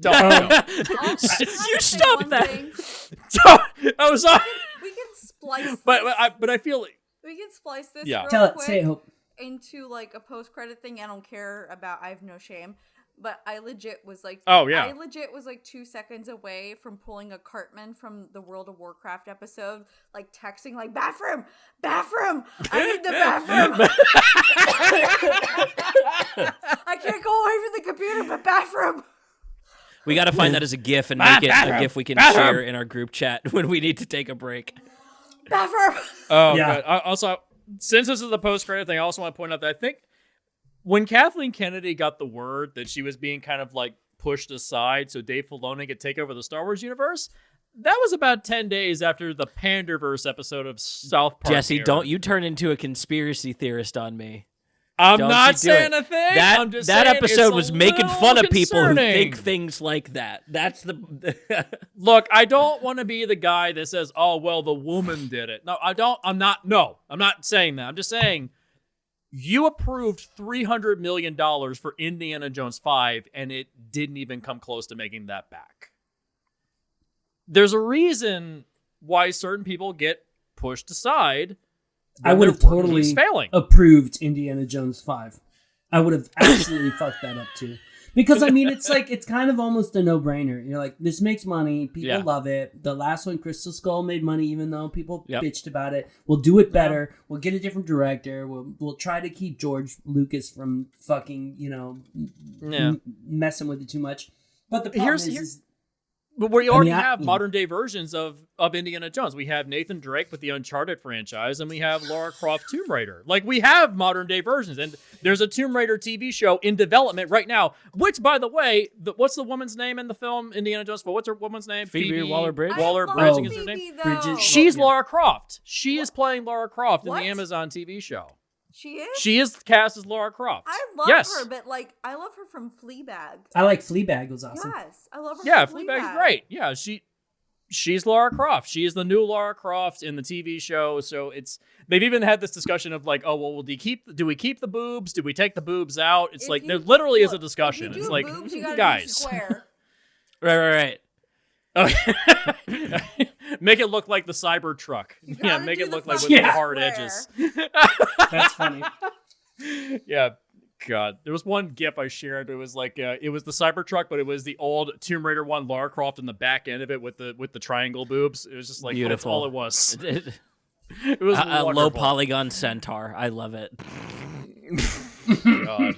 don't. You stop that. I was sorry. We can splice. But I feel like we can splice this. Yeah. Real Tell it. quick Say it, Hope. Into like a post-credit thing. I don't care about. I have no shame. But I legit was like, 2 seconds away from pulling a Cartman from the World of Warcraft episode, like texting, like, bathroom, I need the bathroom. I can't go away from the computer, but bathroom. We got to find that as a GIF and make it a GIF we can share in our group chat when we need to take a break. Bathroom. Oh, yeah. Also, since this is the post-credit thing, I also want to point out that I think when Kathleen Kennedy got the word that she was being kind of like pushed aside so Dave Filoni could take over the Star Wars universe, that was about 10 days after the Panderverse episode of South Park. Jesse, don't you turn into a conspiracy theorist on me. I'm not saying a thing. I'm just that saying episode was making fun of people who concerning. think things like that. That's the Look, I don't want to be the guy that says, "Oh, well, the woman did it." No, I don't. I'm not saying that. I'm just saying you approved $300 million for Indiana Jones 5, and it didn't even come close to making that back. There's a reason why certain people get pushed aside. I would have totally approved Indiana Jones 5. I would have absolutely fucked that up too. Because I mean, it's kind of almost a no-brainer. You're like, this makes money. People love it. The last one, Crystal Skull, made money, even though people bitched about it. We'll do it better. We'll get a different director. We'll try to keep George Lucas from fucking, messing with it too much. But the problem is but we already have modern day versions of Indiana Jones. We have Nathan Drake with the Uncharted franchise, and we have Lara Croft Tomb Raider. Like, we have modern day versions, and there's a Tomb Raider TV show in development right now. Which, by the way, what's the woman's name in the film Indiana Jones? What's her woman's name? Phoebe Waller-Bridge. Waller-Bridge is her name. She's Lara Croft. She is playing Lara Croft in the Amazon TV show. She is? She is cast as Lara Croft. I love her, but I love her from Fleabag. I like Fleabag. It was awesome. Yes, I love her from Fleabag. Fleabag's great. Yeah, she's Lara Croft. She is the new Lara Croft in the TV show. So they've even had this discussion of like, oh, well, do we keep the boobs? Do we take the boobs out? It's like, there literally is a discussion. It's like, boobs, guys. Right. Okay. Make it look like the Cybertruck. Yeah, make it look like with the hard edges. That's funny. Yeah, God. There was one GIF I shared. It was like it was the Cybertruck, but it was the old Tomb Raider 1 Lara Croft in the back end of it with the triangle boobs. It was just like beautiful. That's all it was. It was a low polygon centaur. I love it. God.